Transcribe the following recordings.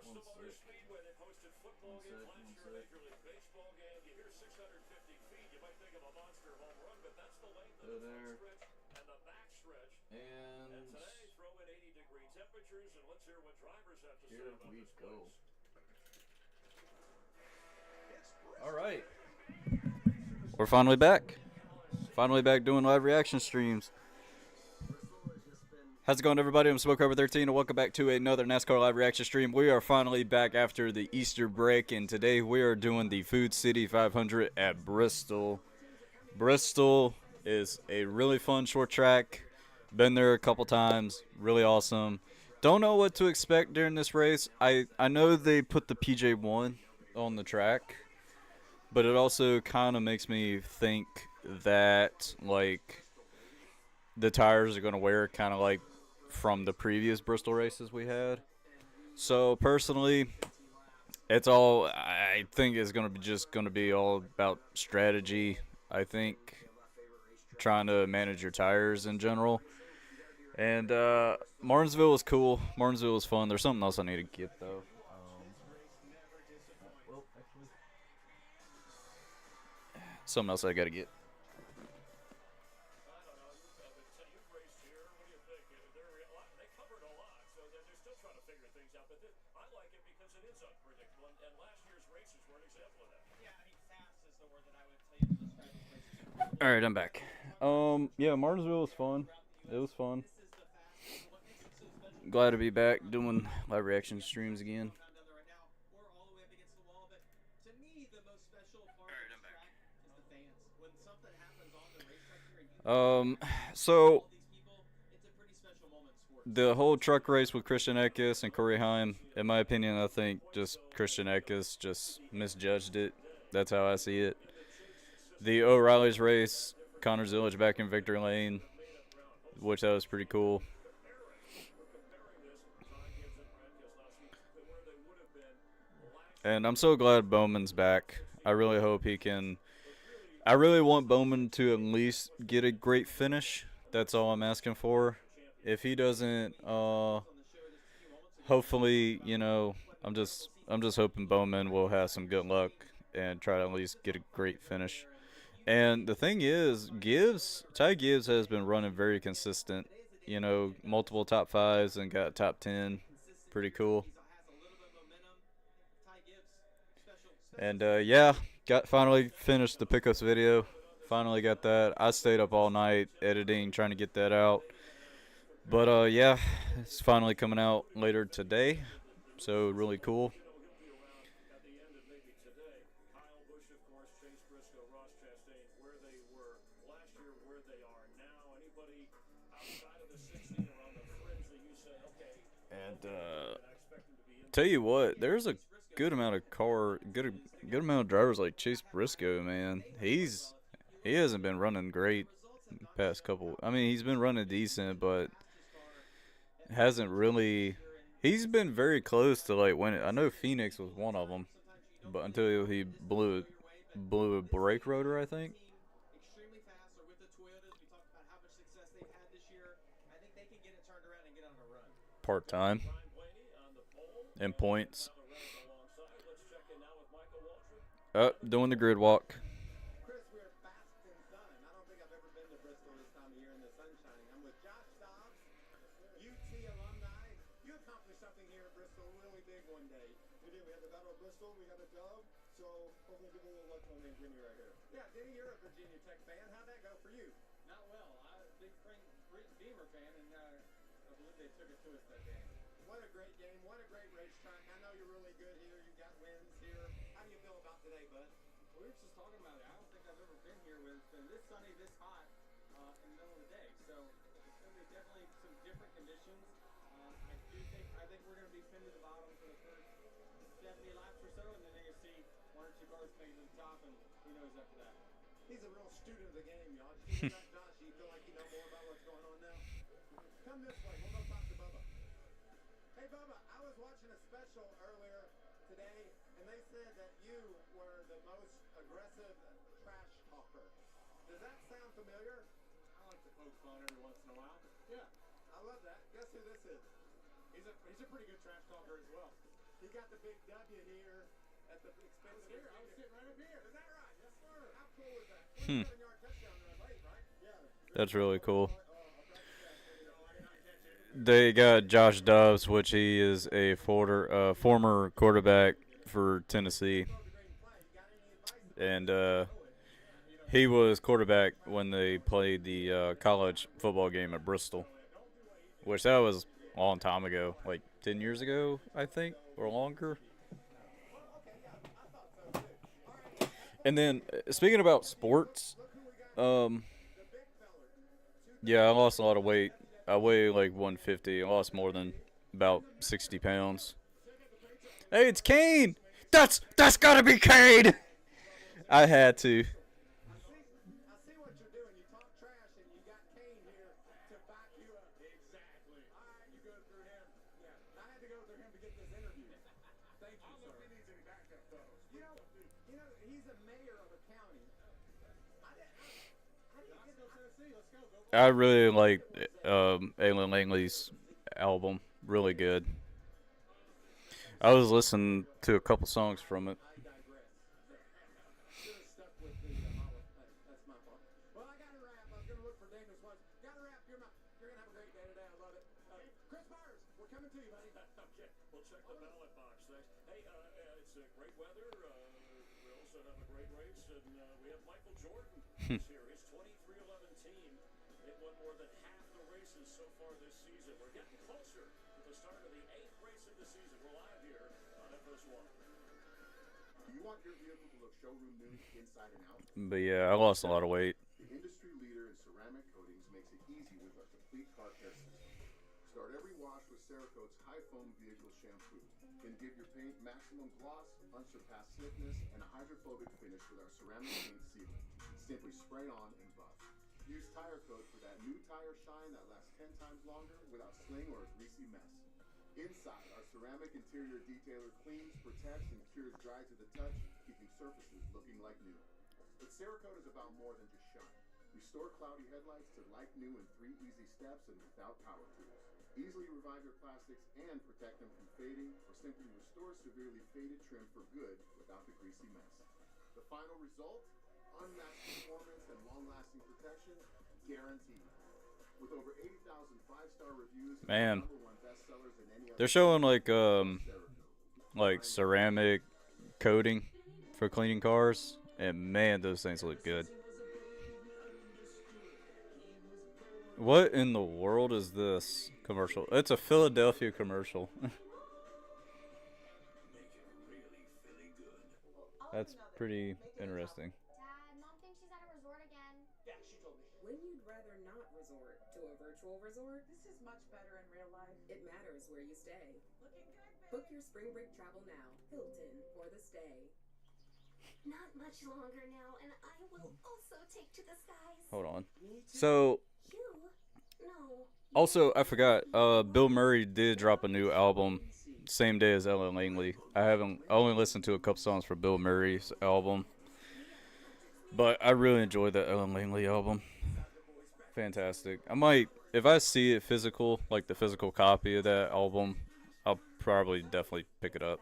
One sec. One sec. One sec. There, there. And here we go. All right. We're finally back. Finally back doing live reaction streams. How's it going, everybody? I'm SmokeOver13, and welcome back to another NASCAR live reaction stream. We are finally back after the Easter break, and today we are doing the Food City 500 at Bristol. Bristol is a really fun short track. Been there a couple times. Really awesome. Don't know what to expect during this race. I know they put the PJ1 on the track, but it also kind of makes me think that, like, the tires are going to wear kind of like from the previous Bristol races we had. So personally, I think it's going to be just going to be all about strategy. I think trying to manage your tires in general. And Martinsville was cool. Martinsville was fun. There's something else I need to get though. Something else I got to get. All right, I'm back. Yeah, Martinsville was fun. It was fun. Glad to be back doing live reaction streams again. So the whole truck race with Christian Eckes and Corey Heim, in my opinion, I think just Christian Eckes just misjudged it. That's how I see it. The O'Reilly's race, Connor Zillage back in victory lane, which that was pretty cool. And I'm so glad Bowman's back. I really hope he can. I really want Bowman to at least get a great finish. That's all I'm asking for. If he doesn't, hopefully, I'm just hoping Bowman will have some good luck and try to at least get a great finish. And the thing is, Ty Gibbs has been running very consistent. Multiple top fives and got top 10. Pretty cool. And yeah, finally finished the pickups video. Finally got that. I stayed up all night editing, trying to get that out. But yeah, it's finally coming out later today. So really cool. And tell you what, there's a good amount of good amount of drivers like Chase Briscoe, man. He hasn't been running great the past couple. I mean, he's been running decent, but hasn't really. He's been very close to like winning. I know Phoenix was one of them, but until he blew a brake rotor, I think. Part time and points. Doing the grid walk. What a great game. What a great racetrack. I know you're really good here. You got wins here. How do you feel about today, bud? We were just talking about it. I don't think I've ever been here where it's been this sunny, this hot in the middle of the day. So it's going to be definitely some different conditions. I think we're going to be pinned to the bottom for the first 70 laps or so, and then you're going to see one or two cars make it to the top, and who knows after that. He's a real student of the game, y'all. Josh, you feel like you know more about what's going on now? Come this way. We'll go talk to Bubba. Hey, Bubba, I was watching a special earlier today, and they said that you were the most aggressive trash talker. Does that sound familiar? I like to poke fun every once in a while. Yeah. I love that. Guess who this is? He's a pretty good trash talker as well. He got the big W here at the expense of I was sitting right up here. Is that right? Yes, sir. How cool is that? Hmm. 27-yard touchdown run late, right? Yeah. That's really cool. I They got Josh Dobbs, which he is a former quarterback for Tennessee, and he was quarterback when they played the college football game at Bristol, which that was a long time ago, like 10 years ago, I think, or longer. And then speaking about sports, um, yeah, I lost a lot of weight. I weigh like 150. I lost more than about 60 pounds. Hey, it's Kane. That's gotta be Kane. I had to. see what you're doing. You talk trash and you got Kane here to back you up. Exactly. All right, you go through him. Yeah. I had to go through him to get this interview. Thank you, sir. He needs any backup, though. He's a mayor of a county. How do you get to Tennessee? Let's go. I really like Alan Langley's album. Really good. I was listening to a couple songs from it. I digress. Should have stuck with the that's my fault. Well, I got to wrap. I was going to look for Daniel Swanson. Got to wrap. You're going to have a great day today. I love it. Chris Myers, we're coming to you, buddy. Okay, we'll check the ballot box next. Hey, it's great weather. We also have a great race, and we have Michael Jordan here. His 23-11 team. They've won more than half the races so far this season. We're getting closer to the start of the 8th race of the season. We're live here on FS1. Do you want your vehicle to look showroom new inside and out? But yeah, I lost a lot of weight. The industry leader in ceramic coatings makes it easy with our complete car care system. Start every wash with Cerakote's high foam vehicle shampoo. Then give your paint maximum gloss, unsurpassed slickness, and a hydrophobic finish with our ceramic paint sealant. Simply spray on and buff. Use Tire Coat for that new tire shine that lasts 10 times longer without sling or a greasy mess. Inside, our ceramic interior detailer cleans, protects, and cures dry to the touch, keeping surfaces looking like new. But Cerakote is about more than just shine. Restore cloudy headlights to like new in 3 easy steps and without power tools. Easily revive your plastics and protect them from fading, or simply restore severely faded trim for good without the greasy mess. The final result? Unmatched performance and long-lasting protection, guaranteed. With over 80,000 5-star reviews and Man, #1 bestsellers in any other they're showing like ceramic coating for cleaning cars, and man, those things look good. What in the world is this commercial? It's a Philadelphia commercial. That's pretty interesting. Dad, Mom thinks she's at a resort again. Yeah, she told me. When you'd rather not resort to a virtual resort, This is much better in real life. it matters where you stay. Looking good, Book your spring break travel now. Hilton for the stay. Not much longer now, and I will also take to the skies. Hold on. So, You? No. also, I forgot. Bill Murray did drop a new album same day as Ellen Langley. I only listened to a couple songs for Bill Murray's album, but I really enjoyed that Ellen Langley album. Fantastic. I might, if I see it physical, like the physical copy of that album, I'll probably definitely pick it up.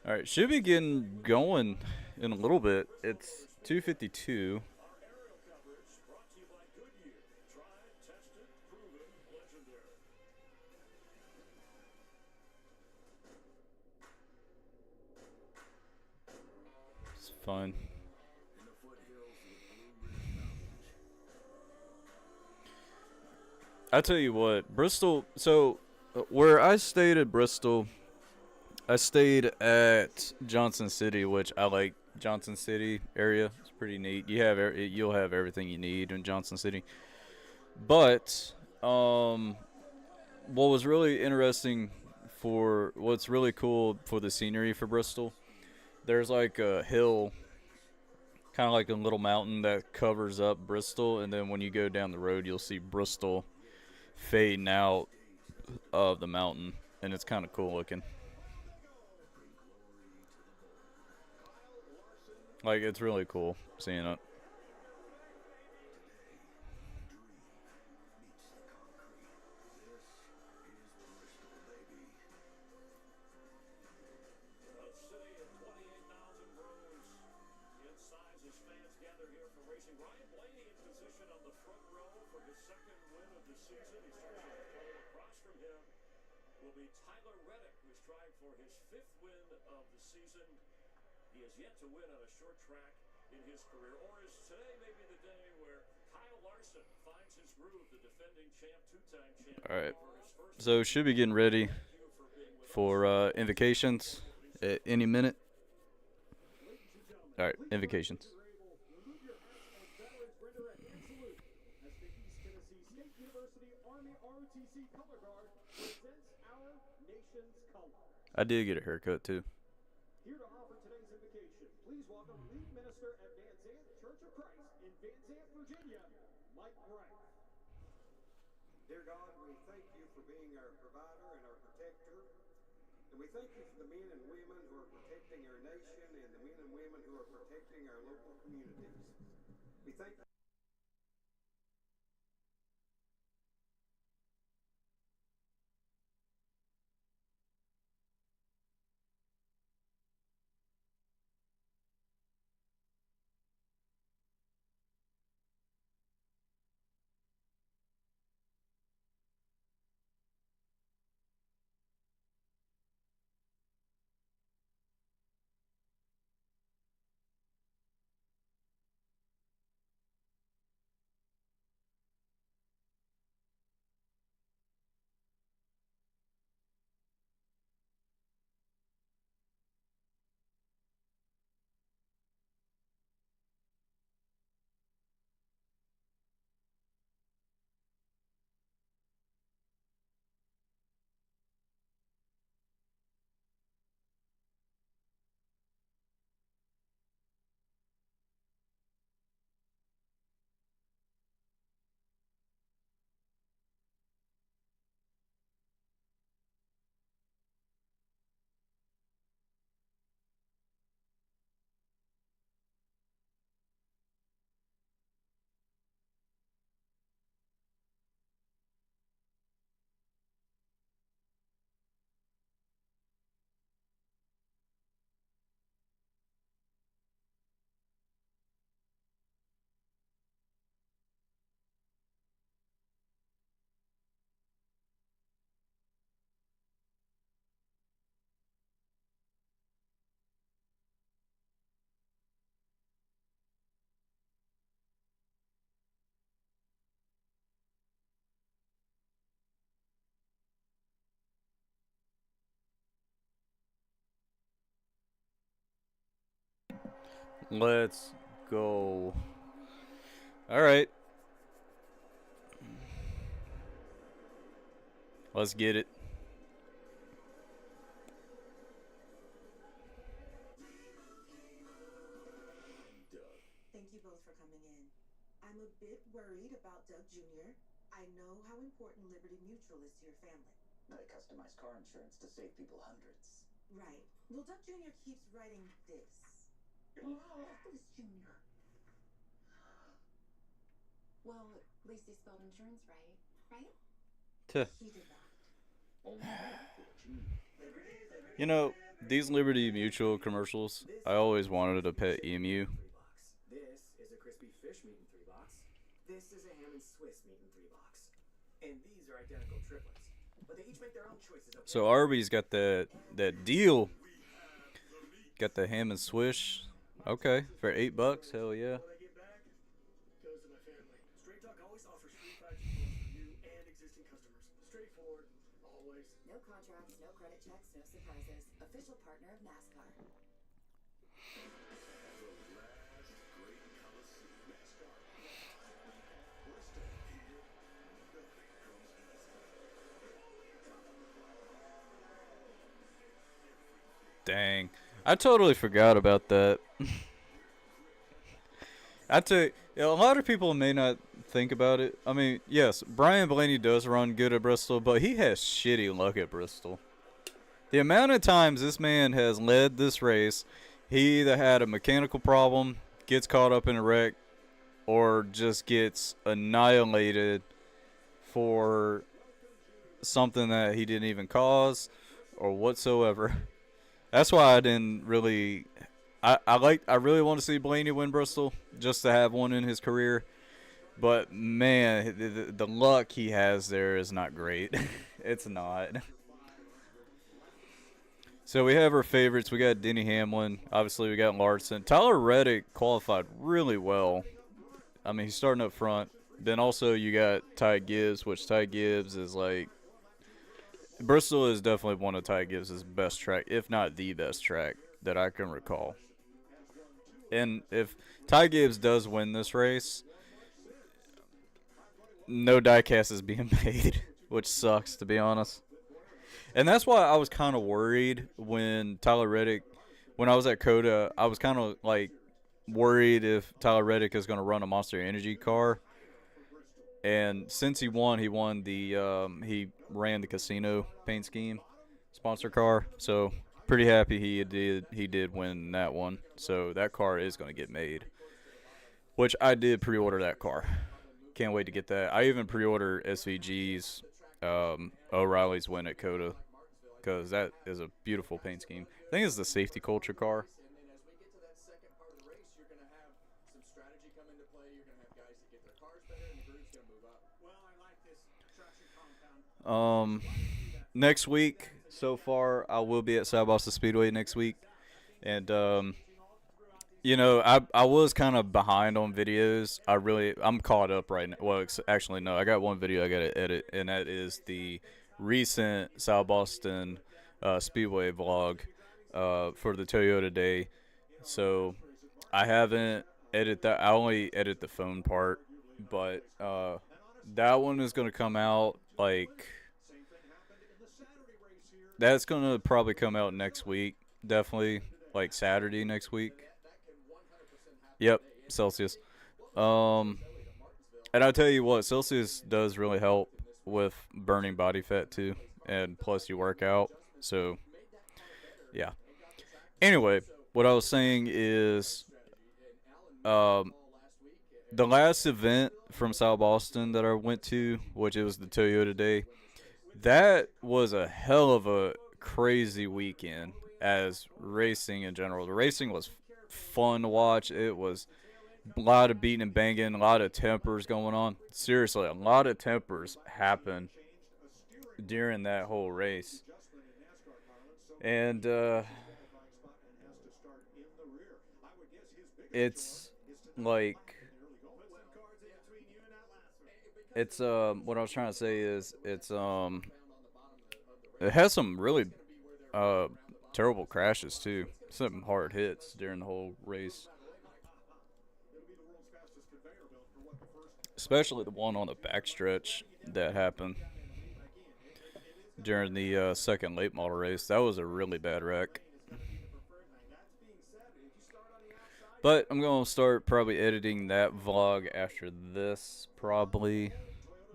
All right, should be getting going in a little bit. It's 2:52. Aerial coverage brought to you by Goodyear. Tried, tested, proven, legendary. It's fun. In the foothills of the Blue Ridge Mountains. I tell you what, Bristol. So, where I stayed at Bristol, I stayed at Johnson City, which I like. Johnson City area, it's pretty neat. You'll have everything you need in Johnson City. But what was really interesting what's really cool for the scenery for Bristol, there's like a hill, kind of like a little mountain that covers up Bristol, and then when you go down the road, you'll see Bristol fading out of the mountain, and it's kind of cool looking. Like, it's really cool seeing it. second win of the season. He starts on the pole. Across from him will be Tyler Reddick, who's trying for his fifth win of the season. He has yet to win on a short track in his career. Or is today maybe the day where Kyle Larson finds his groove, the defending champ, two-time champ. All right. For his first So should be getting ready thank you for being with us. for invocations at any minute. All right, invocations. Remove your hats as veterans render a hand salute as the East Tennessee State University Army ROTC Color Guard presents our nation's color. I did get a haircut too. Here to offer today's invocation, please welcome lead minister at Van Zant Church of Christ in Van Zant, Virginia, Mike Bright. Dear God, we thank you for being our provider and our protector. And we thank you for the men and women who are protecting our nation and the men and women who are protecting our local communities. We thank you. Let's go. All right. Let's get it. Thank you both for coming in. I'm a bit worried about Doug Jr. I know how important Liberty Mutual is to your family. They customize car insurance to save people hundreds. Right. Well, Doug Jr. keeps writing this. This Junior. Well, at least he spelled insurance right, right? Tuh. He did not. Only 14. You know, these Liberty Mutual commercials, I always wanted a pet emu. This is a crispy fish meat in $3. This is a ham and Swiss meat in $3. And these are identical triplets, but they each make their own choices. Of So Arby's got that deal. Got the ham and swish. Okay, for $8. Hell yeah. What I get back goes to my family. Straight Talk always offers free 5G phones for new and existing customers. Straightforward, always. No contracts, no credit checks, no surprises. Official partner of NASCAR. Dang. I totally forgot about that. I tell you, a lot of people may not think about it. I mean, yes, Brian Blaney does run good at Bristol, but he has shitty luck at Bristol. The amount of times this man has led this race, he either had a mechanical problem, gets caught up in a wreck, or just gets annihilated for something that he didn't even cause or whatsoever. That's why I didn't really. I really want to see Blaney win Bristol just to have one in his career, But man, the luck he has there is not great. It's not. So we have our favorites. We got Denny Hamlin. Obviously, we got Larson. Tyler Reddick qualified really well. I mean, he's starting up front. Then also you got Ty Gibbs, which Ty Gibbs is like Bristol is definitely one of Ty Gibbs' best track, if not the best track that I can recall. And if Ty Gibbs does win this race, no diecast is being made, which sucks to be honest. And that's why I was kind of worried when Tyler Reddick, when I was at Coda, I was kind of like worried if Tyler Reddick is going to run a Monster Energy car. And since he won he ran the casino paint scheme sponsor car. So pretty happy he did win that one. So that car is going to get made, which I did pre-order that car. Can't wait to get that. I even pre-ordered SVG's O'Reilly's win at Coda because that is a beautiful paint scheme. I think it's the safety culture car. And then as we get to that second part of the race, you're going to have some strategy come into play. You're going to have guys that get their cars better, and the groove's going to move up. Well, I like this traction compound. Next week, so far, I will be at South Boston Speedway next week. And, you know, I was kind of behind on videos. I'm caught up right now. Well, actually, no, I got one video I got to edit, and that is the recent South Boston Speedway vlog for the Toyota Day. So I haven't edited that. I only edit the phone part, but that one is going to come out like that's going to probably come out next week. Definitely like Saturday next week. Yep, Celsius. And I'll tell you what, Celsius does really help with burning body fat too, and plus you work out. So, yeah. Anyway, what I was saying is, the last event from South Boston that I went to, which it was the Toyota Day, that was a hell of a crazy weekend as racing in general. The racing was fun to watch. It was a lot of beating and banging, a lot of tempers going on. Seriously, a lot of tempers happened during that whole race. And it's like it's what I was trying to say is it has some really terrible crashes too. Some hard hits during the whole race. Especially the one on the backstretch that happened during the second late model race. That was a really bad wreck. But I'm going to start probably editing that vlog after this, probably.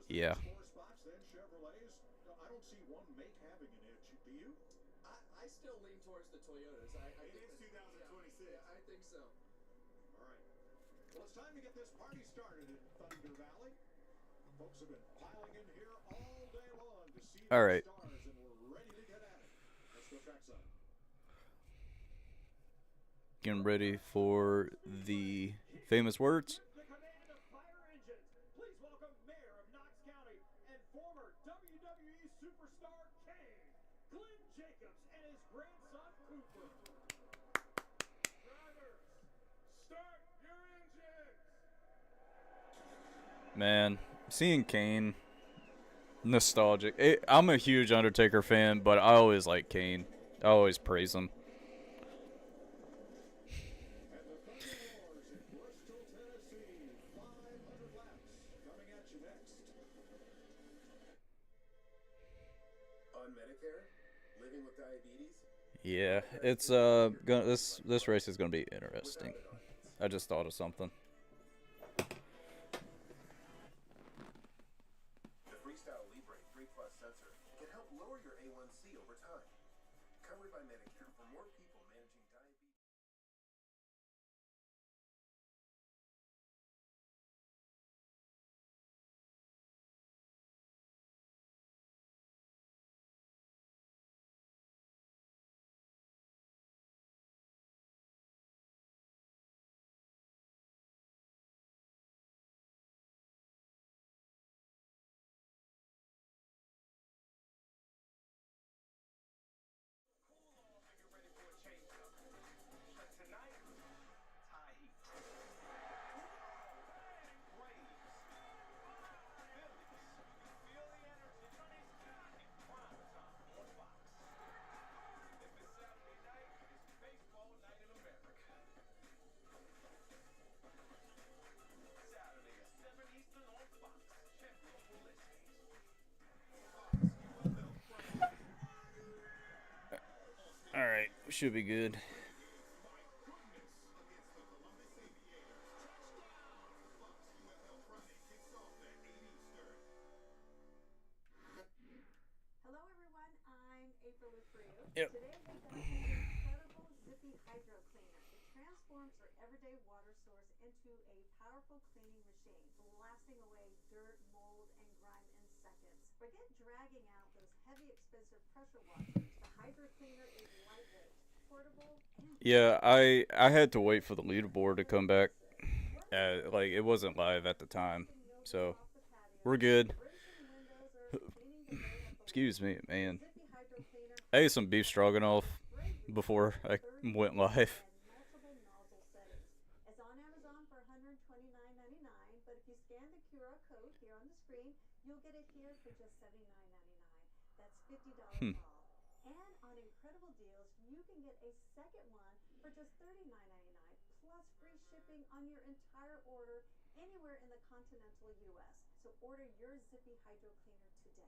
Yeah. I still lean towards the Toyotas. I think It is 2026. Yeah, I think so. All right. Well, it's time to get this party started in Thunder Valley. Folks have been piling in here all day long to see All the right. stars, and we're ready to get at it. Let's go trackside. Getting ready for the famous words. The command of fire engines. Please welcome Mayor of Knox County and former WWE superstar Kane, Glenn Jacobs, and his grandson Cooper. Drivers, start your engines. Man, seeing Kane, nostalgic. I'm a huge Undertaker fan, but I always like Kane. I always praise him. And the Thunder Wars in Bristol, Tennessee. 500 laps coming at you next. On Medicare, living with diabetes. Yeah, it's this race is gonna be interesting. I just thought of something. The Freestyle Libre 3 Plus sensor can help lower your A1C over time. Covered by Medicare for more people managing All right, should be good. Hello, everyone. I'm April Lafrew. Yep. Today I'm going to show you the incredible Zippy Hydro Cleaner. It transforms your everyday water source into a powerful cleaning machine, blasting away dirt, mold, and grime in seconds. Forget dragging out those heavy, expensive pressure washers. The Hydro Cleaner is lightweight, portable, and Yeah, I had to wait for the leaderboard to come back. Like it wasn't live at the time, so we're good. Rinsing windows or cleaning the dirt up the Excuse wall. me, man. Zippy Hydro Cleaner I ate some beef stroganoff before I went live. and multiple nozzle settings. It's on Amazon for $129.99, but if you scan the QR code here on the screen, you'll get it here for just $79.99. That's $50 off. And on incredible deals, you can get a second one for just $39.99 plus free shipping on your entire order anywhere in the continental US. So order your Zippy Hydro Cleaner today.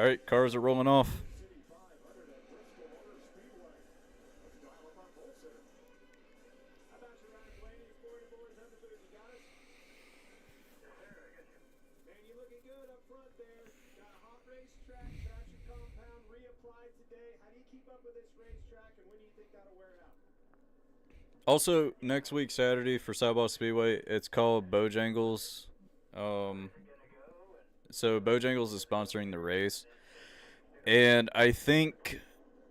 All right, cars are rolling off. City 500 at Bristol Motor Speedway. Let's dial up our pulse here. How about you, Ryan Blaney? Sporting boards up there. You got us? Man, you looking good up front there. Got a hot racetrack, traction compound reapplied today. How do you keep up with this racetrack, and when do you think that'll wear out? Also, next week Saturday for Southboss Speedway, it's called Bojangles. So Bojangles is sponsoring the race, and I think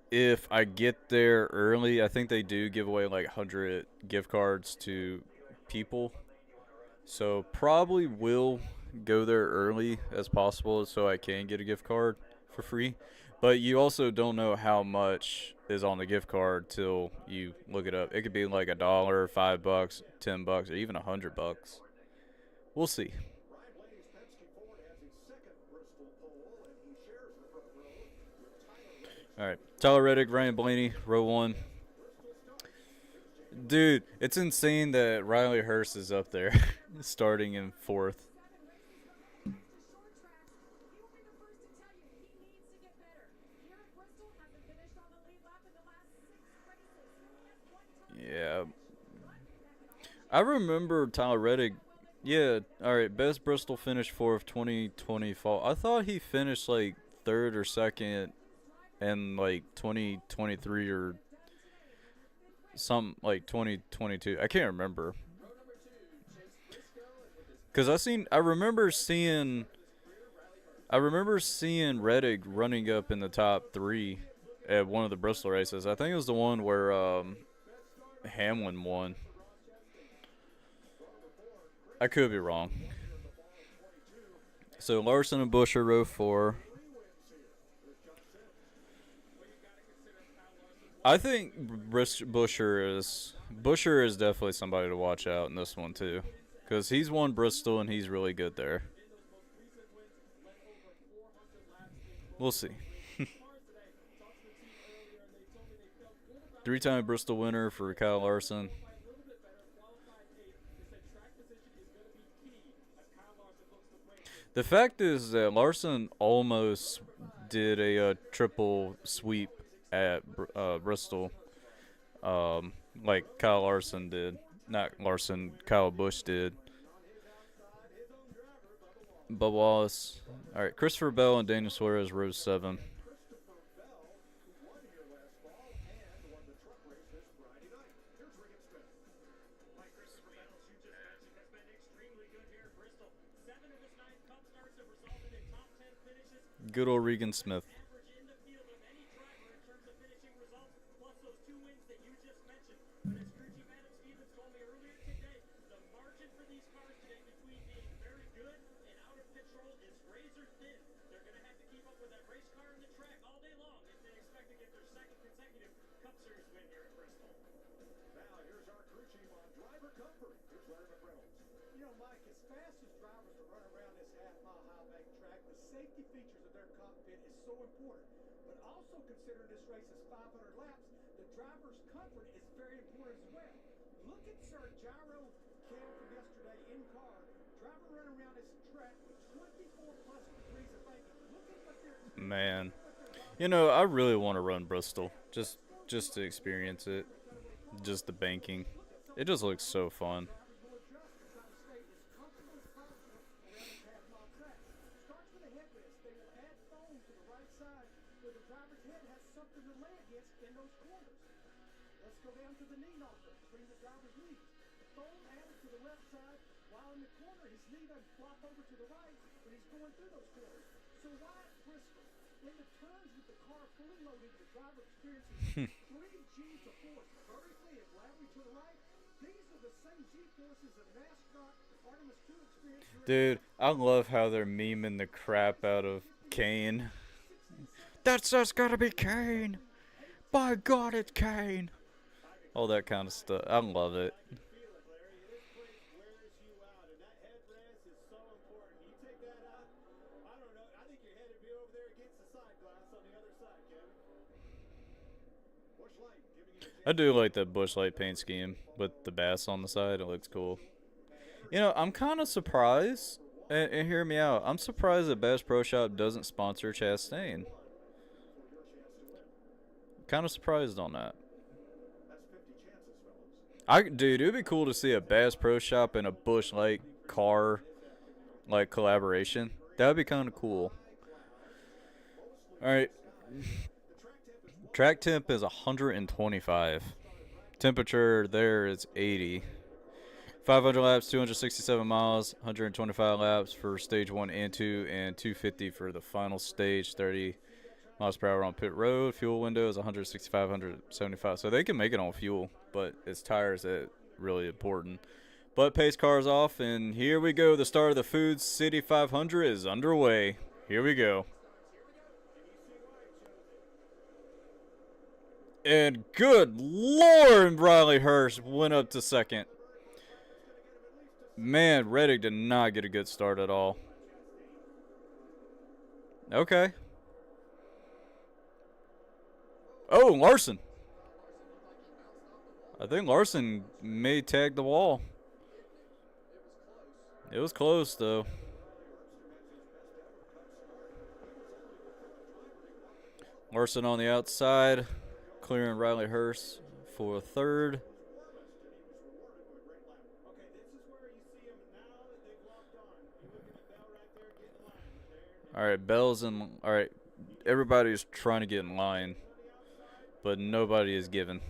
if I get there early, I think they do give away like 100 gift cards to people. So probably will go there early as possible so I can get a gift card for free. But you also don't know how much is on the gift card till you look it up. It could be like $1, $5, $10, or even $100. We'll see. Ryan Blaney's Penske Ford has his second Bristol pole, and he shares the front row with Tyler Reddick. All right, Tyler Reddick, Ryan Blaney, row one. Dude, it's insane that Riley Hurst is up there, starting in fourth. Yeah. I remember Tyler Reddick. Yeah, all right, best Bristol finish for 2024. I thought he finished like third or second in like 2023 or some like 2022. I can't remember. Cause I remember seeing Reddick running up in the top 3 at one of the Bristol races. I think it was the one where Hamlin won. I could be wrong. So Larson and Bush are row 4. I think Busher is definitely somebody to watch out in this one too, because he's won Bristol and he's really good there. We'll see. 3-time Bristol winner for Kyle Larson. The fact is that Larson almost did a triple sweep at Bristol, like Kyle Larson did. Not Larson, Kyle Busch did. Bubba Wallace. All right, Christopher Bell and Daniel Suarez, row 7. Good old Regan Smith. You know, Mike, as fast as drivers are running around this half-mile high-bank track, the safety features of their cockpit is so important. But also considering this race is 500 laps, the driver's comfort is very important as well. Look at Sir Gyro Cam from yesterday in car, driver running around this track with 24 plus degrees of banking. Look at what they're Man. You know, I really want to run Bristol just to experience it, just the banking. It just looks so fun. Starts with a headrest. They will add foam to the right side where the driver's head has something to lay against in those corners. Let's go down to the knee knocker between the driver's knees. Foam added to the left side, while in the corner his knee doesn't flop over to the right when he's going through those corners. So why at Bristol? In the turns with the car fully loaded, the driver experiences 3 G's of force vertically and laterally to the right. These are the same G forces that NASCAR Artemis 2 experienced. Dude, I love how they're memeing the crap out of Kane. That's just gotta be Kane. By God, it's Kane. All that kind of stuff. I love it. Feel it, Larry. This place wears you out, and that headrest is so important. You take that out, I don't know. I think your head would be over there against the side glass on the other side, Kevin. Bush Light giving you I do like the Bush Light paint scheme with the bass on the side. It looks cool. You know, I'm kind of surprised, and hear me out. I'm surprised that Bass Pro Shop doesn't sponsor Chastain. Kind of surprised on that. that's 50 chances, fellas. Dude, it'd be cool to see a Bass Pro Shop and a Bush Light car like collaboration. That would be kind of cool. All right. Track temp is 125. Temperature there is 80. 500 laps, 267 miles, 125 laps for stage 1 and 2, and 250 for the final stage, 30 miles per hour on pit road. Fuel window is 165, 175. So they can make it on fuel, but it's tires that really important. But pace car's off, and here we go. The start of the Food City 500 is underway. Here we go. And good Lord, Riley Hurst went up to second. Man, Reddick did not get a good start at all. Okay. Oh, Larson. I think Larson may tag the wall. It was close, though. Larson on the outside, clearing Riley Hurst for third. Okay, this is where you see them now that they've locked on. You're looking at Bell right there, get in line there. All right, Bell's in. All right, everybody's trying to get in line, but nobody is given. You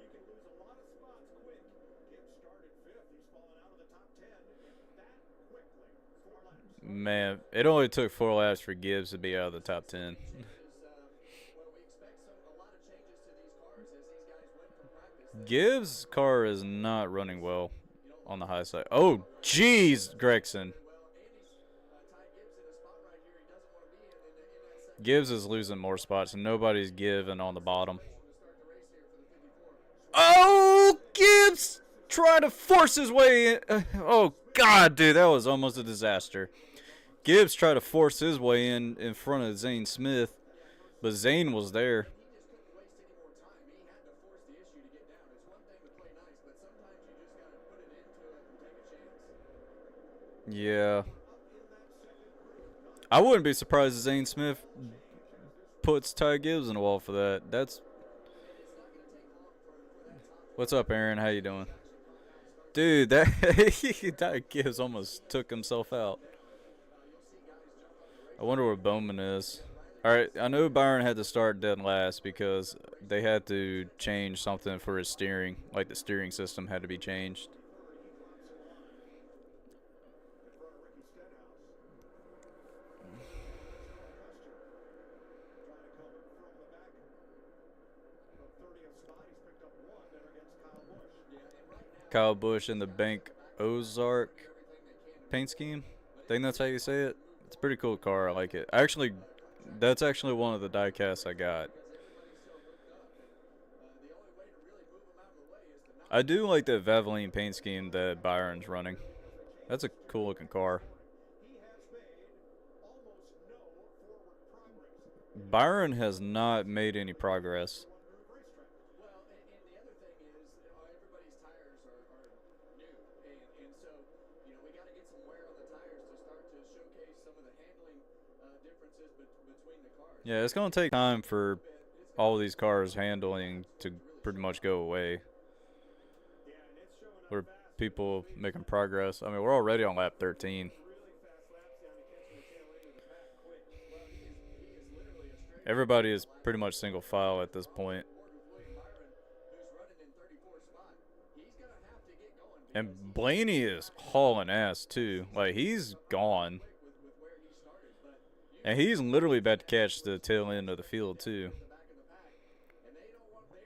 can lose a lot of spots quick. Gibbs started 5th. He's fallen out of the top 10 that quickly. 4 laps. Man, it only took 4 laps for Gibbs to be out of the top 10. Gibbs' car is not running well on the high side. Oh, jeez, Gregson. Gibbs is losing more spots, and nobody's giving on the bottom. Oh, Gibbs trying to force his way in. Oh, God, dude, that was almost a disaster. Gibbs tried to force his way in front of Zane Smith, but Zane was there. Yeah. I wouldn't be surprised if Zane Smith puts Ty Gibbs in the wall for that. That's. What's up, Aaron? How you doing? Dude, that Ty Gibbs almost took himself out. I wonder where Bowman is. All right, I know Byron had to start dead last because they had to change something for his steering. Like the steering system had to be changed. Kyle Busch in the Bank Ozark paint scheme. I think that's how you say it. It's a pretty cool car. I like it. That's actually one of the die casts I got. I do like the Valvoline paint scheme that Byron's running. That's a cool looking car. Byron has not made any progress. Between the Yeah, it's gonna take time for all these cars handling to pretty much go away. Yeah, and it's showing up Where fast. people making progress. I mean, we're already on lap 13. Really fast laps down and catching the tail end of the pack quick. Well, he is literally a straight Everybody is pretty much single file at this point. board with William Byron, who's running in 34 spot. He's gonna have to get going And Blaney is hauling ass too. Like, he's gone. with where he started, but And he's literally about to catch the tail end of the field too. the back of the pack, and they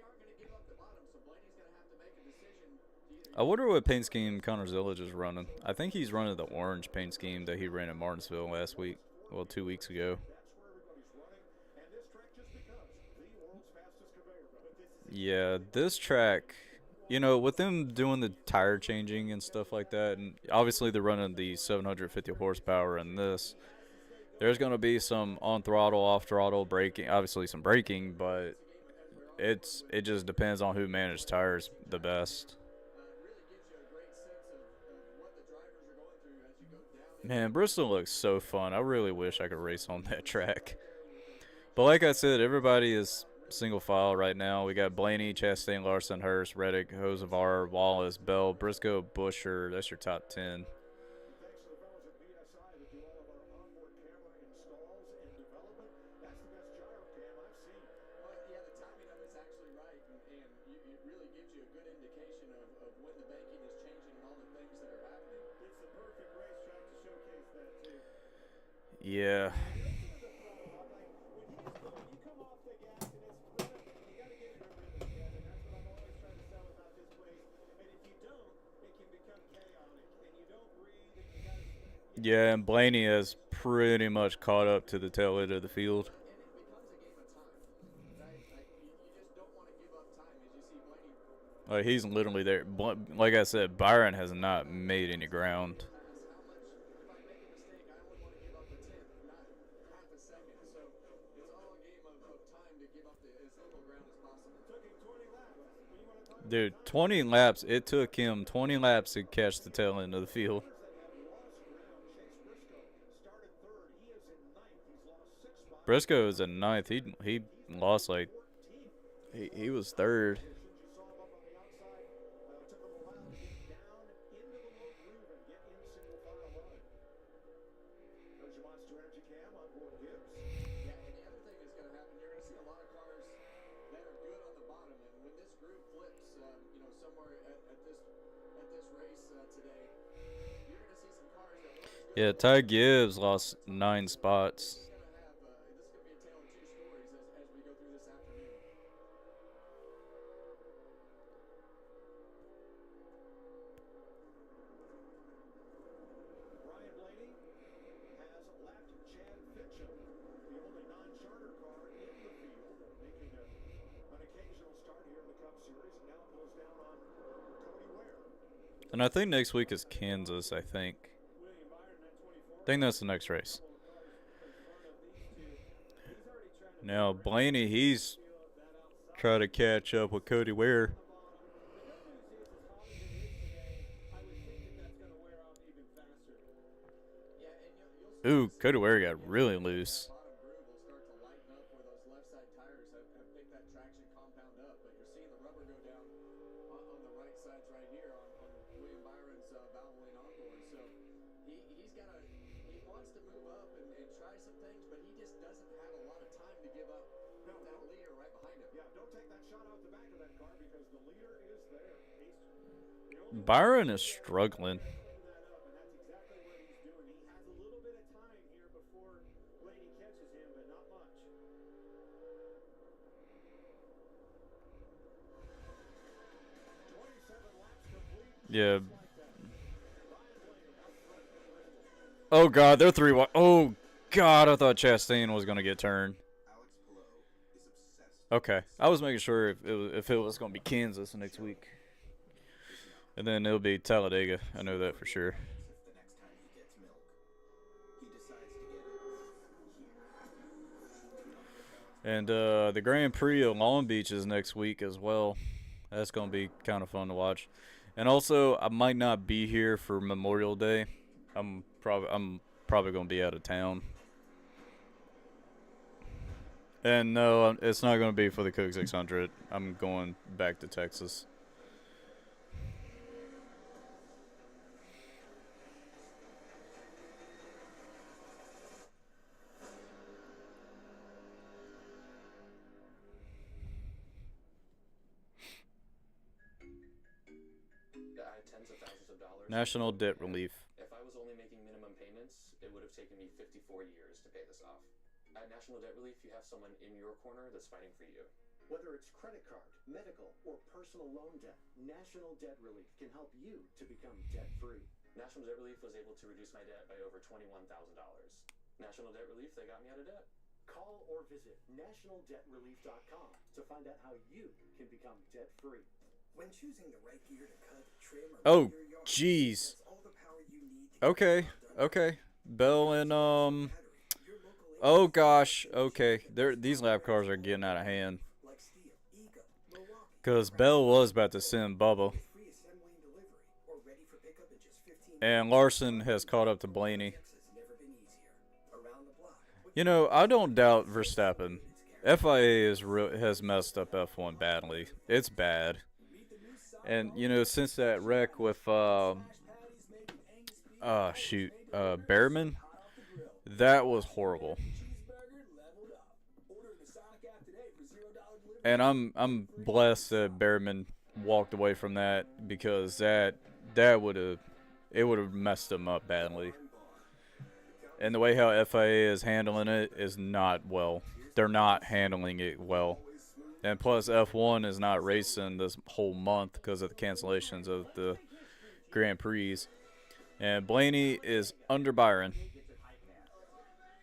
aren't gonna give up the bottom. So Blaney's gonna have to make a decision to either. I wonder what paint scheme Connor Zillage is running. I think he's running the orange paint scheme that he ran in Martinsville last week. Well, 2 weeks ago. That's where everybody's running, and this track just becomes the world's fastest conveyor belt. This is Yeah, this track, you know, with them doing the tire changing and stuff like that, and obviously they're running the 750 horsepower in this. There's going to be some on throttle, off throttle braking, obviously some braking, but it just depends on who manages tires the best. Really gives you a great sense of what the drivers are going through as you go down. Man, Bristol looks so fun. I really wish I could race on that track. But like I said, everybody is single file right now. We got Blaney, Chastain, Larson, Hurst, Reddick, Hosevar, Wallace, Bell, Briscoe, Busher. That's your top 10. thanks to the fellows at BSI that do all of our onboard camera installs and development. That's the best gyro cam I've seen. Well, yeah, the timing of it's actually right, and it really gives you a good indication of when the banking is changing and all the things that are happening. It's the perfect racetrack to showcase that too. Yeah. When you come off the gas and it's rhythm, you got to get in a rhythm, Ken, and that's what I'm always trying to sell about this place. And if you don't, it can become chaotic, and you don't breathe, and you got to. Yeah, and Blaney has pretty much caught up to the tail end of the field. And it becomes a game of time, right? Like, you just don't want to give up time as you see Blaney. Like, he's literally there. Like I said, Byron has not made any ground. If I make a mistake, I only want to give up a tenth, not half a second. So it's all a game of time to give up as little ground as possible. Took him 20 laps. When you want to talk Dude, 20 laps. It took him 20 laps to catch the tail end of the field. that have lost ground, Chase Briscoe started third. He is in ninth. He's lost 6 spots. Briscoe is in ninth. He lost like he was third. You saw him up on the outside. Took him a while to get down into the low groove and get in single file line. There's your Monster Energy Cam on board Gibbs. Yeah, and the other thing that's going to happen, you're going to see a lot of cars that are good on the bottom, and when this group flips, somewhere at this race today, you're going to see some cars that weren't as good. Yeah, Ty Gibbs lost 9 spots. This is going to be a tale of two stories as we go through this afternoon. Brian Blaney has lapped Chad Fitchum, the only non-charter car in the field, making an occasional start here in the Cup Series, and now pulls down on Cody Ware. And I think next week is Kansas, I think. William Byron at 24. I think that's the next race. Cars in front of these two. He's already trying to Now, Blaney, he's feel of that outside. trying to catch up with Cody Ware. The good news is, as hot as it is today, I would think that that's going to wear off even faster. Yeah, and you'll Ooh, Cody Ware got really loose. bottom groove will start to lighten up where those left side tires have picked that traction compound up, but you're seeing the rubber go down on the right sides right here on William Byron's Valvoline onboard. So he wants to move up and try some things, but he just doesn't have a lot of time to give up that leader right behind him. Yeah, don't take that shot out the back of that car because the leader is there. He's the only Byron is struggling. clean that up, and that's exactly what he's doing. He has a little bit of time here before Blaney catches him, but not much. 27 laps complete. Yeah. Like that. Brian Blaney out front for Bristol. Oh, God, they're 3 wide. Oh, God, I thought Chastain was going to get turned. Alex Pillow is obsessed. Okay. I was making sure if it was going to be Kansas next week. And then it'll be Talladega. I know that for sure. The next time he gets milk, he decides to get it here. And the Grand Prix of Long Beach is next week as well. That's going to be kind of fun to watch. And also, I might not be here for Memorial Day. I'm probably going to be out of town. And no, it's not going to be for the Coke 600. I'm going back to Texas. I had tens of thousands of dollars. National debt relief. If I was only making minimum payments, it would have taken me 54 years to pay this off. At National Debt Relief, you have someone in your corner that's fighting for you. Whether it's credit card, medical, or personal loan debt, National Debt Relief can help you to become debt-free. National Debt Relief was able to reduce my debt by over $21,000. National Debt Relief, they got me out of debt. Call or visit nationaldebtrelief.com to find out how you can become debt-free. When choosing the right gear to cut, trim, or Oh, mow your yard, jeez. that's all the power you need to get Okay, the job done. okay. Bell and Your local oh gosh, okay. These lap cars are getting out of hand. like Steel, Ego, Milwaukee, Cause Bell was about to send Bubba, with free assembly and delivery, or ready for pickup in just 15 and Larson has caught up to Blaney. minutes. Has never been easier. Around the block. You know, I don't doubt Verstappen. FIA has messed up F1 badly. It's bad. And you know, since that wreck with Behrman, that was horrible. And I'm blessed that Behrman walked away from that, because that would have messed him up badly. And the way how FIA is handling it is not well. They're not handling it well. And plus, F1 is not racing this whole month because of the cancellations of the Grand Prix. And Blaney is under Byron.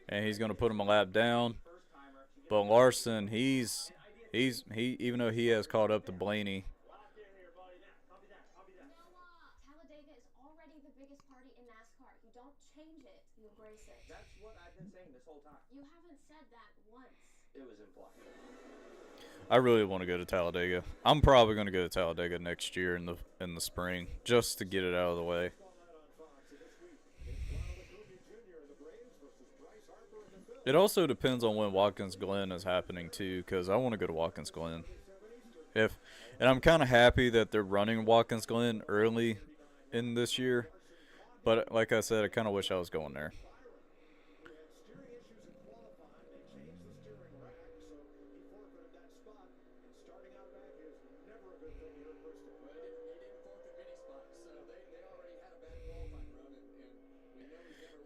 And he's going to put him a lap down. But Larson, he even though he has caught up to Blaney. Talladega is already the biggest party in NASCAR. You don't change it, you embrace it. That's what I've been saying this whole time. You haven't said that once. It was implied. I really want to go to Talladega. I'm probably going to go to Talladega next year in the spring, just to get it out of the way. It also depends on when Watkins Glen is happening too, because I want to go to Watkins Glen. And I'm kind of happy that they're running Watkins Glen early in this year, but like I said, I kind of wish I was going there.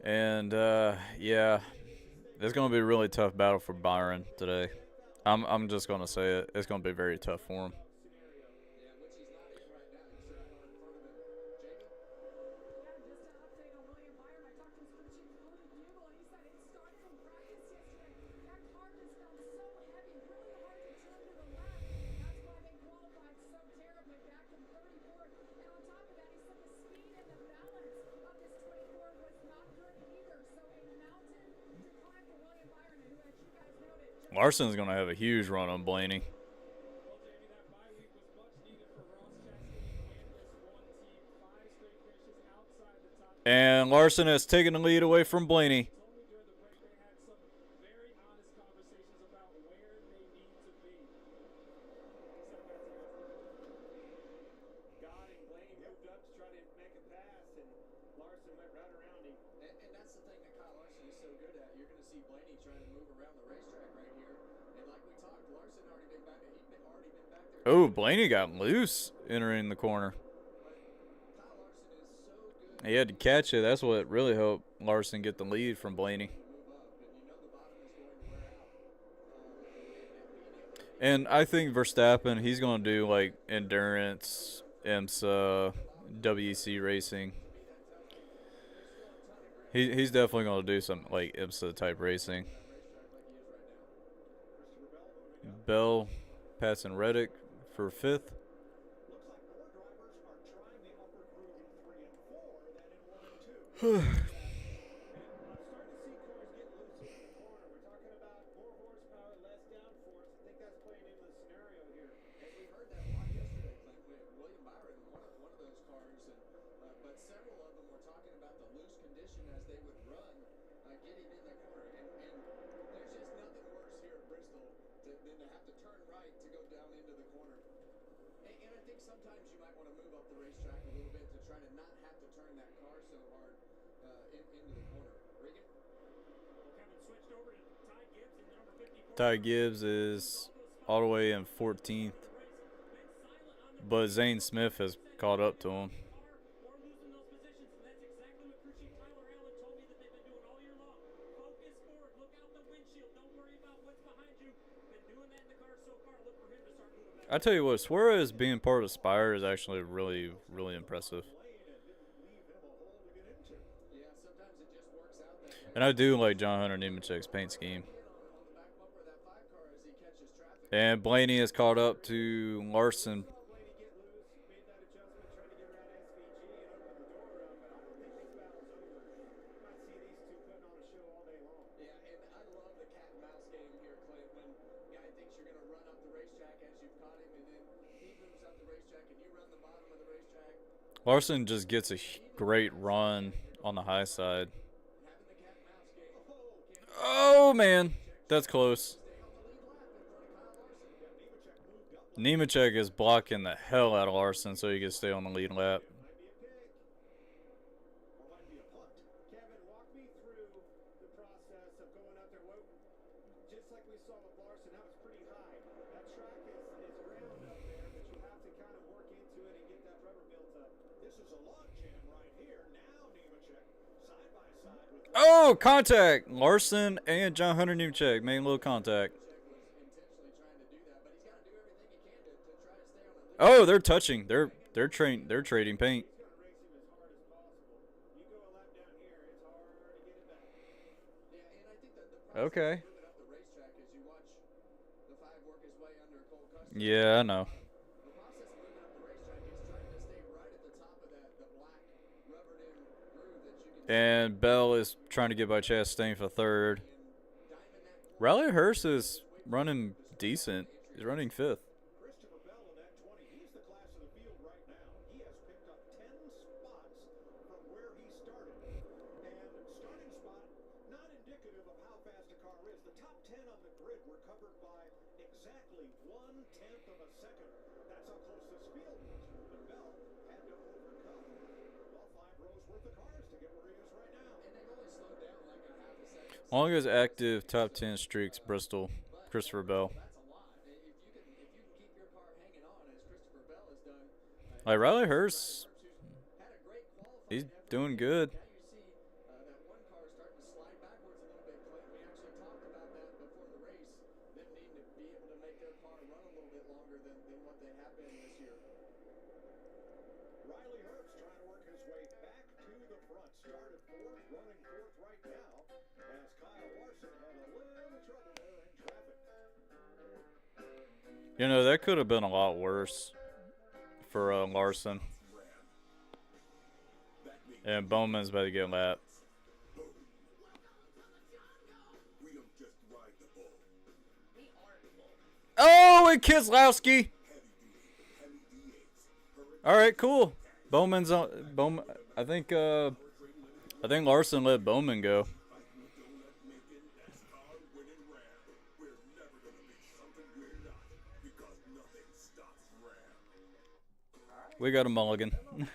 And yeah, it's gonna be a really tough battle for Byron today. I'm just gonna say it. It's gonna be very tough for him. Larson's gonna have a huge run on Blaney. And Larson has taken the lead away from Blaney. Oh, Blaney got loose entering the corner. He had to catch it. That's what really helped Larson get the lead from Blaney. And I think Verstappen, he's going to do like endurance, IMSA, WEC racing. He's definitely going to do some like IMSA type racing. Bell passing Reddick for 5th. think sometimes you might want to move up the racetrack a little bit to try to not have to turn that car so hard into the corner. Regan? Well, Kevin switched over to Ty Gibbs in the number 54. Ty Gibbs is all the way in 14th, but Zane Smith has caught up to him. Or losing those positions, and that's exactly what crew chief Tyler Allen told me that they've been doing all year long. Focus forward, look out the windshield, don't worry about what's behind you. Been doing that in the car so far. Look for him to start moving back. I tell you what, Suarez being part of Spire is actually really, really impressive. Yeah, sometimes it just works out that way. And I do like John Hunter Nemechek's paint scheme. On the back bumper of that 5 car as he catches traffic. And Blaney has caught up to Larson. Saw Blaney get loose, made that adjustment, tried to get around SVG and open the door up, but I don't think this battle's over. Might see these two putting on a show all day long. Yeah, and I love the cat and mouse game here, Clint, when guy thinks you're going to run up the racetrack as you've caught him, and then he moves up the racetrack and you run the bottom of the racetrack. Larson just gets a great run on the high side. Having the cat and mouse game. Oh, man. That's close. Stay on the lead lap in front of Kyle Larson. Nemechek moved up. Nemechek is blocking the hell out of Larson so he can stay on the lead lap. Might be a pick. Or might be a punt. Kevin, walk me through the process of going up there. Just like we saw with Larson, that was pretty high. That track is round up there, but you have to kind of work into it and get that rubber built up. This is a log jam right here. Now Nemechek side by side with Oh, contact! Larson and John Hunter Nemechek made a little contact. Check was intentionally trying to do that, but he's got to do everything he can to try to stay on the lead. Oh, they're touching. They're trading paint. he's going to race him as hard as possible. You go a lap down here, it's hard to get it back. Yeah, and I think that the process Okay. of moving up the racetrack as you watch the 5 work his way under Cole Custer. Yeah, I know. The process of moving up the racetrack is trying to stay right at the top of the black rubbered in groove that you can And Bell is trying to get by Chastain for third. see and diamond that Riley Hurst is running decent. He's running fifth. Christopher Bell in that 20. He's the class of the field right now. He has picked up 10 spots from where he started. And starting spot, not indicative of how fast a car is. The top 10 on the grid were covered by exactly 1/10 of a second. That's how close this field was. But Bell had to overcome, well, 5 rows worth of cars to get where he is right now. and they've only slowed down like a half a second. Longest active top 10 streaks, Bristol, Christopher Bell. That's a lot. If you can keep your car hanging on as Christopher Bell has done. Like Riley Hurst, Had a great qualifying he's effort. doing good. Now you see that one car starting to slide backwards a little bit, Clint. We actually talked about that before the race. Them needing to be able to make their car run a little bit longer than what they have been this year. Riley Herbst trying to work his way back to the front. Started 4th, running 4th right now, as Kyle Larson had a little trouble there in traffic. You know, that could have been a lot worse for Larson. And Bowman's about to get lapped. We don't just ride the bull. We are the bull. Oh, and Keselowski. Heavy D8s. All right, cool. Bowman's on. Bowman. I think Larson let Bowman go. Don't let making NASCAR winning Ram. We're never gonna be something we're not, because nothing stops Ram. We got a mulligan. Ryan,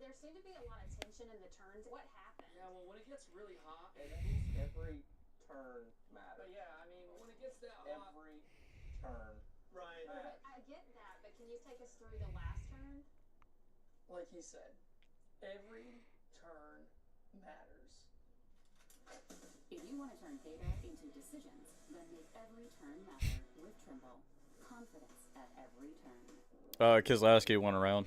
there seemed to be a lot of tension in the turns. What happened? Yeah, well, when it gets really hot, every turn matters. But yeah, I mean, when it gets that hot, every turn. Ryan, I get that, but can you take us through the last turn? Like he said, every turn matters. If you want to turn data into decisions, then make every turn matter with Trimble. Confidence at every turn. Keselowski went around.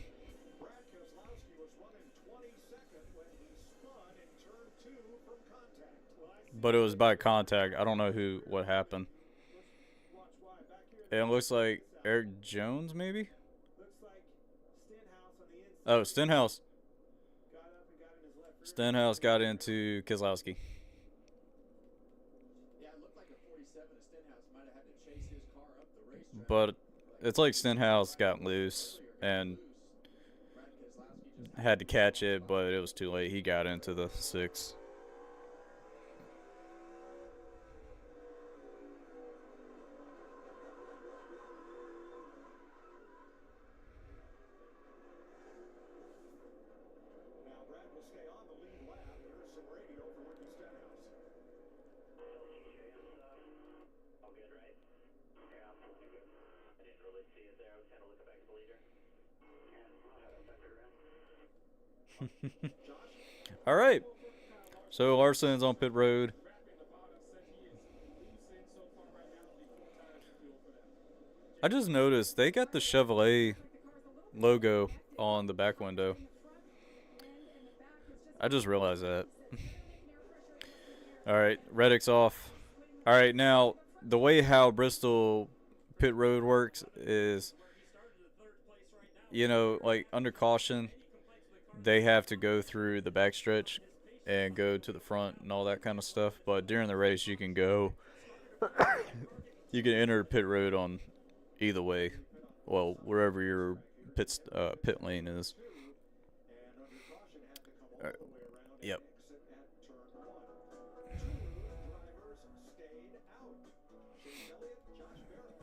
Brad Keselowski was running 22nd when he spun in turn 2 from contact. Well, I see But it was by contact. I don't know what happened. watch why. Back here, It looks like Eric Jones, maybe? looks like Stenhouse on the inside Oh, Stenhouse. got up and got in his left rear. Stenhouse got into Keselowski. Yeah, it looked like a 47 of Stenhouse might have had to chase his car up the racetrack. But it's like Stenhouse got loose and Brad Keselowski just had to catch it, but it was too late. He got into the 6. All right. So Larson's on pit road. I just noticed they got the Chevrolet logo on the back window. I just realized that. All right, Reddick's off. All right, now the way how Bristol pit road works is, like under caution, they have to go through the backstretch and go to the front and all that kind of stuff. But during the race, you can enter pit road on either way. Well, wherever your pit lane is. Yep.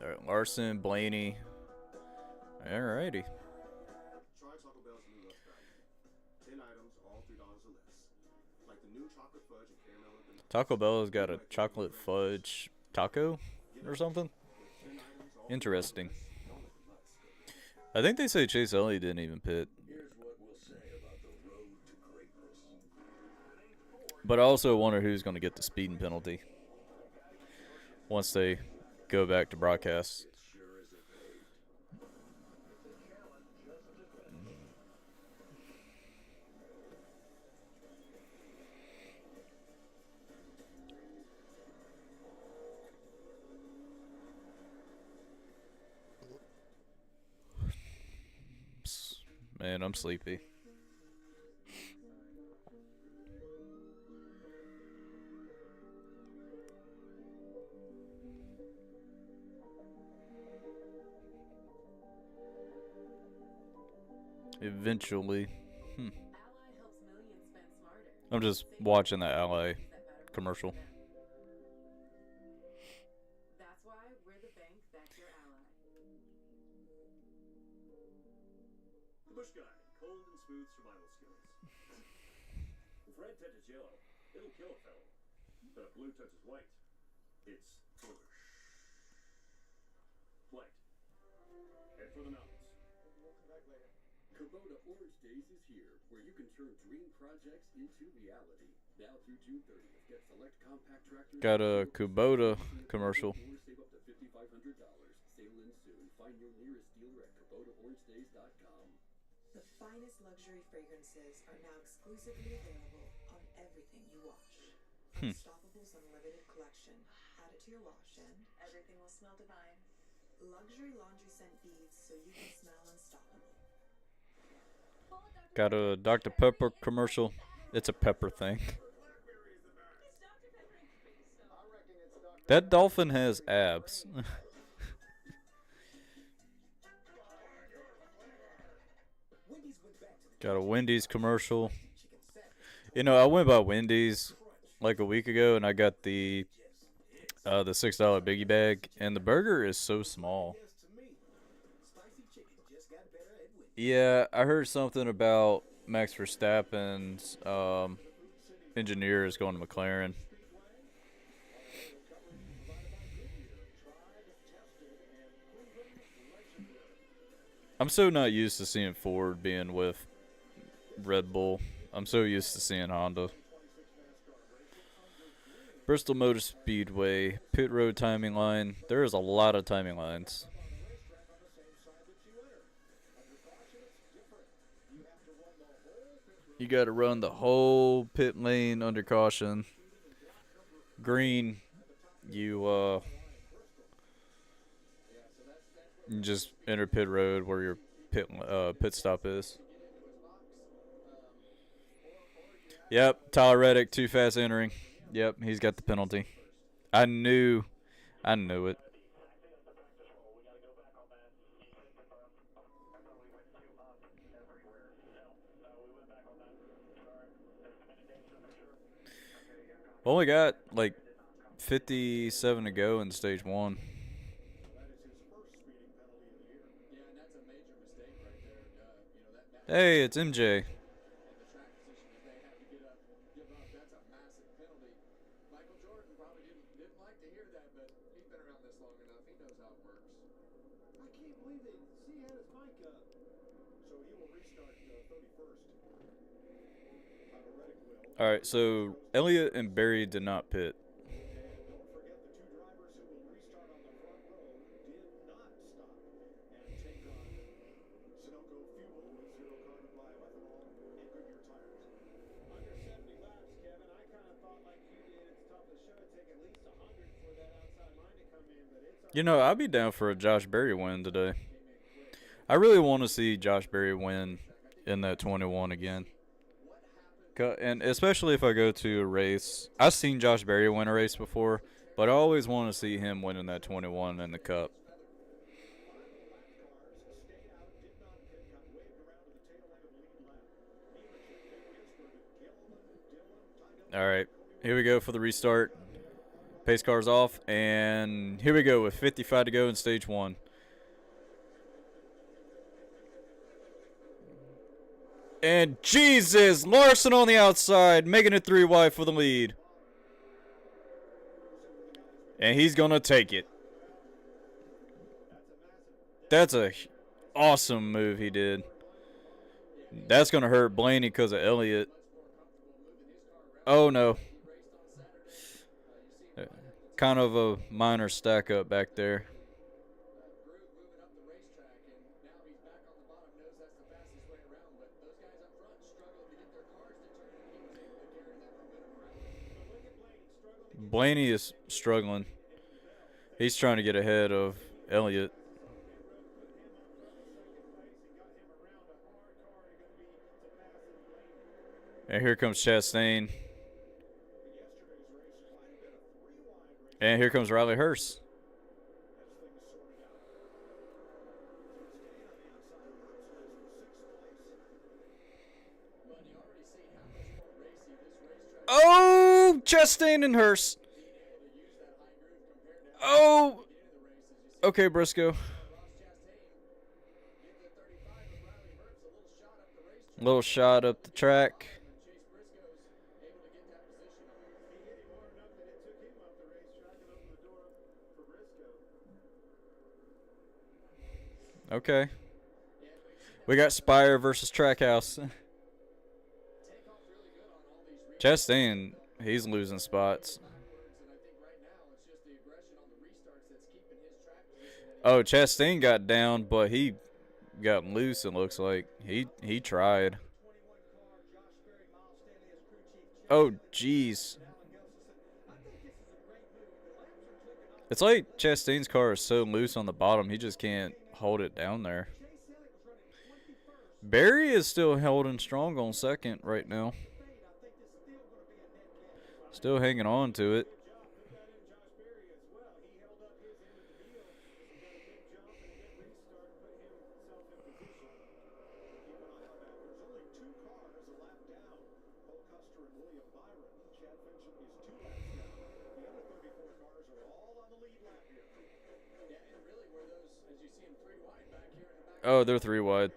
All right, Larson, Blaney. Alrighty. Try Taco Bell's new rush value. 10 items, all $3 or less. Like the new chocolate fudge and caramel. Taco Bell has got a chocolate fudge taco or something. Interesting. I think they say Chase Elliott didn't even pit. But I also wonder who's going to get the speeding penalty once they go back to broadcast. Man, I'm sleepy. Eventually. I'm just watching the Ally commercial. That's why we're the bank that's your ally. The Bush Guy, cold and smooth survival skills. If red touches yellow, it'll kill a fellow. But if blue touches white, it's bush. Flight. Head for the mountains. We'll come back later. Kubota Orange Days is here, where you can turn dream projects into reality. Now through June 30th, get select compact tractors. Got a Kubota commercial. Save up to $5,500. Sale in soon. Find your nearest dealer at KubotaOrangeDays.com. The finest luxury fragrances are now exclusively available on everything you wash. Unstoppable's Unlimited Collection. Add it to your wash and everything will smell divine. Luxury laundry scent beads so you can smell unstoppable. Got a Dr. Pepper commercial. It's a pepper thing. That dolphin has abs. Got a Wendy's commercial. I went by Wendy's like a week ago, and I got the $6 biggie bag, and the burger is so small. Yeah, I heard something about Max Verstappen's engineer is going to McLaren. I'm so not used to seeing Ford being with Red Bull. I'm so used to seeing Honda. Bristol Motor Speedway, pit road timing line. There is a lot of timing lines. You got to run the whole pit lane under caution. Green, you just enter pit road where your pit stop is. Yep, Tyler Reddick, too fast entering. Yep, he's got the penalty. I knew it. Only got like 57 to go in stage 1. Hey, it's MJ. All right, so Elliott and Barry did not pit. Don't forget the two drivers who will restart on the front row did not stop and take on Sunoco fuel with zero carbon bioethanol and Goodyear tires. Under 70 laps, Kevin. I kind of thought like you did at the top of the show, it'd take at least 100 for that outside line to come in, but it's You know, I'd be down for a Josh Berry win today. I really want to see Josh Berry win in that 21 again. And especially if I go to a race. I've seen Josh Berry win a race before, but I always want to see him winning that 21 in the Cup. All right, here we go for the restart. Pace car's off, and here we go with 55 to go in stage 1. And Jesus, Larson on the outside, making it 3 wide for the lead. And he's going to take it. That's a awesome move he did. That's going to hurt Blaney because of Elliott. Oh, no. Kind of a minor stack up back there. Blaney is struggling. He's trying to get ahead of Elliott. And here comes Chastain. And here comes Riley Hurst. Oh, Chastain and Hurst. Oh. Okay, Briscoe. Little shot up the track. Okay. We got Spire versus Trackhouse. Chastain, he's losing spots. Oh, Chastain got down, but he got loose, it looks like. He tried. Oh, jeez. It's like Chastain's car is so loose on the bottom, he just can't hold it down there. Barry is still holding strong on second right now. Still hanging on to it. Oh, they're 3 wide.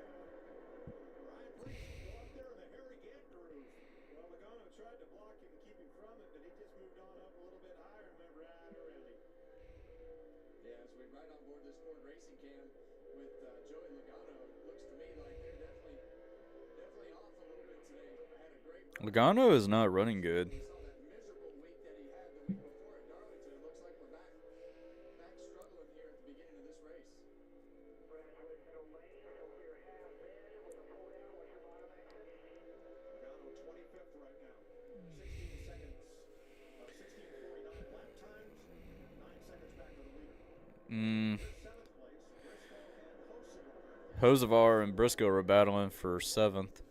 Logano is not running good. Hosevar and Briscoe are battling for 7th.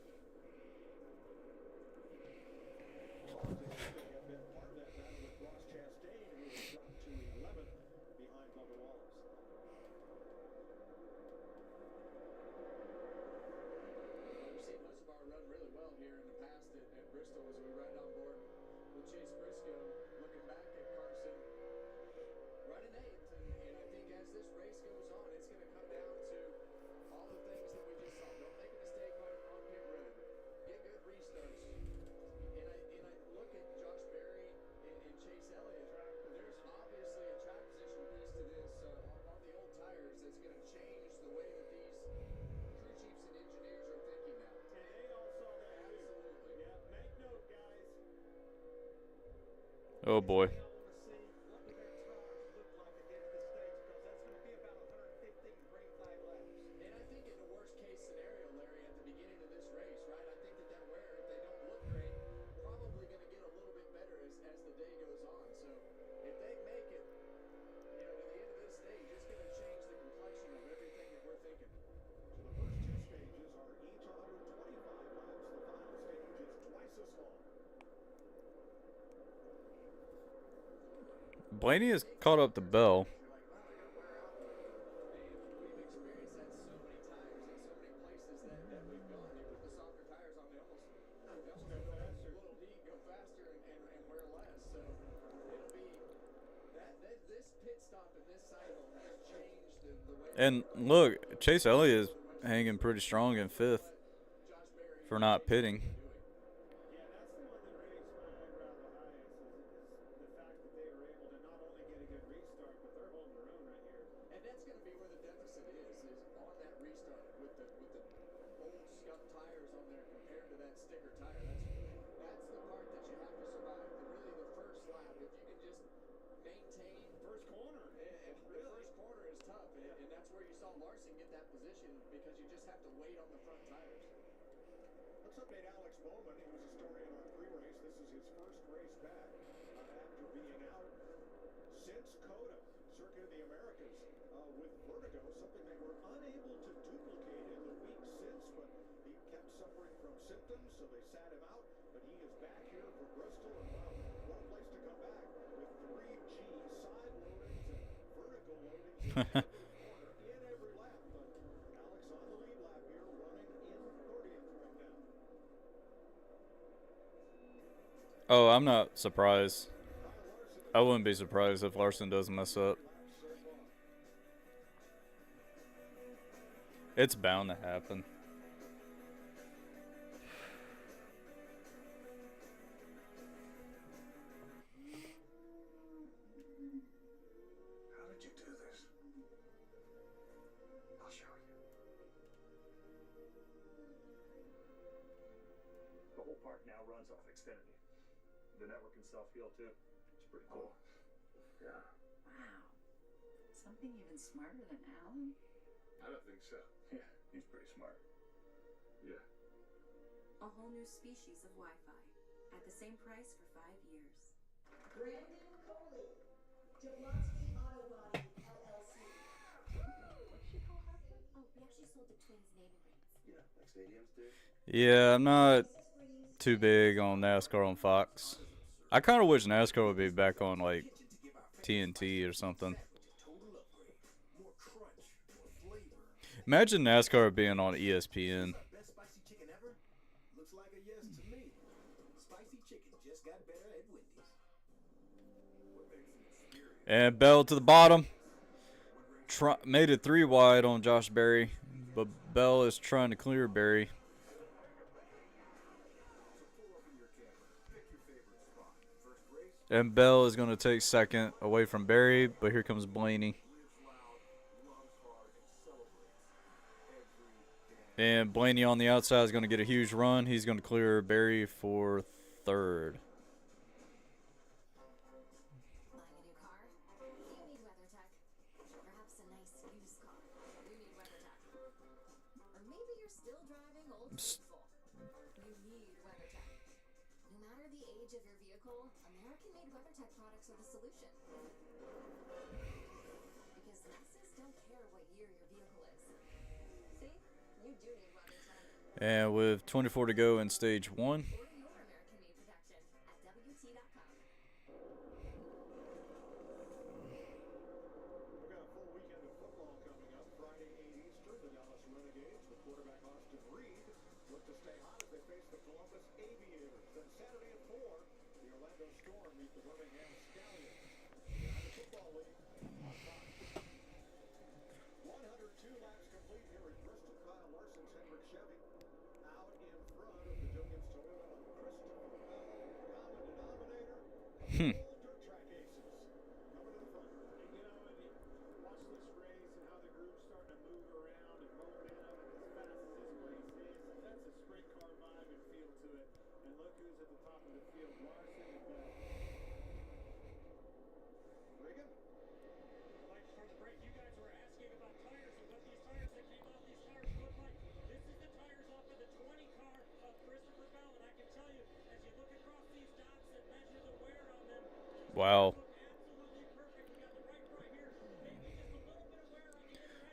Oh boy. I want to see what do their tires look like at the end of this stage, because that's going to be about 115 green flag laps. And I think in the worst case scenario, Larry, at the beginning of this race, right? I think that wear, if they don't look great, probably going to get a little bit better as the day goes on. So if they make it, you know, to the end of this stage, it's going to change the complexion of everything that we're thinking. So the first two stages are each 125 laps. The final stage is twice as long. Blaney has caught up to Bell. You're like, wow, they're going to wear out a little bit. And we've experienced that so many times in so many places that we've gone. You put the softer tires on, they almost go faster. Little neat, go faster and wear less. So it'll be this pit stop in this cycle has changed the way. And look, Chase Elliott is hanging pretty strong in 5th for not pitting. Yeah, that's the one that raised my eyebrow the highest is the fact that they were able to not only get a good restart, but they're holding their own right here. And that's going to be where the deficit is on that restart with the old scuff tires on there compared to that sticker tire. That's the part that you have to survive. Really the first lap, if you can just maintain First corner. and the first corner is tough, and that's where you saw Larson get that position because you just have to wait on the front tires. Let's update Alex Bowman. He was a story in our pre-race. This is his first race back after being out since COTA, Circuit of the Americas, with vertigo, something they were unable to duplicate in the weeks since, but he kept suffering from symptoms, so they sat him out. But he is back here for Bristol, and wow, what a place to come back with 3G side loadings and vertical loadings in every corner, in every lap. But Alex on the lead lap here, running in 30th right now. Oh, I'm not surprised. I wouldn't be surprised if Larson does mess up. It's bound to happen. How did you do this? I'll show you. The whole park now runs off Xfinity. The network can self-heal too. It's pretty cool. Yeah. Wow. Something even smarter than Alan? I don't think so. Yeah, he's pretty smart. Yeah. A whole new species of Wi-Fi at the same price for 5 years. Brandon Coley, Jablonski Auto Body, LLC. What did she call Hartford? Oh, we actually sold the Twins naming rights. Yeah, like stadiums do. Yeah, I'm not too big on NASCAR on Fox. I kind of wish NASCAR would be back on like TNT or something. More crunch, more flavor. Imagine NASCAR being on ESPN. Best spicy chicken ever? Looks like a yes to me. Spicy chicken just got better at Wendy's. What makes an experience? And Bell to the bottom. Made it 3 wide on Josh Berry, but Bell is trying to clear Berry. And Bell is going to take second away from Berry, but here comes Blaney. And Blaney on the outside is going to get a huge run. He's going to clear Berry for 3rd. Buying a new car? You need WeatherTech. Perhaps a nice used car. You need WeatherTech. Or maybe you're still driving old faithful. You need WeatherTech. No matter the age of your vehicle, American-made WeatherTech products are the solution. Because masses don't care what year your vehicle is. See? You do need WeatherTech. And with 24 to go in stage 1. Order your American-made protection at WT.com. We've got a full weekend of football coming up. Friday, 8 Eastern, the Dallas Renegades with quarterback Austin Reed look to stay hot as they face the Columbus Aviators. Then Saturday at 4, the Orlando Storm meet the Birmingham Stallions. The Football League on Fox. 102 laps complete here at Bristol. Kyle Larson's Hendrick Chevy out in front of the Dillians Toyota of Christopher Bell. Common denominator. Dirt track aces coming to the front. You know, and you watch this race and how the group's starting to move around and momentum, and as fast as this place is, that's a sprint car vibe and feel to it. And look who's at the top of the field, Larson and Bell. Wow.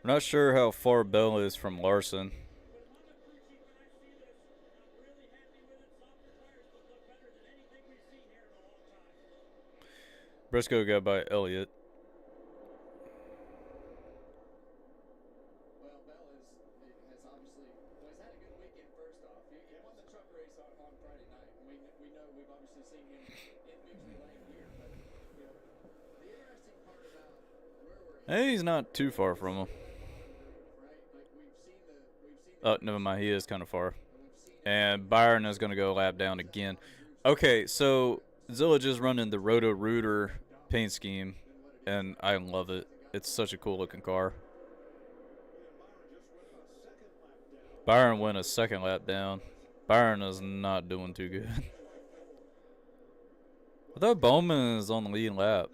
I'm not sure how far Bell is from Larson. Briscoe got by Elliott. Well, Bell has obviously well, he's had a good weekend. First off, he won the truck race on Friday night, and we know we've obviously seen him in victory lane here. But you know, the interesting part about where we're Hey, headed, he's not too far from him. still that bottom groove, right? Like we've seen the Oh, never mind. He is kind of far. and we've seen And Byron is going to go lap down again. Okay, so Zillage is running the Roto Rooter paint scheme, and I love it. It's such a cool looking car. Byron went a second lap down. Byron is not doing too good. I thought Bowman is on the lead lap.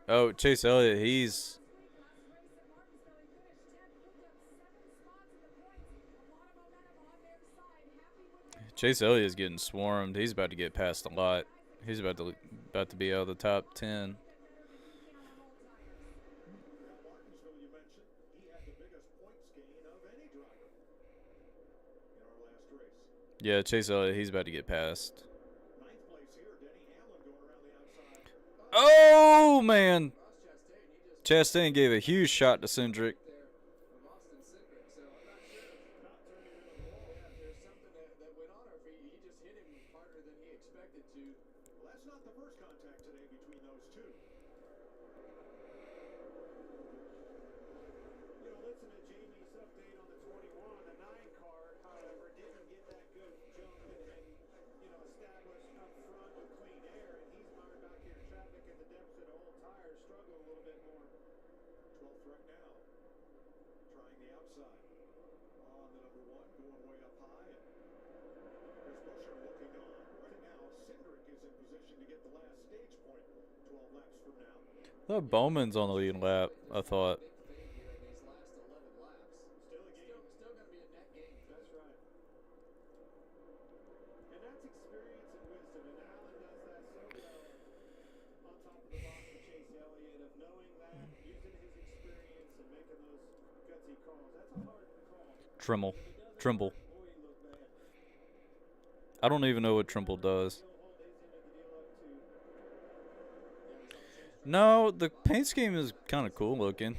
Oh, Chase Elliott, he's... Chase Elliott is getting swarmed. He's about to get past a lot. He's about to be out of the top 10. Martinsville, you mentioned, he had the biggest points gain of any driver in our last race. Yeah, Chase Elliott, he's about to get past. Ninth place here, Denny Hamlin going around the outside. Oh, man. Chastain gave a huge shot to Cindric. Well, that's not the first contact today between those two. You know, listen to Jamie's update on the 21. The 9 car, however, didn't get that good jump and you know, established up front with clean air, and he's mired back here in traffic in the depths of the old tires, struggle a little bit more. 12th right now, trying the outside. On the number 1, going way up high. And Chris Buescher looking on. Right now, Cindric is in position to get the last stage point 12 laps from now. I thought Bowman's on the lead lap, I thought. Still a game. Still going to be a net gain. That's right. And that's experience and wisdom. And Allen does that so well on top of the box with Chase Elliott, of knowing that, using his experience and making those gutsy calls. That's a hard call. Trimble. Trimble. Boy, he looked bad. I don't even know what Trimble does. He'll hold his end of the deal up too. No, the paint scheme is kind of cool looking.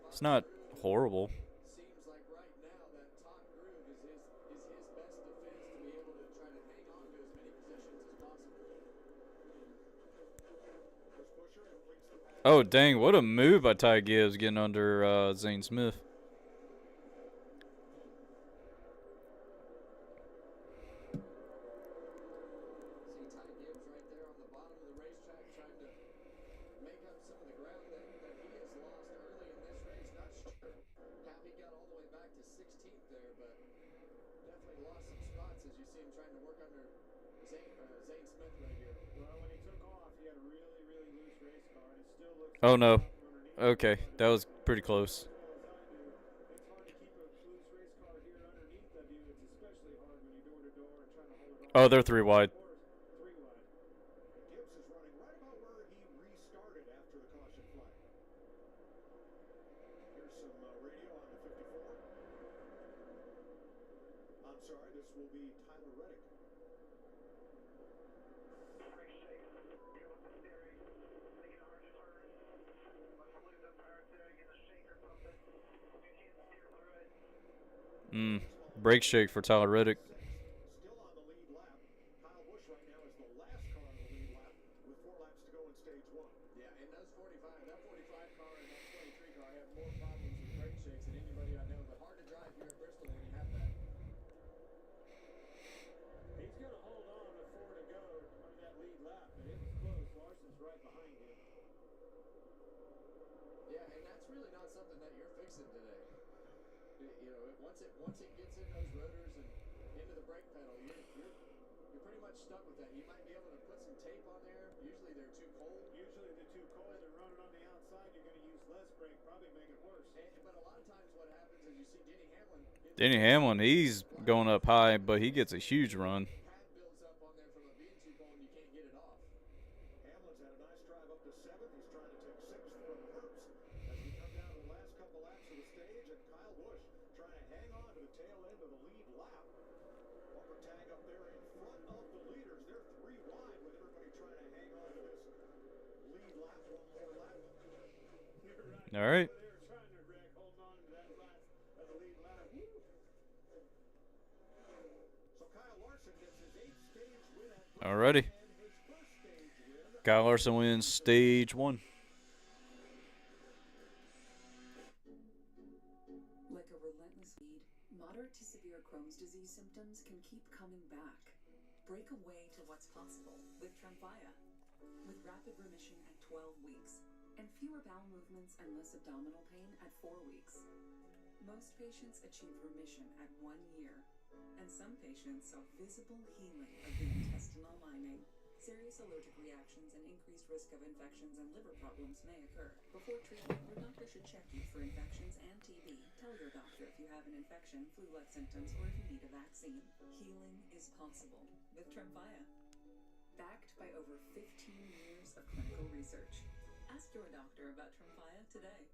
It's not horrible. Seems like right now that top groove is his best defense to be able to try to hang on to as many positions as possible. Chris Buescher completes the pass. Oh, dang, what a move by Ty Gibbs getting under Zane Smith. See Ty Gibbs right there on the bottom of the racetrack trying to make up some of the ground that he has lost early in this race. Not sure how he got all the way back to 16th there, but definitely lost some spots as you see him trying to work under Zane Smith right here. Well, when he took off, he had a really, really loose race car, and it still looks Oh, no. like underneath. Okay, that was pretty close. As well as I do, it's hard to keep a loose race car here underneath of you. It's especially hard when you're door to door and trying to hold it on. Oh, they're 3 wide. 3 wide. Gibbs is running right about where he restarted after the caution flag. Here's some radio on the 54. I'm sorry, this will be Tyler Reddick. Brake shake for Tyler Reddick. Still on the lead lap. Kyle Busch right now is the last car on the lead lap with 4 laps to go in stage 1. Yeah, and that 45 car and that 23 car have more problems with brake shakes than anybody I know, but hard to drive here at Bristol when you have that. He's going to hold on with 4 to go on that lead lap, but it was close. Larson's right behind him. Yeah, and that's really not something that you're fixing today. You know, once it gets in those rotors and into the brake pedal, you're pretty much stuck with that. You might be able to put some tape on there. Usually they're too cold. Usually they're too cold and running on the outside. You're going to use less brake, probably make it worse. But a lot of times what happens is see Denny Hamlin. Denny Hamlin, he's going up high, but he gets a huge run. Pad builds up on there from it being too cold and you can't get it off. Hamlin's had a nice drive up to 7th. He's trying to take 6th from Herbst as we come down to the last couple laps of the stage, and Kyle Busch trying to hang on to the tail end of the lead lap. Bumper tag up there in front of the leaders. They're 3 wide with everybody trying to hang on to this lead lap. One more lap. All right. They were trying to, Greg, hold on to that last of the lead lap. Woo. So Kyle Larson gets his 8th stage win at Bristol Alrighty. and his first stage win. Kyle Larson wins stage 1. Like a relentless weed, moderate to severe Crohn's disease symptoms can keep coming back. Break away to what's possible with Tremfya. With rapid remission at 12 weeks, and fewer bowel movements and less abdominal pain at 4 weeks. Most patients achieve remission at 1 year, and some patients saw visible healing of the intestinal lining. Serious allergic reactions and increased risk of infections and liver problems may occur. Before treatment, your doctor should check you for infections and TB. Tell your doctor if you have an infection, flu-like symptoms, or if you need a vaccine. Healing is possible with Tremfya. Backed by over 15 years of clinical research. Ask your doctor about Tremfya today.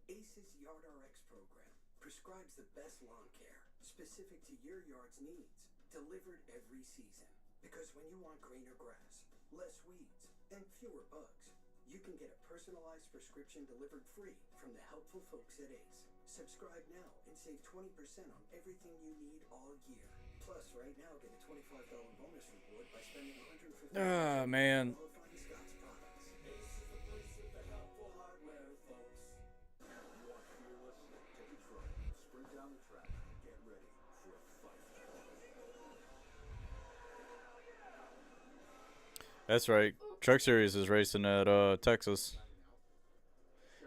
ACE's YardRx program prescribes the best lawn care specific to your yard's needs, delivered every season. Because when you want greener grass, less weeds, and fewer bugs, you can get a personalized prescription delivered free from the helpful folks at ACE. Subscribe now and save 20% on everything you need all year. Plus, right now, get a $25 bonus reward by spending $150 Ah, man. on qualifying Scott's products. Ace is the place with the helpful hardware, folks. You are fearless? Take a truck, sprint down the track, and get ready for a fight. That's right. Truck Series is racing at Texas.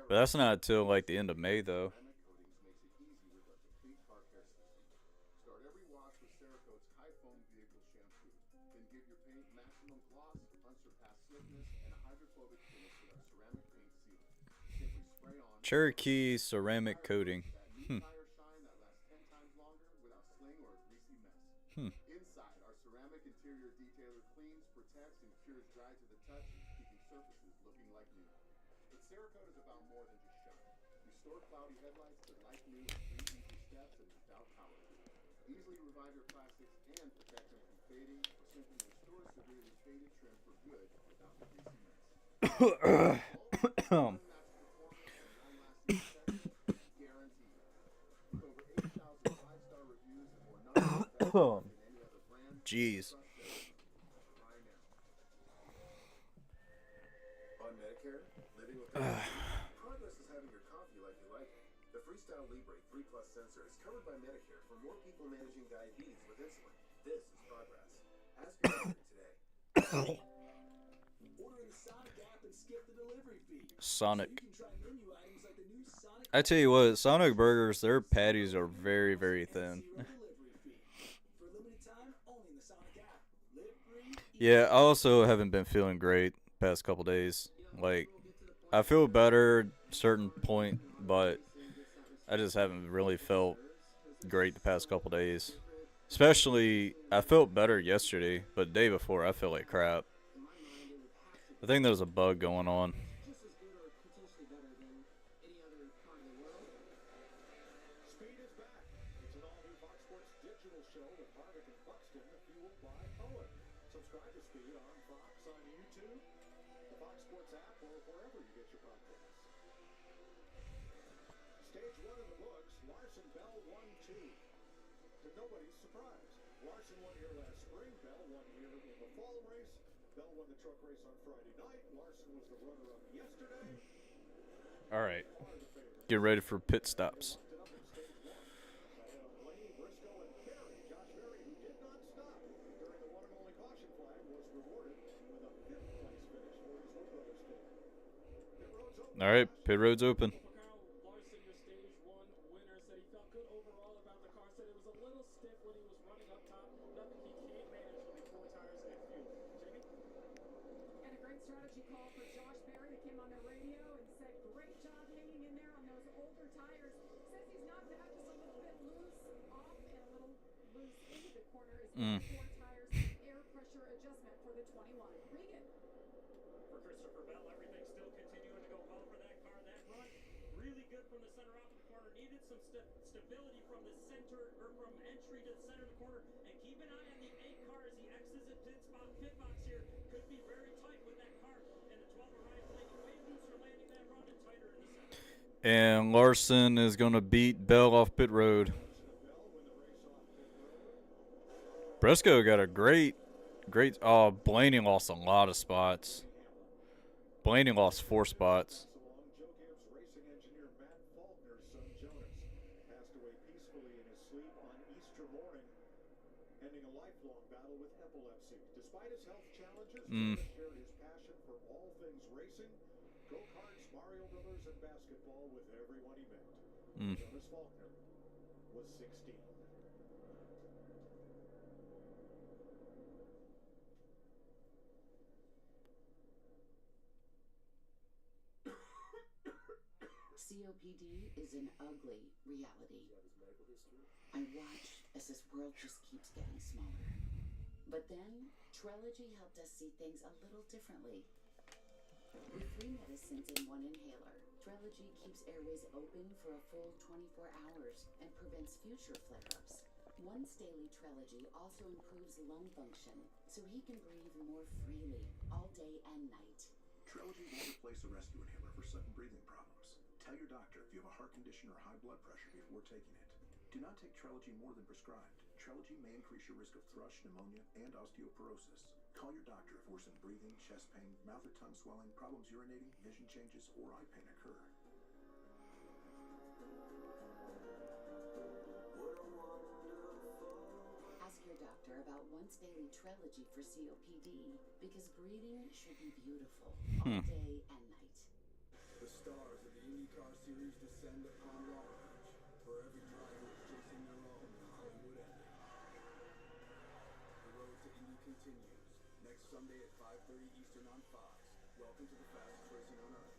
But that's not till like the end of May, though. Ceramic Coatings makes it easy with our complete car care system. Start every wash with Cerakote's high foam vehicle shampoo. Then give your paint maximum gloss, unsurpassed slickness, and a hydrophobic finish with our ceramic paint sealant. Simply spray on Cherokee ceramic coating. that new tire shine that lasts 10 times longer without sling or a greasy mess. Inside, our ceramic interior detailer cleans, protects, and cures dry to the touch, keeping surfaces looking like new. But Cerakote is about more than just shine. Restore cloudy headlights to like new in 3 easy steps and without power tools. Easily revive your plastics and protect them from fading, or simply restore severely faded trim for good without the greasy mess. Unmatched performance and long-lasting protection, guaranteed. With over 8,000 5-star reviews and more number of than any other brand, Jeez. trust Cerakote. Try now. On Medicare, living with progress is having your coffee like you like it. The Freestyle Libre 3 Plus sensor is covered by Medicare for more people managing diabetes with insulin. This is progress. Ask your doctor today. Order in the Sonic app and skip the delivery fee. Sonic. You can try menu items like the new Sonic I tell you what, Sonic Burgers, their patties are very, very thin. zero delivery fee. For a limited time, only in the Sonic app. Live free, eat Yeah, I also haven't been feeling great past couple days. Like, I feel better certain point, but I just haven't really felt great the past couple days. Especially, I felt better yesterday, but the day before I felt like crap. I think there's a bug going on. Just as good or potentially better than any other part of the world. Speed is back. It's an all-new Fox Sports digital show with Harvick and Buxton, fueled by Power. Subscribe to Speed on Fox on YouTube, the Fox Sports app, or wherever you get your podcasts. Stage 1 in the books. Larson Bell 1-2. To nobody's surprise, Larson won here last spring. Bell won here in the fall race. Bell won the truck race on Friday night. Larson was the runner-up yesterday. All right. Get ready for pit stops. Busted up in stage 1. Ahead of Blaney, Briscoe, and Berry. Josh Berry, who did not stop during the one and only caution flag, was rewarded with a 5th place finish for his Wood Brothers team. Pit road's open. All right, pit road's open. For Kyle Larson, your stage 1 winner, said he felt good overall about the car. Said it was a little stiff when he was running up top. Nothing he can't manage with 4 tires and fuel. Jamie? And a great strategy call for Josh Berry, that came on the radio and said, great job hanging in there on those older tires. Says he's not bad, just a little bit loose off and a little loose into the corner. His four tires, air pressure adjustment for the 21. Regan. For Christopher Bell, everything still continuing to go well for that car. That run really good from the center off of the corner. Needed some stability from the center or from entry to the center of the corner. And keep an eye on the 8 car as he exits the pit box here. Could be very tight with that car. And the 12 arrives way looser, landing that run and tighter in the center. And Larson is going to beat Bell off pit road. Briscoe got a great. Oh, Blaney lost a lot of spots. Blaney lost 4 spots. Joe Gibbs racing engineer Matt Faulkner's son Jonas passed away peacefully in his sleep on Easter morning, ending a lifelong battle with epilepsy. Despite his health challenges, Jonas shared his passion for all things racing, go-karts, Mario Brothers, and basketball with everyone he met. Jonas Faulkner was 16. COPD is an ugly reality. I watch as this world just keeps getting smaller. But then, Trelegy helped us see things a little differently. With 3 medicines and 1 inhaler, Trelegy keeps airways open for a full 24 hours and prevents future flare-ups. Once daily Trelegy also improves lung function, so he can breathe more freely all day and night. Trelegy won't replace a rescue inhaler for sudden breathing problems. Tell your doctor if you have a heart condition or high blood pressure before taking it. Do not take Trelegy more than prescribed. Trelegy may increase your risk of thrush, pneumonia, and osteoporosis. Call your doctor if worsened breathing, chest pain, mouth or tongue swelling, problems urinating, vision changes, or eye pain occur. Ask your doctor about once daily Trelegy for COPD, because breathing should be beautiful all day and night. The stars of the IndyCar Series descend upon Long Beach, where every driver is chasing their own Hollywood ending. The road to Indy continues next Sunday at 5:30 Eastern on Fox. Welcome to the fastest racing on Earth.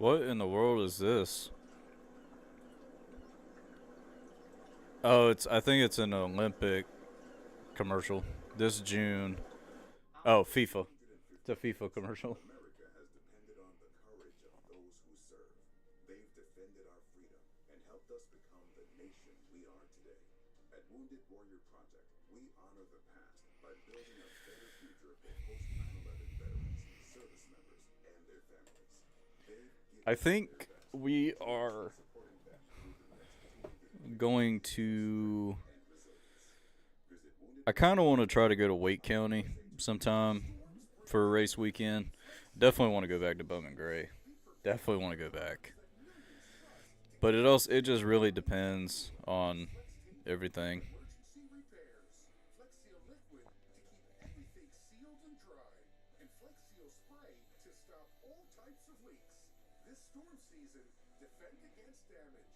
What in the world is this? Oh, I think it's an Olympic commercial this June. Oh, FIFA. It's a FIFA commercial. America has depended on the courage of those who serve. They've defended our freedom and helped us become the nation we are today. At Wounded Warrior Project, we honor the past by building a better future for post-9/11 veterans, service members, and their families. I think we are going to... I kind of want to try to go to Wake County sometime for a race weekend. Definitely want to go back to Bowman Gray. Definitely want to go back. But it just really depends on everything. Emergency repairs. Flex Seal liquid to keep everything sealed and dry. And Flex Seal spray to stop all types of leaks. This storm season, defend against damage.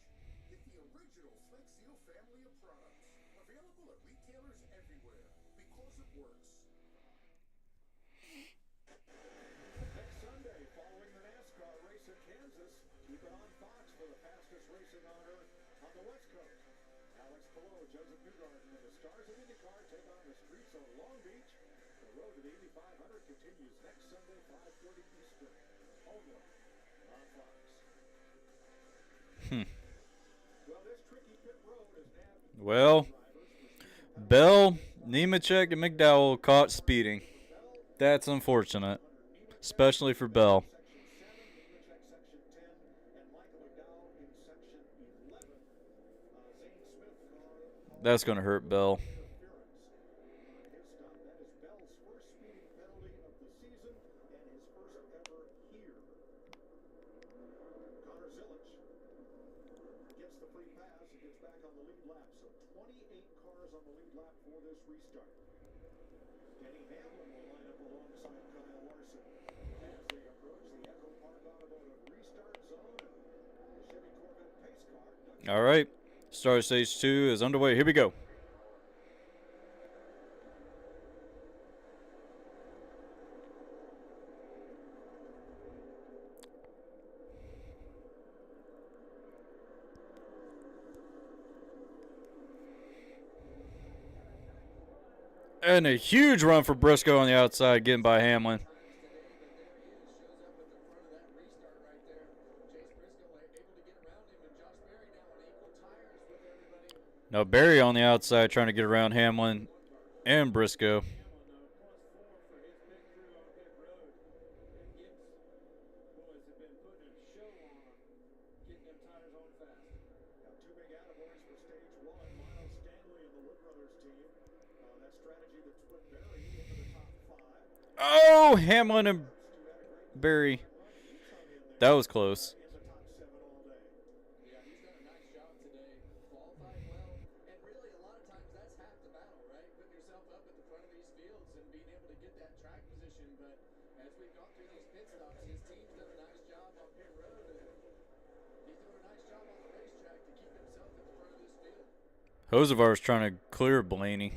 Get the original Flex Seal family of products. Available at retailers everywhere. Because it works. Next Sunday, following the NASCAR race in Kansas, keep it on Fox for the fastest racing on Earth on the West Coast. Alex Palou, Joseph Newgarden, and the stars of IndyCar take on the streets of Long Beach. The road to the Indy 500 continues next Sunday, 5:30 Eastern, only on Fox. Well, this tricky pit road is nabbed. Well, Bell, Nemechek, and McDowell caught speeding. That's unfortunate, especially for Bell. That's going to hurt Bell. Gets the free pass and gets back on the lead lap. So 28 cars on the lead lap for this restart. Denny Hamlin will line up alongside Kyle Larson as they approach the Echo Park Automotive restart zone. The Chevy Corvette pace car. All right. Start stage 2 is underway. Here we go. And a huge run for Briscoe on the outside, getting by Hamlin. Now Barry on the outside trying to get around Hamlin and Briscoe. Two big attaboys for stage one. Miles Stanley and the Wood Brothers team. That strategy that's put Barry into the top five. Oh, Hamlin and Barry. That was close. Yeah, he's done a nice job today, qualifying well, and really a lot of times that's half the battle, right? Putting yourself up at the front of these fields and being able to get that track position. But as we've gone through these pit stops, his team's done a nice job on pit road, and he's doing a nice job on the racetrack to keep himself at the front of this field. Hosevar's trying to clear Blaney.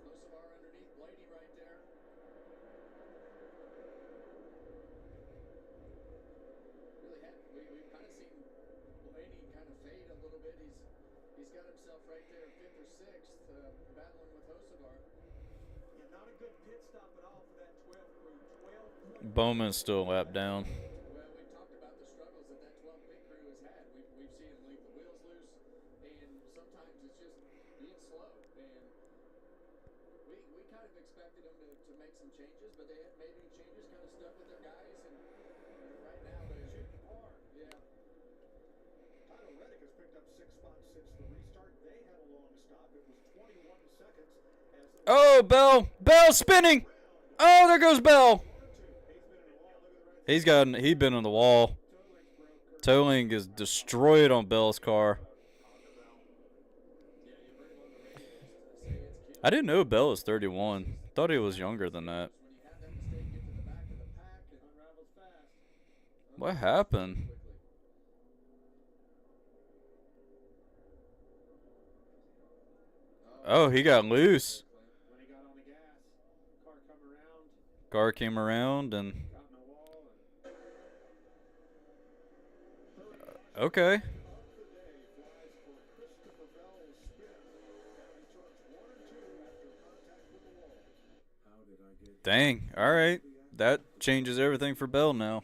Hosevar underneath Blaney right there. Really had we've kind of seen Blaney kind of fade a little bit. He's got himself right there, fifth or sixth, battling with Hosevar. Yeah, not a good pit stop at all for that 12 crew. 12. Bowman's still a lap down. Well, we've talked about the struggles that 12 pit crew has had. We've seen them leave the wheels loose, and sometimes it's just being slow. And we kind of expected them to make some changes, but they hadn't made any changes. Kind of stuck with their guys, and right now they're shooting hard. Yeah. Tyler Reddick has picked up 6 spots since the restart. They had a long stop. It was 21 seconds. Oh, Bell! Bell spinning! Oh, there goes Bell! He's been in the wall. Towing is destroyed on Bell's car. I didn't know Bell was 31. Thought he was younger than that. What happened? Oh, he got loose. Car came around and... Okay. Dang. All right. That changes everything for Bell now.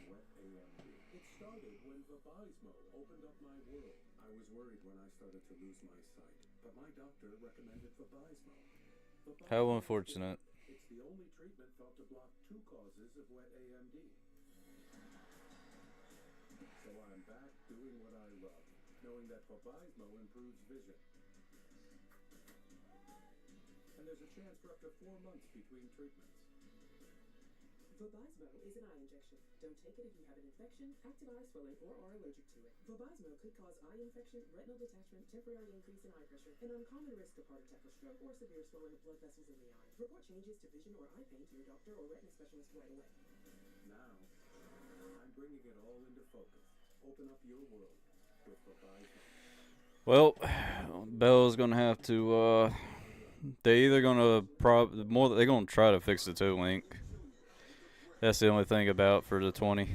It started when Vabismo opened up my world. I was worried when I started to lose my sight, but my doctor recommended Vabismo. How unfortunate. It's the only treatment thought to block 2 causes of wet AMD. So I'm back doing what I love, knowing that Vabismo improves vision. And there's a chance for up to 4 months between treatments. Vabismo is an eye injection. Don't take it if you have an infection, active eye swelling, or are allergic to it. Vabismo could cause eye infection, retinal detachment, temporary increase in eye pressure, an uncommon risk of heart attack or stroke, or severe swelling of blood vessels in the eye. Report changes to vision or eye pain to your doctor or retina specialist right away. Now, I'm bringing it all into focus. Open up your world with Vabismo. Well, Bell's gonna have to. They either gonna they're gonna try to fix the toe link. That's the only thing about for the 20. RAF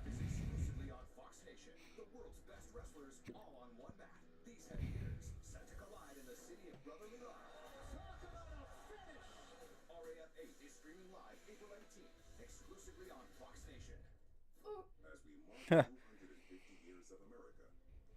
is exclusively on Fox Nation. The world's best wrestlers all on one mat. These heavy hitters set to collide in the city of brotherly love. Talk about a finish! RAF 8 is streaming live April 18th, exclusively on Fox Nation. As we mark 250 years of America,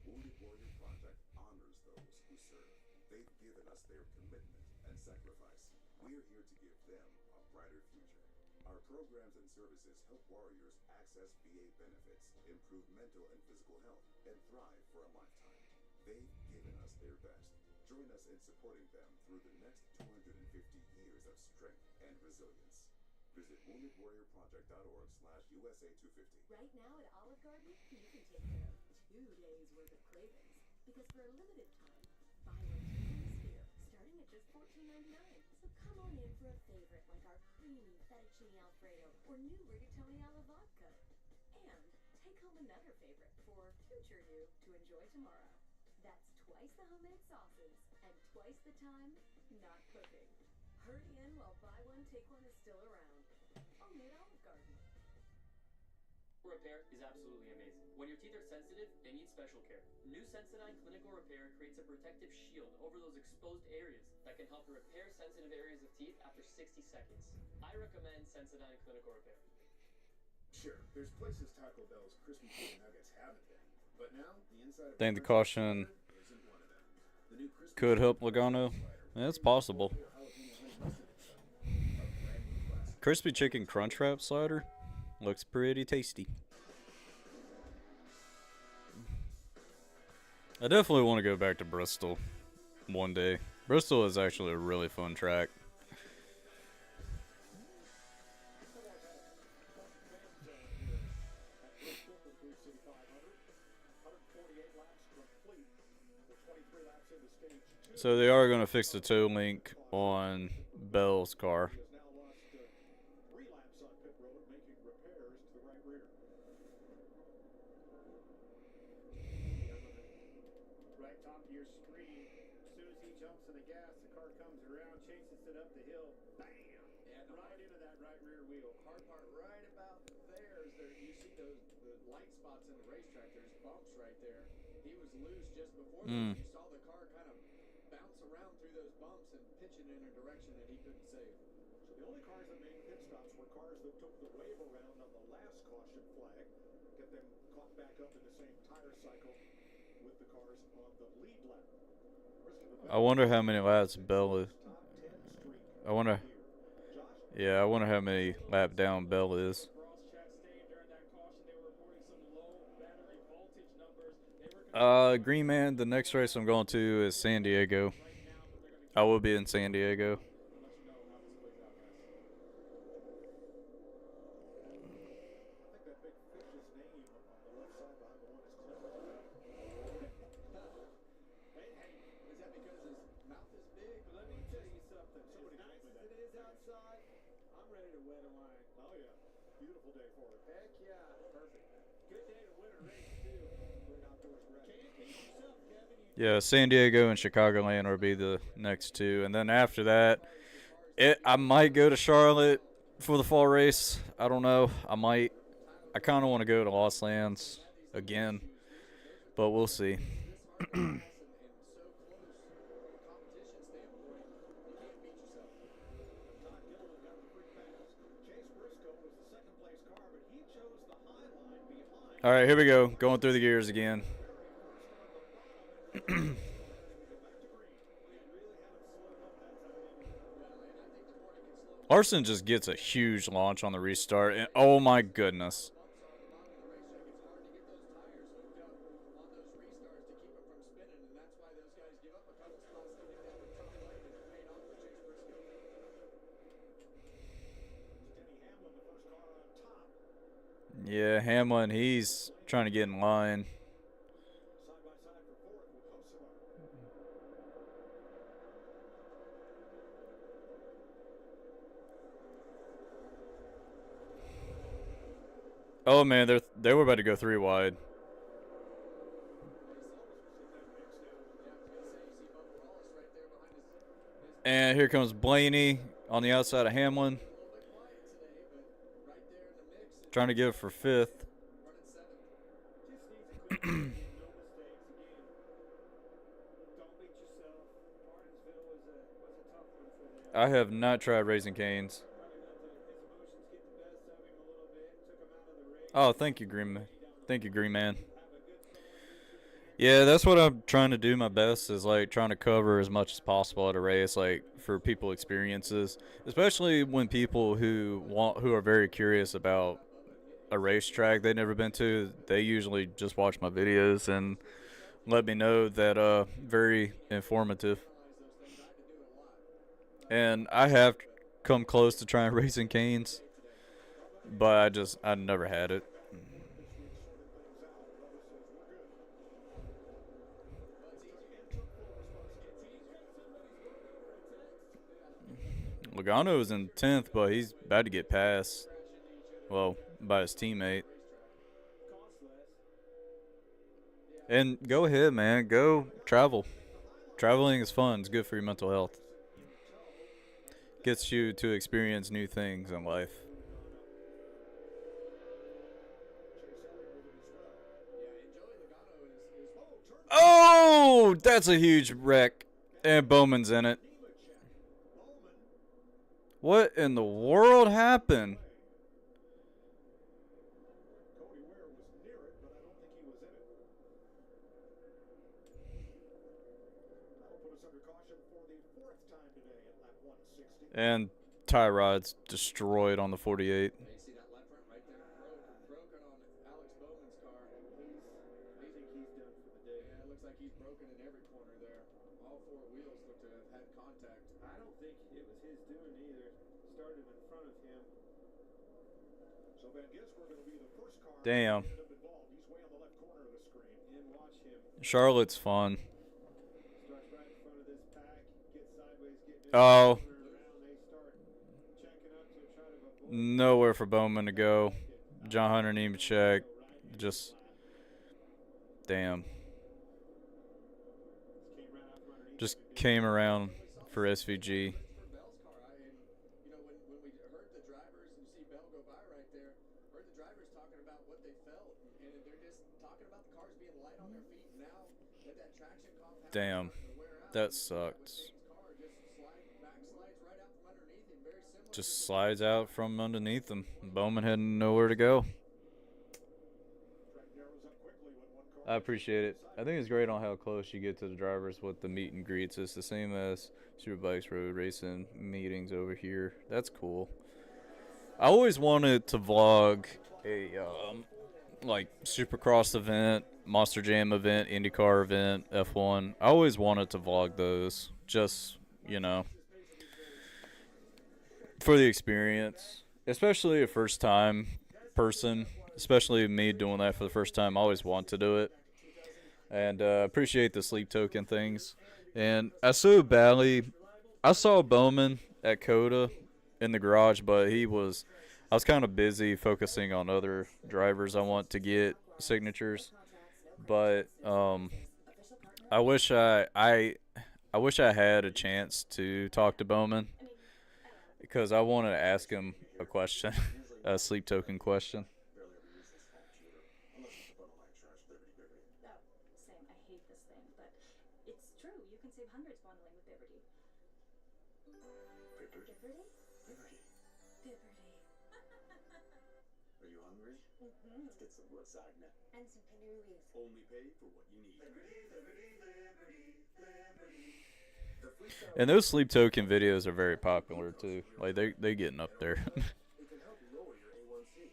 Wounded Warrior Project honors those who serve. They've given us their commitment and sacrifice. We're here to give them a brighter future. Our programs and services help warriors access VA benefits, improve mental and physical health, and thrive for a lifetime. They've given us their best. Join us in supporting them through the next 250 years of strength and resilience. Visit woundedwarriorproject.org/USA250. Right now at Olive Garden, you can take care of 2 days worth of cravings. Because for a limited time, buy 1 chicken sphere, starting at just $14.99. So come on in for a favorite like our creamy fettuccine alfredo or new rigatoni alla vodka. And take home another favorite for future you to enjoy tomorrow. That's twice the homemade sauces and twice the time not cooking. Hurry in while buy one, take one is still around. Only at Olive Garden. Repair is absolutely amazing. When your teeth are sensitive, they need special care. New Sensodyne Clinical Repair creates a protective shield over those exposed areas that can help you repair sensitive areas of teeth after 60 seconds. I recommend Sensodyne Clinical Repair. Sure, there's places Taco Bell's crispy chicken nuggets haven't been, but now the inside of a Think the French caution slider isn't one of them. The new crispy could help chicken Logano. slider Yeah, it's with possible. Oreo jalapeno honey mustard inside. A brand new classic. Crispy chicken crunch wrap slider looks pretty tasty. I definitely want to go back to Bristol one day. Bristol is actually a really fun track. So they are going to fix the toe link on Bell's car. Right top of your screen. As soon as he jumps on the gas, the car comes around, chases it up the hill. Bam! Yeah, Right into that right rear wheel. Hard part right about there is there you see the light spots in the racetrack. There's bumps right there. He was loose just before those. You saw the car kind of bounce around through those bumps and pitch it in a direction that he couldn't save. So the only cars that made pit stops were cars that took the wave around on the last caution flag, get them caught back up in the same tire cycle with the cars on the lead lap. I wonder how many laps Bell is. I wonder. Yeah, I wonder how many lap down Bell is. Green Man, the next race I'm going to is San Diego. I will be in San Diego. Is that because his mouth is big? But let me tell you something. As nice as it is outside, I'm ready to wet a line. Oh yeah, beautiful day for it. Heck yeah, perfect. Good day to win a race too. Great outdoors rest. Can't beat yourself, Kevin. Yeah, San Diego and Chicagoland will be the next two, and then after that, I might go to Charlotte for the fall race. I don't know. I might. I kind of want to go to Lost Lands again, but we'll see. All right, here we go. Going through the gears again. Larson just gets a huge launch on the restart, and oh my goodness. Yeah, Hamlin, he's trying to get in line. Oh man, they were about to go 3 wide. And here comes Blaney on the outside of Hamlin. Trying to get it for 5th. I have not tried Raising Cane's. Oh, thank you, Green Man. Thank you, Green Man. Yeah, that's what I'm trying to do my best is like trying to cover as much as possible at a race, like for people experiences, especially when people who are very curious about a racetrack they've never been to, they usually just watch my videos and let me know that very informative. And I have come close to trying Raising Cane's, but I never had it. Logano is in 10th, but he's about to get passed. Well, by his teammate. And go ahead, man. Go travel. Traveling is fun. It's good for your mental health. Gets you to experience new things in life. Oh, that's a huge wreck. And Bowman's in it. What in the world happened? And Tyrod's destroyed on the 48. You see that left front right there, broken on Alex Bowman's car. I think he's done for the day. Yeah, it looks like he's broken in every corner there. All four wheels look to have had contact. I don't think it was his doing either. Started in front of him. So Van Gisbergen will be the first car Damn. to get involved. He's way on the left corner of the screen. And watch him. Charlotte's fun. Starts right in front of this pack. Gets sideways, getting in Oh. around. They start checking up to try to avoid. Nowhere for Bowman to go. John Hunter Nemechek. Just. Damn. Just came around for SVG. For Bell's car, and you know when we heard the drivers, and you see Bell go by right there, heard the drivers talking about what they felt, and they're just talking about the cars being light on their feet. Now that traction compound Damn. wear out, That sucks. car just backslides right out from underneath him, very similar. Just slides out from underneath him. Bowman had nowhere to go. I appreciate it. I think it's great on how close you get to the drivers with the meet and greets. It's the same as Superbikes Road Racing meetings over here. That's cool. I always wanted to vlog a like Supercross event, Monster Jam event, IndyCar event, F1. I always wanted to vlog those. Just, you know, for the experience, especially a first time person, especially me doing that for the first time. I always want to do it, and appreciate the sleep token things. And I saw Bowman at Coda in the garage, but I was kind of busy focusing on other drivers I want to get signatures. But I wish I had a chance to talk to Bowman, because I wanted to ask him a question, a sleep token question. Same. I hate this thing, but it's true. You can save hundreds bundling with Liberty. Liberty? Are you hungry? Mm-hmm. Let's get some lasagna. And some cannolis. Only pay for what you need. And those sleep token videos are very popular too. Like they getting up there. It can help lower your A1C.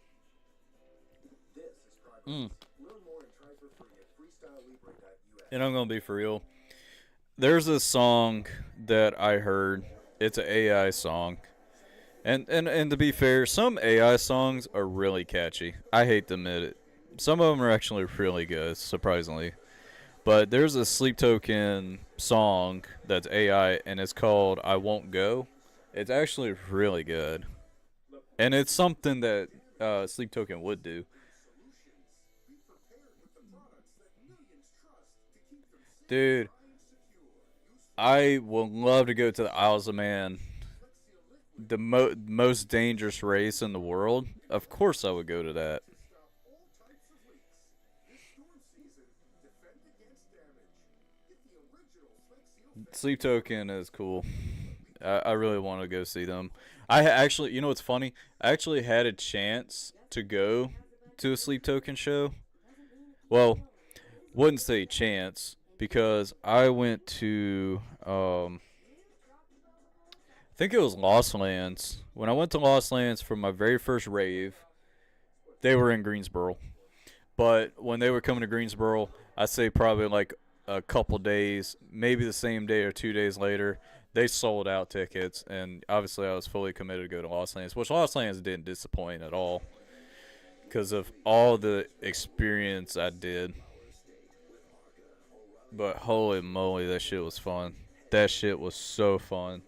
This is progress. Learn more and try for free at freestylelibre.us. And I'm gonna be for real. There's a song that I heard. It's an AI song. And to be fair, some AI songs are really catchy. I hate to admit it. Some of them are actually really good, surprisingly. But there's a Sleep Token song that's AI, and it's called I Won't Go. It's actually really good. And it's something that Sleep Token would do. Dude, I would love to go to the Isles of Man. The most dangerous race in the world. Of course I would go to that. Sleep Token is cool. I really want to go see them. Actually, you know what's funny? I actually had a chance to go to a Sleep Token show. Well, wouldn't say chance, because I went to I think it was Lost Lands. When I went to Lost Lands for my very first rave, they were in Greensboro. But when they were coming to Greensboro, I'd say probably like a couple days, maybe the same day or 2 days later, they sold out tickets. And obviously I was fully committed to go to Lost Lands, which Lost Lands didn't disappoint at all because of all the experience I did. But holy moly, that shit was fun. That shit was so fun.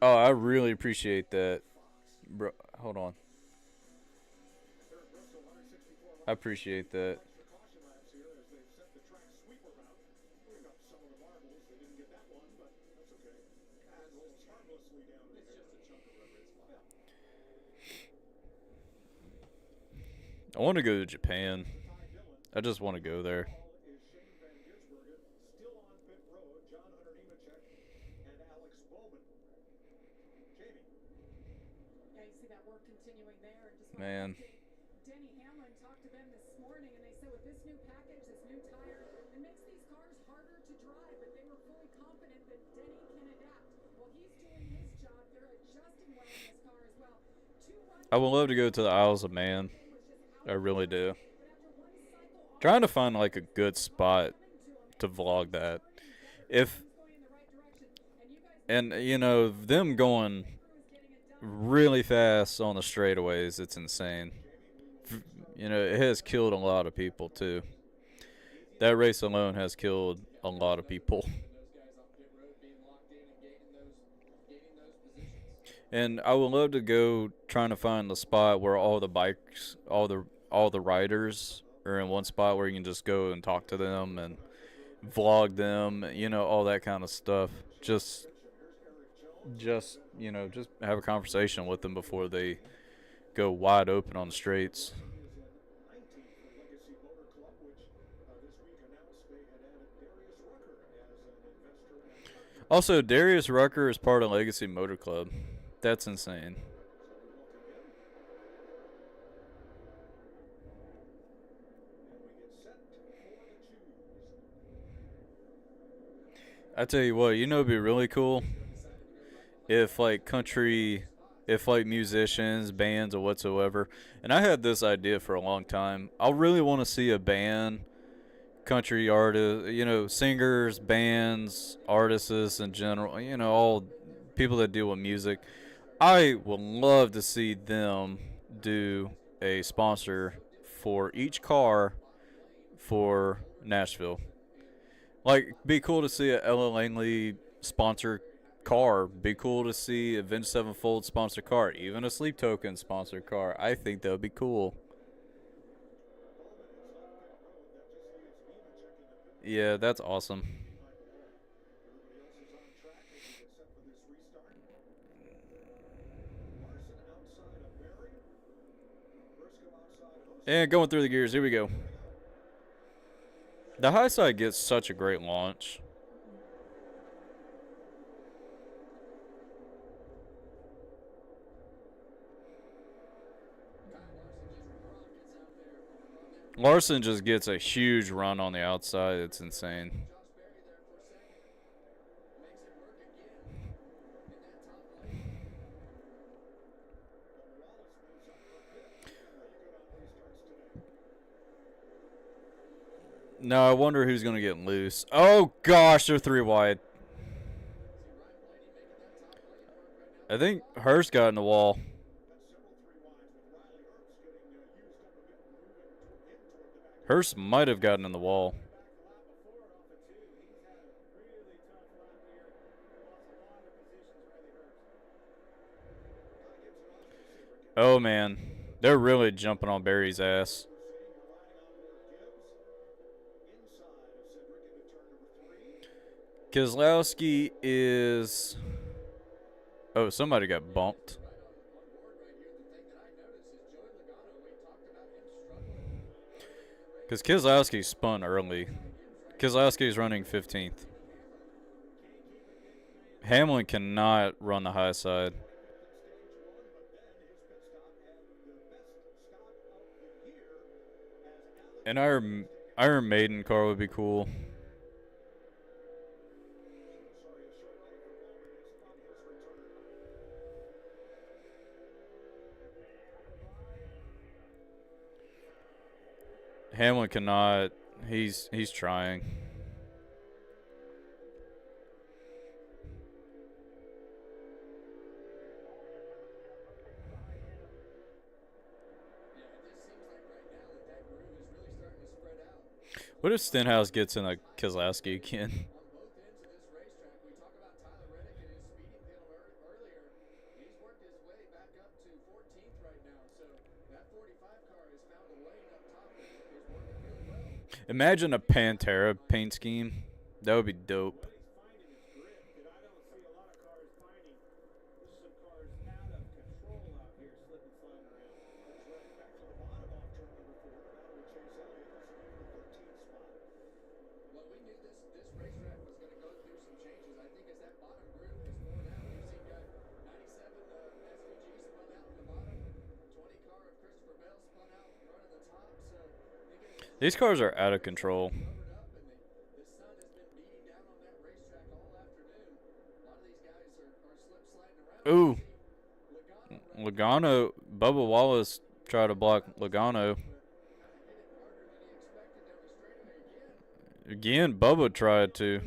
Oh, I really appreciate that. Bro, hold on. I appreciate that. I want to go to Japan. I just want to go there. Is Shane Van Gisbergen still on pit road? John Hunter Nemechek and Alex Bowman. Jamie. Yeah, you see that work continuing there. And just Man. Denny Hamlin talked to them this morning, and they said with this new package, this new tire, it makes these cars harder to drive, but they were fully confident that Denny can adapt. Well, he's doing his job. They're adjusting well in this car as well. I would love to go to the Isles of Man. I really do. Trying to find like a good spot to vlog that. And you know, them going really fast on the straightaways, it's insane. You know, it has killed a lot of people too. That race alone has killed a lot of people. And I would love to go trying to find the spot where all the bikes, all the riders are in one spot where you can just go and talk to them and vlog them, you know, all that kind of stuff. Just you know, just have a conversation with them before they go wide open on the straights. Also, Darius Rucker is part of Legacy Motor Club. That's insane. I tell you what, you know, it'd be really cool if like musicians, bands, or whatsoever. And I had this idea for a long time. I really want to see a band, country artists, you know, singers, bands, artists in general, you know, all people that deal with music. I would love to see them do a sponsor for each car for Nashville. Like, be cool to see a Ella Langley sponsor car. Be cool to see a Vince Sevenfold sponsor car. Even a Sleep Token sponsor car. I think that would be cool. Yeah, that's awesome. And going through the gears, here we go. The high side gets such a great launch. Larson just gets a huge run on the outside. It's insane. No, I wonder who's going to get loose. Oh, gosh, they're 3 wide. I think Hurst got in the wall. Hurst might have gotten in the wall. Oh, man. They're really jumping on Barry's ass. Keselowski is... Oh, somebody got bumped. Because Keselowski spun early. Keselowski is running 15th. Hamlin cannot run the high side. An Iron Maiden car would be cool. Hamlin cannot. He's trying. What if Stenhouse gets in a Keselowski again? Imagine a Pantera paint scheme. That would be dope. These cars are out of control. The sun has been beating down on that racetrack all afternoon. A lot of these guys are slip sliding around. Ooh. Logano, Bubba Wallace tried to block Logano. Again, Bubba tried to.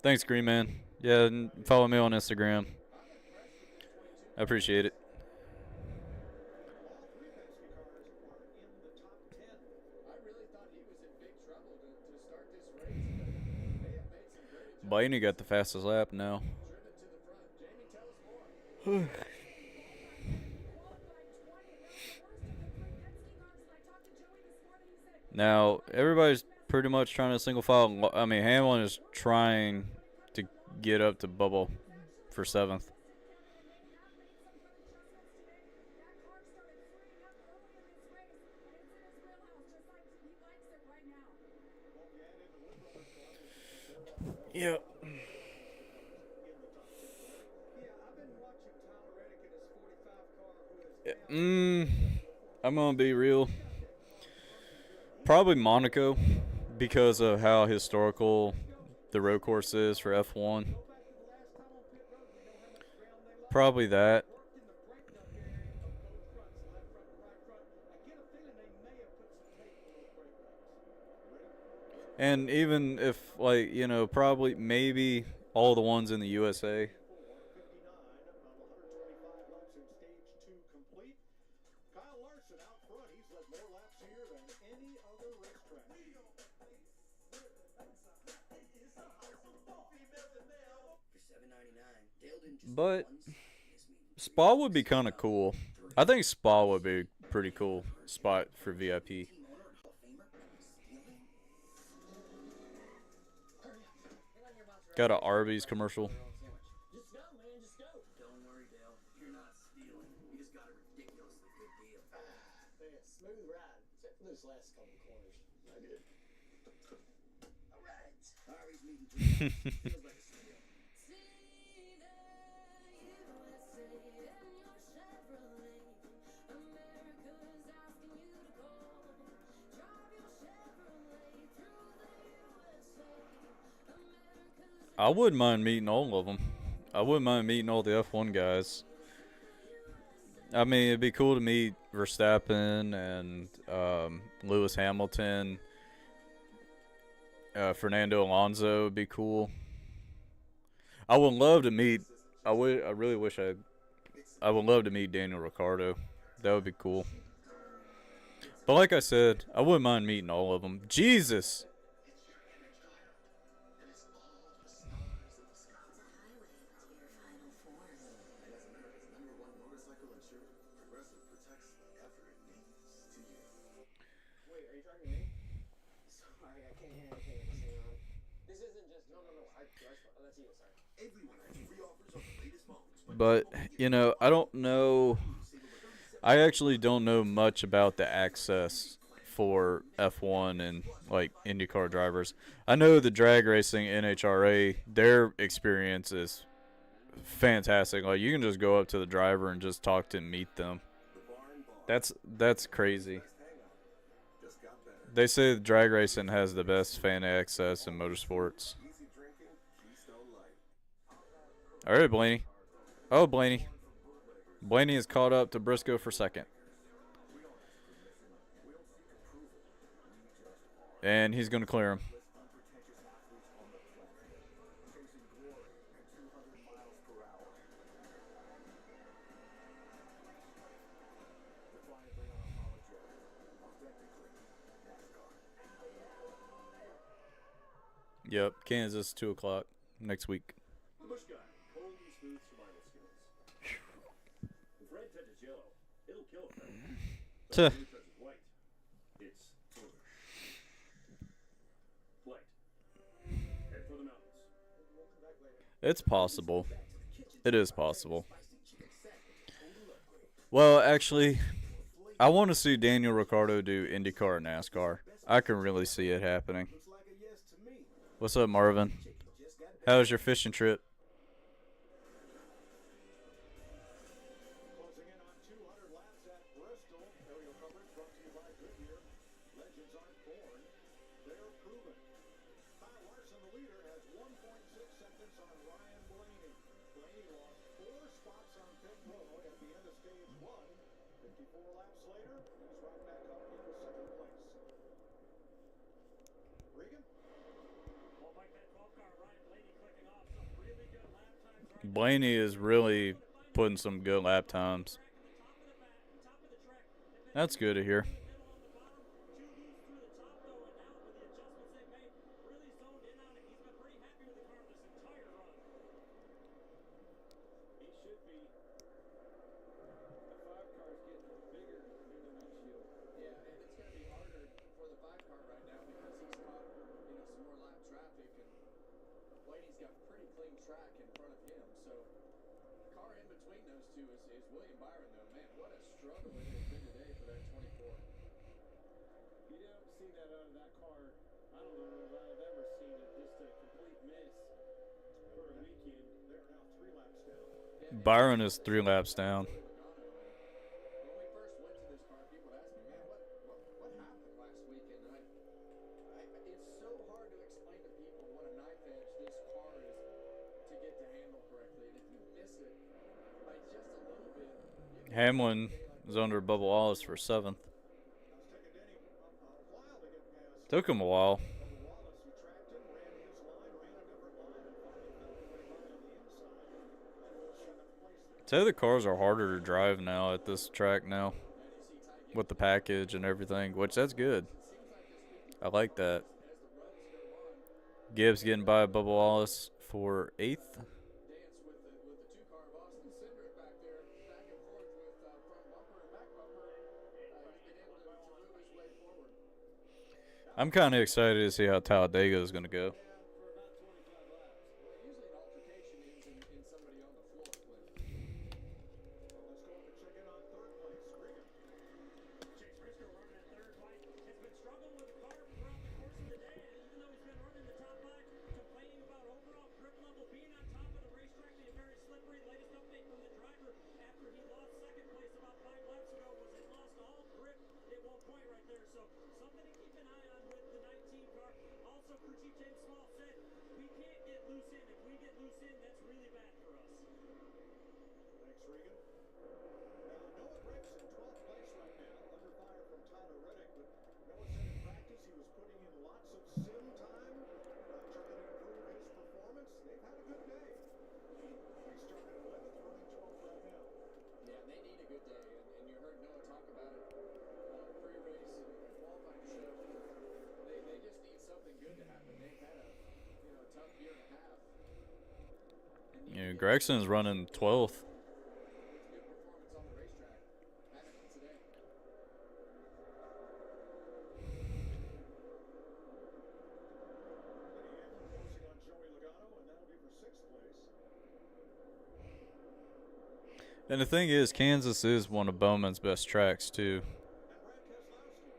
Thanks, Green Man. Yeah, and follow me on Instagram. I appreciate it. I really thought he was in big trouble to start this race, but they have made some great adjustments. Blaney got the fastest lap now. Driven to the front. Jamie, tell us more. Now, everybody's pretty much trying to single file. I mean, Hamlin is trying to get up to Bubba for 7th. Yep. I'm gonna be real. Probably Monaco, because of how historical the road course is for F1. Probably that. And even if, like, you know, probably maybe all the ones in the USA. But Spa would be kind of cool. I think Spa would be a pretty cool spot for VIP. Got an Arby's commercial. Just go, man. Just go. Don't worry, Dale. You're not stealing. You just got a ridiculously good deal. Man, smooth ride. Except for those last couple of corners. I did. All right. Harvey's meeting feels like a steal. I wouldn't mind meeting all of them. I wouldn't mind meeting all the F1 guys. I mean, it'd be cool to meet Verstappen and Lewis Hamilton. Fernando Alonso would be cool. I would love to meet. I really wish I would love to meet Daniel Ricciardo. That would be cool. But like I said, I wouldn't mind meeting all of them. Jesus. But, you know, I don't know. I actually don't know much about the access for F1 and, like, IndyCar drivers. I know the drag racing NHRA, their experience is fantastic. Like, you can just go up to the driver and just talk to and meet them. That's crazy. They say the drag racing has the best fan access in motorsports. All right, Blaney. Oh, Blaney. Blaney is caught up to Briscoe for 2nd. And he's going to clear him. Yep, Kansas, 2 o'clock next week. The Bush guy, cold and smooth survival skills. If red touches yellow, it'll kill a predator. But if blue touches white, it's bush. Flight. Head for the mountains. It's possible. It is possible. Well, actually, I want to see Daniel Ricciardo do IndyCar and NASCAR. I can really see it happening. What's up, Marvin? How was your fishing trip? legends aren't born, they're proven. Kyle Larson, the leader, has 1.6 seconds on Ryan Blaney. Blaney lost 4 spots on pit road at the end of stage 1. 54 laps later, he's right back up into second place. Regan? Well, Mike, that 12 car, Ryan Blaney clicking off some really good lap times right now. Blaney is really putting some good lap times. That's good to hear. He should be. The 5 car's getting bigger in the windshield. Yeah, and it's going to be harder for the 5 car right now because he's caught, some more lap traffic, and Blaney's got pretty clean track in front of him. So car in between those two is William Byron, though. Man, what a struggle it has been today for that 24. You don't see that out of that car. I don't know if I've ever seen it. Just a complete miss for a weekend. They're now 3 laps down. Byron is 3 laps down. When we first went to this car, people would ask me, man, what happened last weekend? And it's so hard to explain to people what a knife edge this car is to get to handle correctly. And if you miss it by just a little bit, Hamlin is under Bubba Wallace for 7th. Took him a while. Say the cars are harder to drive now at this track now with the package and everything, which that's good. I like that. Gibbs getting by Bubba Wallace for 8th. dance with the 2 car of Austin Cindric back there, back and forth with front bumper and back bumper. He's been able to move his way forward. I'm kind of excited to see how Talladega is going to go. For about 25 laps. Well, usually an altercation ends in somebody on the floor, Cliff. Let's go up and check in on third place. Regan. Chase Briscoe running in third. Mike has been struggling with the car throughout the course of the day. Even though he's been running the top 5, complaining about overall grip level, being on top of the racetrack, being very slippery. Latest update from the driver after he lost second place about 5 laps ago was he lost all grip at one point right there. So something to keep an eye on with the 19 car. Also, crew chief James Small said we can't get loose in. If we get loose in, that's really bad for us. Thanks, Regan. Noah Gregson, 12th place right now, under fire from Tyler Reddick, but Noah said in practice he was putting in lots of sim time, trying to improve his performance. They've had a good day. He started 11th, running 12th right now. Yeah, they need a good day, and you heard Noah talk about it pre-race and qualifying show. They just need something good to happen. They've had a tough year and a half. Yeah, Gregson's running 12th. With good performance on the racetrack. Had it today. Denny Hamlin closing on Joey Logano, and that'll be for 6th place. And the thing is, Kansas is one of Bowman's best tracks, too. And Brad Keselowski.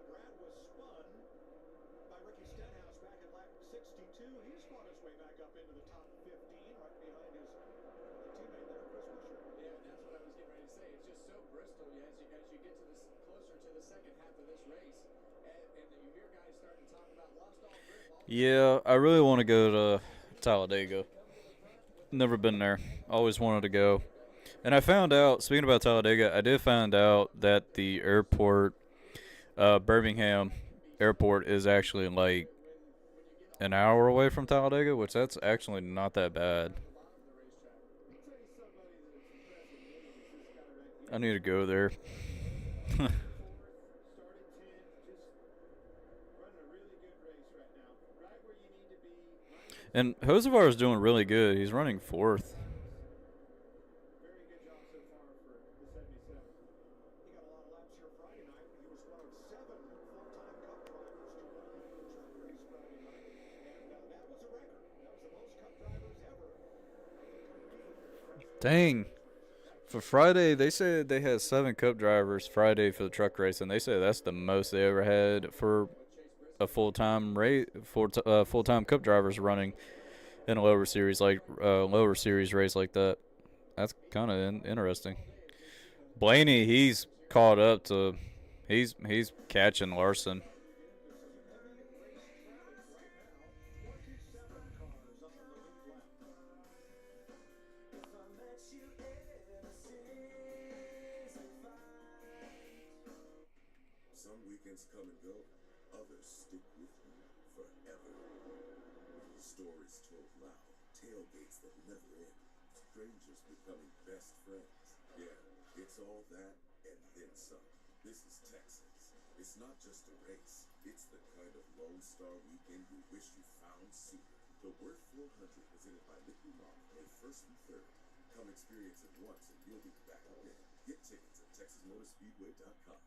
Brad was spun by Ricky Stenhouse back at lap 62. He's fought his way back up into the top 15, right behind his teammate there, Chris Buescher. Yeah, and that's what I was getting ready to say. It's just so Bristol as you get to this closer to the second half of this race, and you hear guys starting to talk about lost all grip. Yeah, I really want to go to Talladega. Never been there. Always wanted to go. And I found out, speaking about Talladega, I did find out that the airport, Birmingham Airport, is actually like an hour away from Talladega, which that's actually not that bad. I need to go there. Started 10th, just running a really good race right now. Right where you need to be. And Hocevar is doing really good. He's running 4th. Very good job so far for the 77. He got a lot of laps here Friday night. He was one of 7 full-time Cup drivers to run the truck race Friday night, and that was a record. That was the most Cup drivers ever compete in the French Dang. For Friday, they said they had 7 Cup drivers Friday for the truck race, and they said that's the most they ever had for a full-time race, full-time Cup drivers running in a lower series race like that. That's kind of interesting. Blaney, he's caught up to He's catching Larson. Some weekends come and go, others stick with you forever. Stories told loud, tailgates that never end, strangers becoming best friends. Yeah, it's all that and then some. This is Texas. It's not just a race, it's the kind of Lone Star weekend you wish you found sooner. The Worth 400 presented by Mickey Mouse, May 1st and 3rd. Come experience it once and you'll be back again. Get tickets at TexasMotorspeedway.com.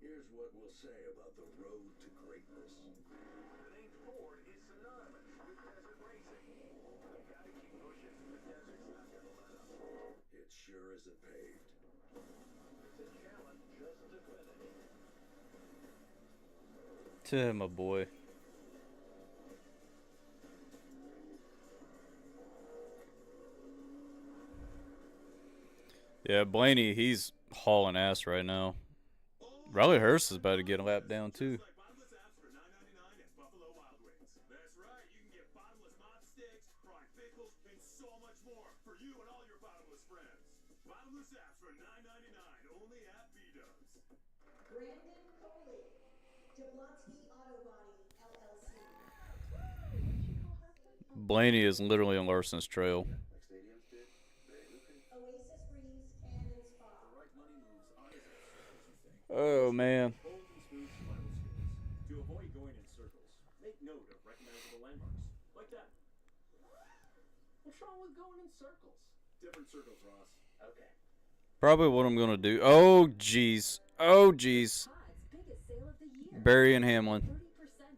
Here's what we'll say about the road to greatness. The name Ford is synonymous with desert racing. They gotta keep pushing. The desert's not gonna let up. It sure isn't paved. It's a challenge just to finish. My boy. Yeah, Blaney, he's hauling ass right now. Riley Hurst is about to get a lap down too. Bottomless apps for $9.99 at Buffalo Wild Wings. That's right, you can get bottomless mop sticks, fried pickles, and so much more for you and all your bottomless friends. Bottomless apps for $9.99 only at B-Dubs. Brandon Coley, Jablonski Auto Body, LLC. Blaney is literally on Larson's trail. Oasis Breeze Canyon Spa. The right money moves aren't as abstract as you think. Oh man. Bold and smooth survival skills. To avoid going in circles, make note of recognizable landmarks. Like that. What's wrong with going in circles? Different circles, Ross. Okay. Probably what I'm gonna do. Oh jeez. Oh jeez. Barry and Hamlin 30%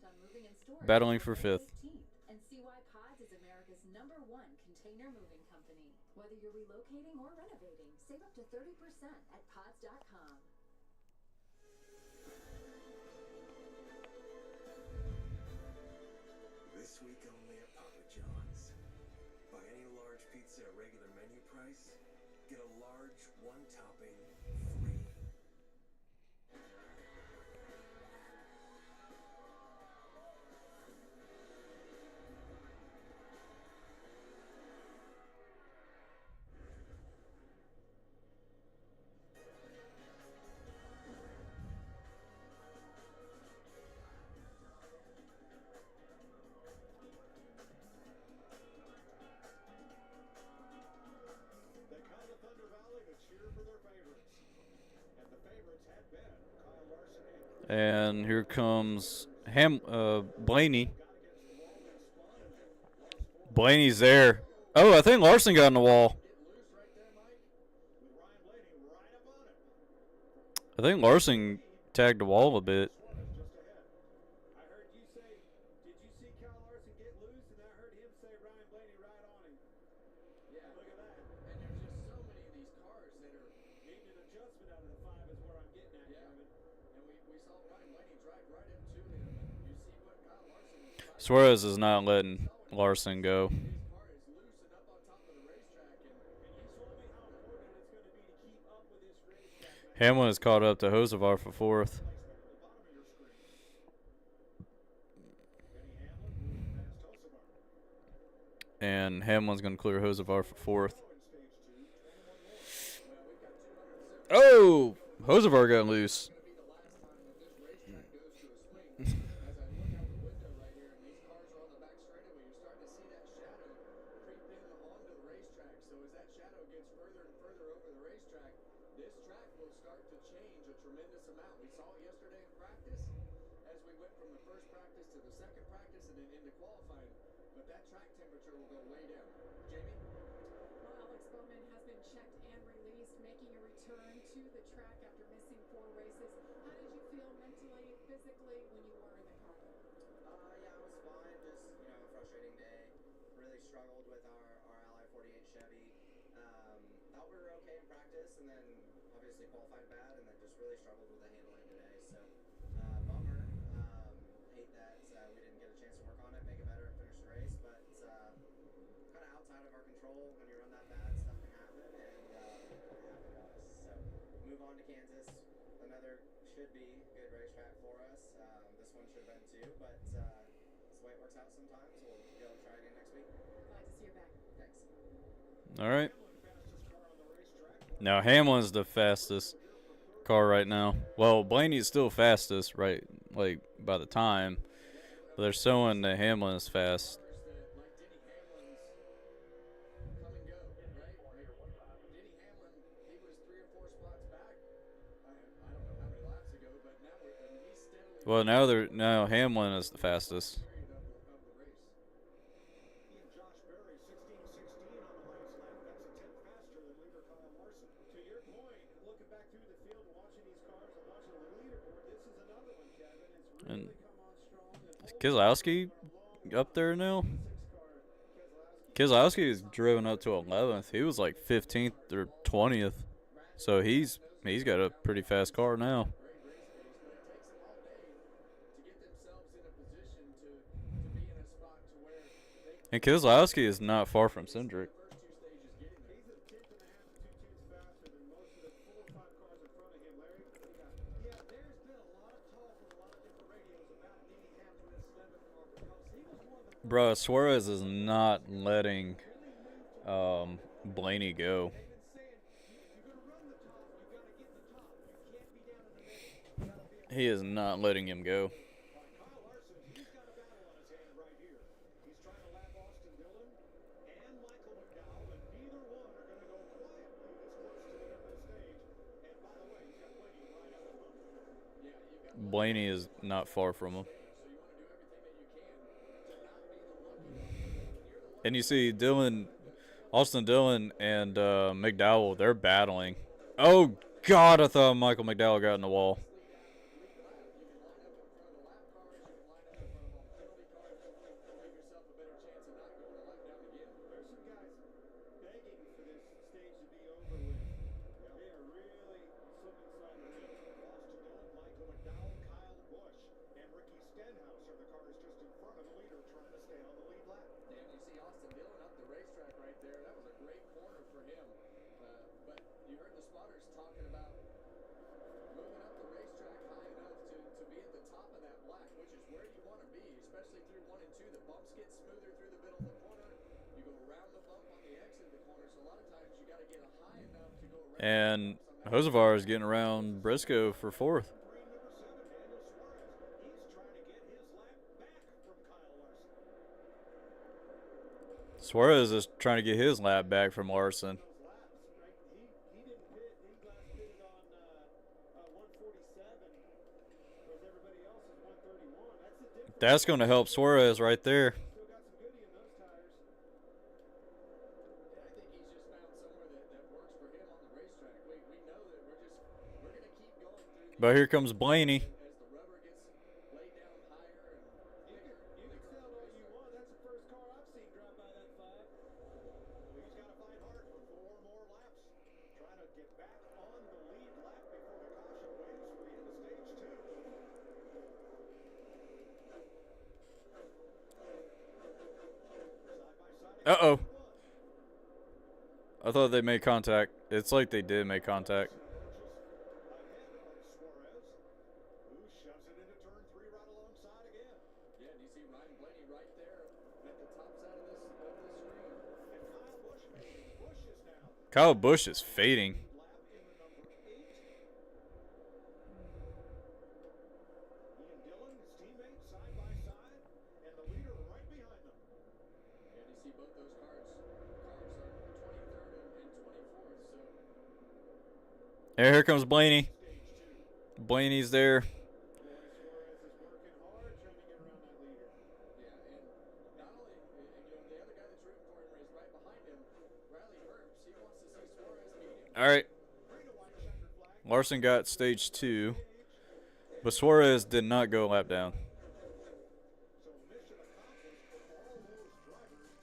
on moving and storage battling for until May 5th. 15th. And see why Pods is America's #1 container moving company. Whether you're relocating or renovating, save up to 30% at pods.com. This week only at Papa John's. Buy any large pizza at regular menu price, get a large one topping free. They come to Thunder Valley to cheer for their favorites. And the favorites had been Kyle Larson And here comes Blaney. Blaney's there. Oh, I think Larson got in the wall. I think Larson tagged the wall a bit. I heard you say, did you see Kyle Larson get loose? And I heard him say Ryan Blaney right on him. Yeah. Look at that. And there's just so many of these cars that are Needing an adjustment out of the 5 is where I'm getting at, Kevin. And we saw Ryan Blaney drive right into him, and you see what Kyle Larson was trying to Suarez is not letting Larson go. his car is loose and up on top of the racetrack, and Can you show me how important it's going to be to keep up with this racetrack, man? Hamlin is caught up to Hosevar for 4th. Placement at the bottom of your screen. Benny Hamlin moving past Hosevar. And Hamlin's going to clear Hosevar for 4th. In stage 2, 21 more. Oh! Hosevar got loose. it's going to be the last time that this racetrack goes to a swing. As I look out the window right here, and these cars are on the back straightaway, you're starting to see that shadow creep in onto the racetrack. So as that shadow gets further and further over the racetrack, this track will start to change a tremendous amount. We saw it yesterday in practice as we went from the first practice to the second practice and then into qualifying. But that track temperature will go way down. Jamie? Well, Alex Bowman has been checked and released, making a return to the track after missing 4 races. How did you feel mentally, physically when you were in the car? Yeah, I was fine. Just, a frustrating day. Really struggled with our Ally 48 Chevy. Thought we were okay in practice, and then obviously qualified bad, and then just really struggled with the handling today. So, bummer. Hate that we didn't get a chance to work on it, make it better, and finish the race. But kind of outside of our control. When you run that bad, stuff can happen, and it happened to us. So, move on to Kansas. Another out sometimes. We'll be able to try again next week. Glad to see you're back. Thanks. All right. Now Hamlin's the fastest car right now. Well, Blaney's still fastest, right? Like by the time, but they're showing that Hamlin is fast. Like Denny Hamlin's come and go, right? Like Denny Hamlin, he was 3 or 4 spots back. I don't know how many laps ago, but now he's steadily. Well, now Hamlin is the fastest. Period of the race. He and Josh Berry 16-16 on the last lap. That's a tenth faster than leader Kyle Larson. To your point, looking back through the field and watching these cars and watching the leaderboard, this is another one, Kevin. It's really come on strong. Keselowski up there now. Keselowski is driven up to 11th. He was like 15th or 20th, so he's got a pretty fast car now. Great race pace, but it takes them all day to get themselves in a position to be in a spot to where they. And Keselowski is not far from Cindric. He's a tenth and a half to 2 tenths faster than most of the 4 or 5 cars in front of him, Larry. What do you got? Yeah, there's been a lot of talk on a lot of different radios about Denny Hamlin in this 11th car because he was one of the. Bruh, Suarez is not letting Blaney go. They've been saying if you're going to run the top, you got to get the top. You can't be down in the middle. You got to be. He is not letting him go. Kyle Larson, he's got a battle on his hand right here. He's trying to lap Austin Dillon and Michael McDowell, and neither one are going to go quietly this close to the end of the stage. And by the way, he's got Blaney right up his bumper. Yeah, you've got. Blaney is not far from him. So you want to do everything that you can to not be the lucky one. And you see Austin Dillon and McDowell, they're battling. Oh, God, I thought Michael McDowell got in the wall. There's some guys begging for this stage to be over with. They are really slipping inside the rim. Austin Dillon, Michael McDowell, Kyle Busch, and Ricky Stenhouse are the cars just in front of the leader trying to stay on the lead lap. Yeah, and you see Austin Dillon up the racetrack right there. That was a great corner for him. But you heard the spotters talking about moving up the racetrack high enough to be at the top of that black, which is where you want to be, especially through 1 and 2. The bumps get smoother through the middle of the corner. You go around the bump on the exit of the corner. So a lot of times you got to get high enough to go around. And Hocevar is getting around Briscoe for 4th. Green number 7, Daniel Suarez. He's trying to get his lap back from Kyle Larson. Suarez is trying to get his lap back from Larson. Those laps, right? He didn't pit. He last pitted on 147, whereas everybody else is 131. That's the difference. That's going to help Suarez right there. Still got some goodie in those tires. And I think he's just found somewhere that works for him on the racetrack. We know that we're going to keep going through. But here comes Blaney. As the rubber gets laid down higher and thicker. You can sound all you want. That's the first car I've seen drive by that 5. He's got to fight hard for 4 more laps. Trying to get back on the lead lap before the caution waves for the end of stage 2. Uh-oh. I thought they made contact. It's like they did make contact. Ahead of Suarez, who shoves it into turn 3 right alongside again. Yeah, and you see Ryan Blaney right there at the top side of this screen. And Kyle Busch fading. Busch is now Kyle Busch is fading. lap in the number 8. Ian Dillon, his teammate, side by side, and the leader right behind them. And you see both those cars are 23rd and 24th. So And here comes Blaney. Blaney's there. Boy, Suarez is working hard trying to get around that leader. yeah, and not only the other guy that's rooting for him is right behind him, Riley Herbst. He wants to see Suarez beat him. All right. Larson got stage 2. But Suarez did not go a lap down. So mission accomplished for all those drivers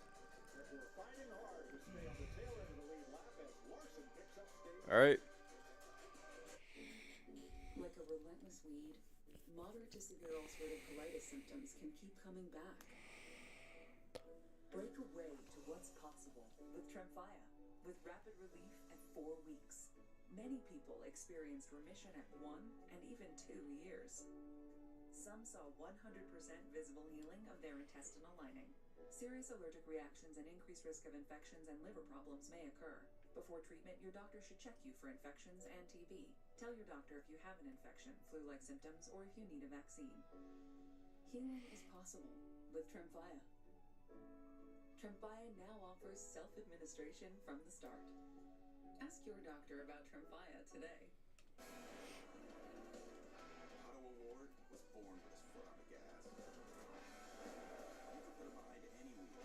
that were fighting hard to stay on the tail end of the lead lap as Larson picks up stage. All right. Like a relentless weed, moderate to severe ulcerative colitis symptoms can keep coming back. Break away to what's possible with Tremfya, with rapid relief at 4 weeks. Many people experienced remission at 1 and even 2 years. Some saw 100% visible healing of their intestinal lining. Serious allergic reactions and increased risk of infections and liver problems may occur. Before treatment, your doctor should check you for infections and TB. Tell your doctor if you have an infection, flu-like symptoms, or if you need a vaccine. Healing is possible with Tremfya. Tremfya now offers self-administration from the start. Ask your doctor about Tremfya today. Otto Award was born with his foot on the gas. Never put him behind any wheel.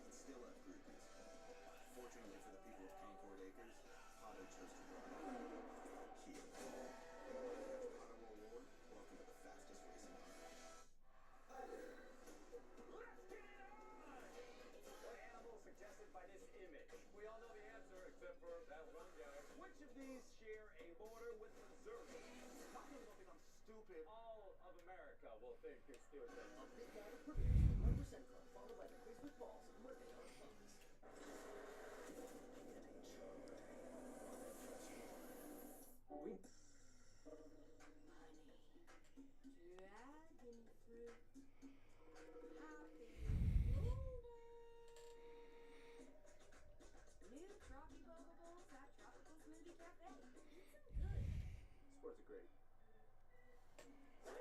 He'd still have groupies. Fortunately for the people of Concord Acres, Otto chose to drive. He Otto Award, welcome to the fastest racing on earth. Let's get it on! What animal suggested by this image? We all know the answer except for that one guy. Which of these share a border with Missouri? Talking about think I'm stupid. All of America will think you're stupid. A big bag of premieres with 1% Club, followed by the quiz with balls, Monday on Fox. We Dragon fruit. Happy New Trophy Boba Bowls at Tropical Smoothie Cafe. Eat some good. Sports are great. But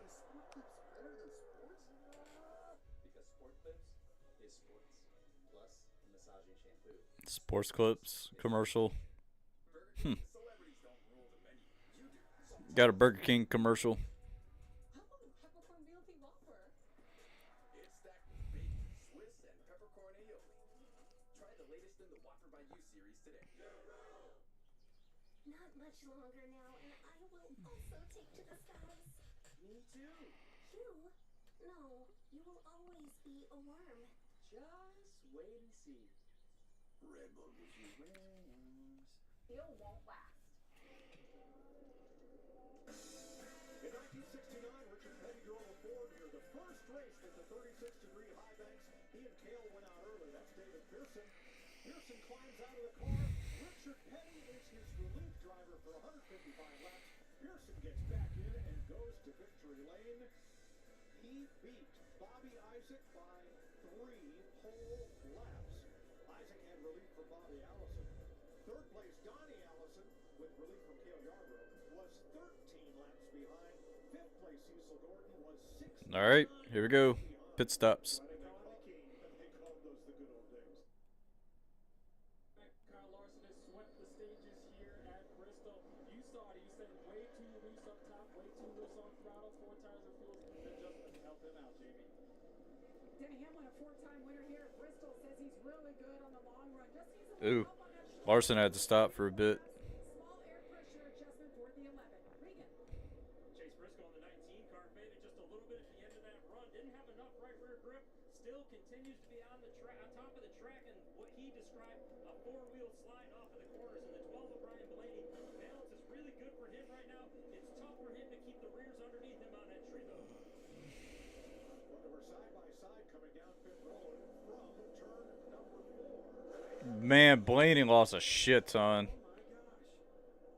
is Sport Clips better than sports? Because Sport Clips is sports. Plus, massaging shampoo. Sports clips commercial. Celebrities don't rule the menu. You do. Got a Burger King commercial. How about a peppercorn BLT Whopper? It's stacked with bacon, Swiss, and peppercorn aioli. Try the latest in the Whopper by You series today. Not much longer now, and I will also take to the skies. Me too. You? No, you will always be a worm. Just wait and see. Red Bull gives you wings. You won't last. In 1969, Richard Petty drove a Ford near the first race with the 36-degree high banks. He and Cale went out early. That's David Pearson. Pearson climbs out of the car. Richard Petty is his relief driver for 155 laps. Pearson gets back in and goes to victory lane. He beat Bobby Isaac by 3 whole laps. Isaac had relief from Bobby Allison. Third place, Donnie Allison, with relief from Cale Yarborough, was 13 laps behind. Fifth place, Cecil Gordon, was 6. All right, here we go. Pit stops. They called those the good old days. Kyle Larson has swept the stages here at Bristol. You saw it. He said way too loose up top, way too loose on throttle. 4 tires of fuel. The adjustment helped him out, Jamie. Denny Hamlin, a 4-time winner here at Bristol, says he's really good on the long run. Just needs a Ooh, little help on that short Larson had to stop for a bit. small air pressure adjustment for the 11. Regan. Chase Briscoe on the 19 car faded just a little bit at the end of that run. Didn't have enough right rear grip. Still continues to be on the track, on top of the track, and what he described a 4-wheel slide off of the corners. And the 12 of Brian Blaney, balance is really good for him right now. It's tough for him to keep the rears underneath him on entry though. Well, they were side by side coming down pit road from turn number 4. Man, Blaney lost a shit ton.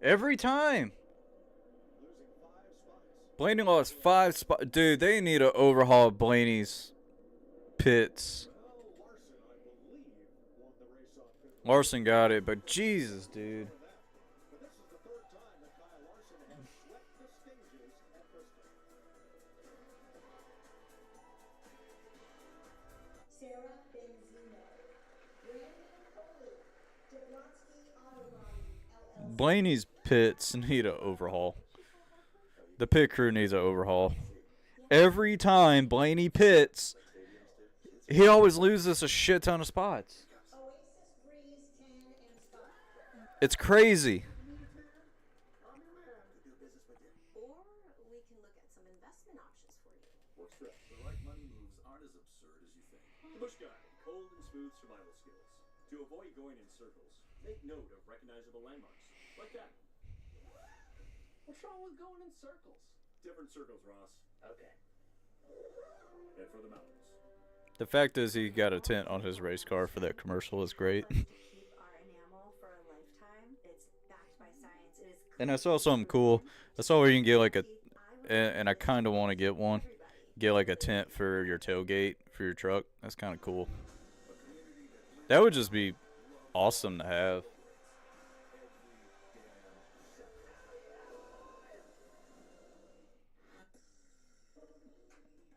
Every time. Losing 5 spots. Blaney lost 5 spots. Dude, they need to overhaul Blaney's pits. Well, Larson, I believe, won the race off pit road. Larson got it, but Jesus, dude. But this is the third time that Kyle Larson has swept the stages at Bristol. Sarah Benzino. Brandon Cole. Jablonski Auto Body, LLC. Blaney's pits need an overhaul. The pit crew needs an overhaul. Every time Blaney pits, he always loses a shit ton of spots. Oasis Breeze, 10 and Spot. It's crazy. Or we can look at some investment options for you. Works for us. The right money moves aren't as absurd as you think. The Bush Guide, cold and smooth survival skills. To avoid going in circles, make note of recognizable landmarks, like that. What's wrong with going in circles? Different circles, Ross. Okay. Head for the mountains. The fact is he got a tent on his race car for that commercial is great. To keep our enamel for a lifetime. It's backed by science. It is And I saw something cool. I saw where you can get like a, and I kind of want to get one. Get like a tent for your tailgate for your truck. That's kind of cool. That would just be awesome to have.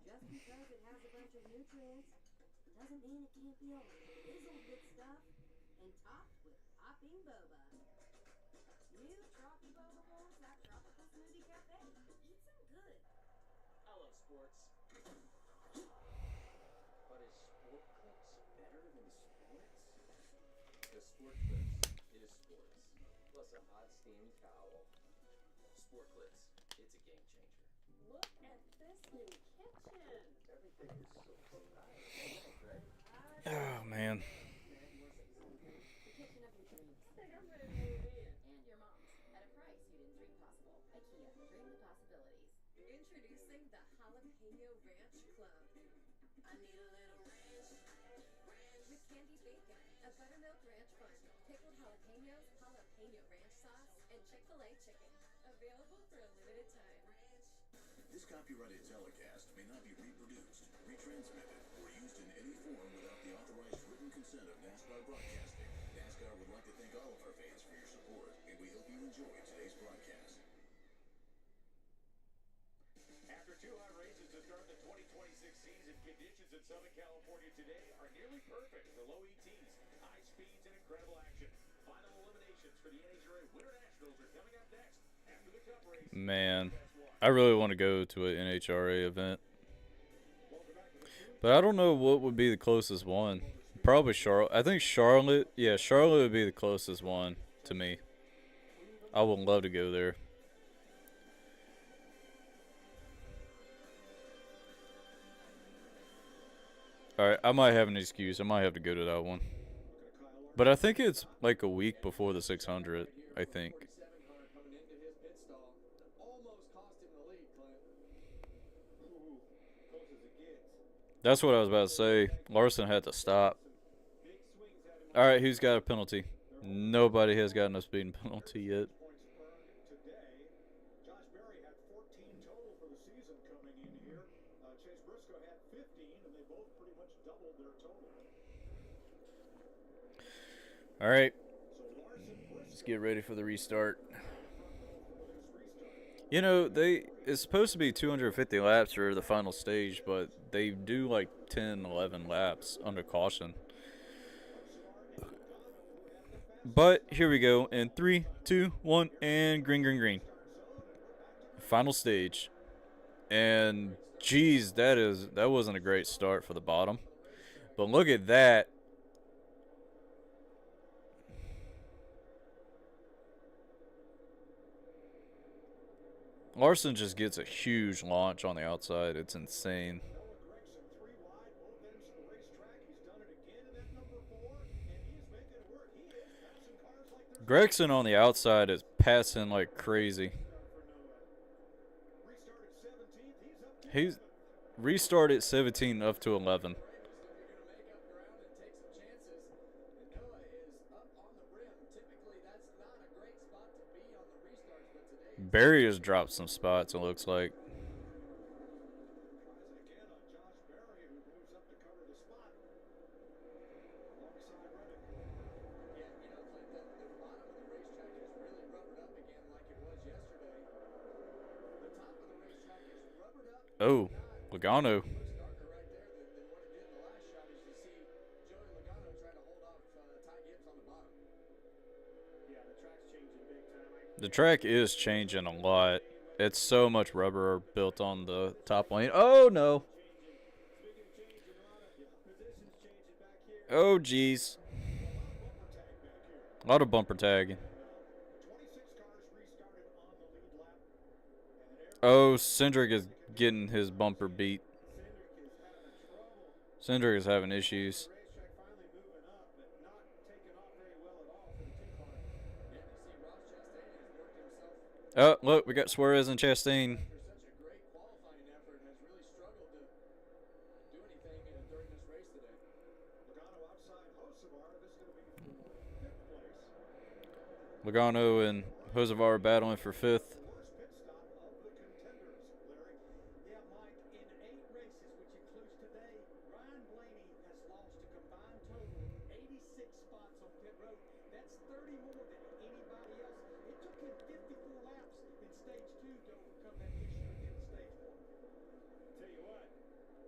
Just because it has a bunch of nutrients doesn't mean it can't be all drizzled with stuff and topped with popping boba. New Trophy Boba Bowls at Tropical Smoothie Cafe. Eat some good. I love sports. But is Sport Clips better than sports? Because Sport Clips is sports. Plus a hot steam towel. Sport Clips, it's a game changer. Look at this new kitchen. Everything is so stylish, right? Oh man. The kitchen of your dreams. I think I'm ready to move in. And your mom's. At a price you didn't dream possible. IKEA. Dream the possibilities. Introducing the Jalapeno Ranch Club. I need a little ranch. With candy bacon, a buttermilk ranch bun, pickled jalapenos, jalapeno ranch sauce, and Chick-fil-A chicken. Available for a limited time. This copyrighted telecast may not be reproduced, retransmitted, or used in any form without the authorized written consent of NASCAR Broadcasting. NASCAR would like to thank all of our fans for your support, and we hope you enjoy today's broadcast. After 2 hot races to start the 2026 season, conditions in Southern California today are nearly perfect for low ETs, high speeds, and incredible action. Final eliminations for the NHRA Winter Nationals are coming up next after the Cup race. Man, I really want to go to an NHRA event. But I don't know what would be the closest one. Probably Charlotte. I think Charlotte. Yeah, Charlotte would be the closest one to me. I would love to go there. Alright, I might have an excuse. I might have to go to that one. But I think it's like a week before the 600, I think. That's what I was about to say. Larson had to stop. Alright, who's got a penalty? Nobody has gotten a speeding penalty yet. Josh Berry had 14 total for the season coming in here. Chase Briscoe had 15, and they both pretty much doubled their total. Alright. Let's get ready for the restart. You know, it's supposed to be 250 laps for the final stage, but they do like 10, 11 laps under caution. But here we go in 3, 2, 1, and green, green, green. Final stage. And geez, that wasn't a great start for the bottom. But look at that. Larson just gets a huge launch on the outside. It's insane. Gregson on the outside is passing like crazy. He's restarted 17 up to 11. Barry has dropped some spots, it looks like. Oh, Logano. The track is changing a lot. It's so much rubber built on the top lane. Oh, no. Oh, geez. A lot of bumper tagging. Oh, Cindric is getting his bumper beat. Cindric is having issues. Oh, look, we got Suarez and Chastain. Logano and Hosevar battling for fifth. Worst pit stop of the contenders, Larry. Yeah, Mike, in 8 races, which includes today, Ryan Blaney has lost a combined total of 86 spots on pit road. That's 30 more than anybody else. It took him 54 laps in stage 2 to overcome that issue he did in stage 1. Tell you what,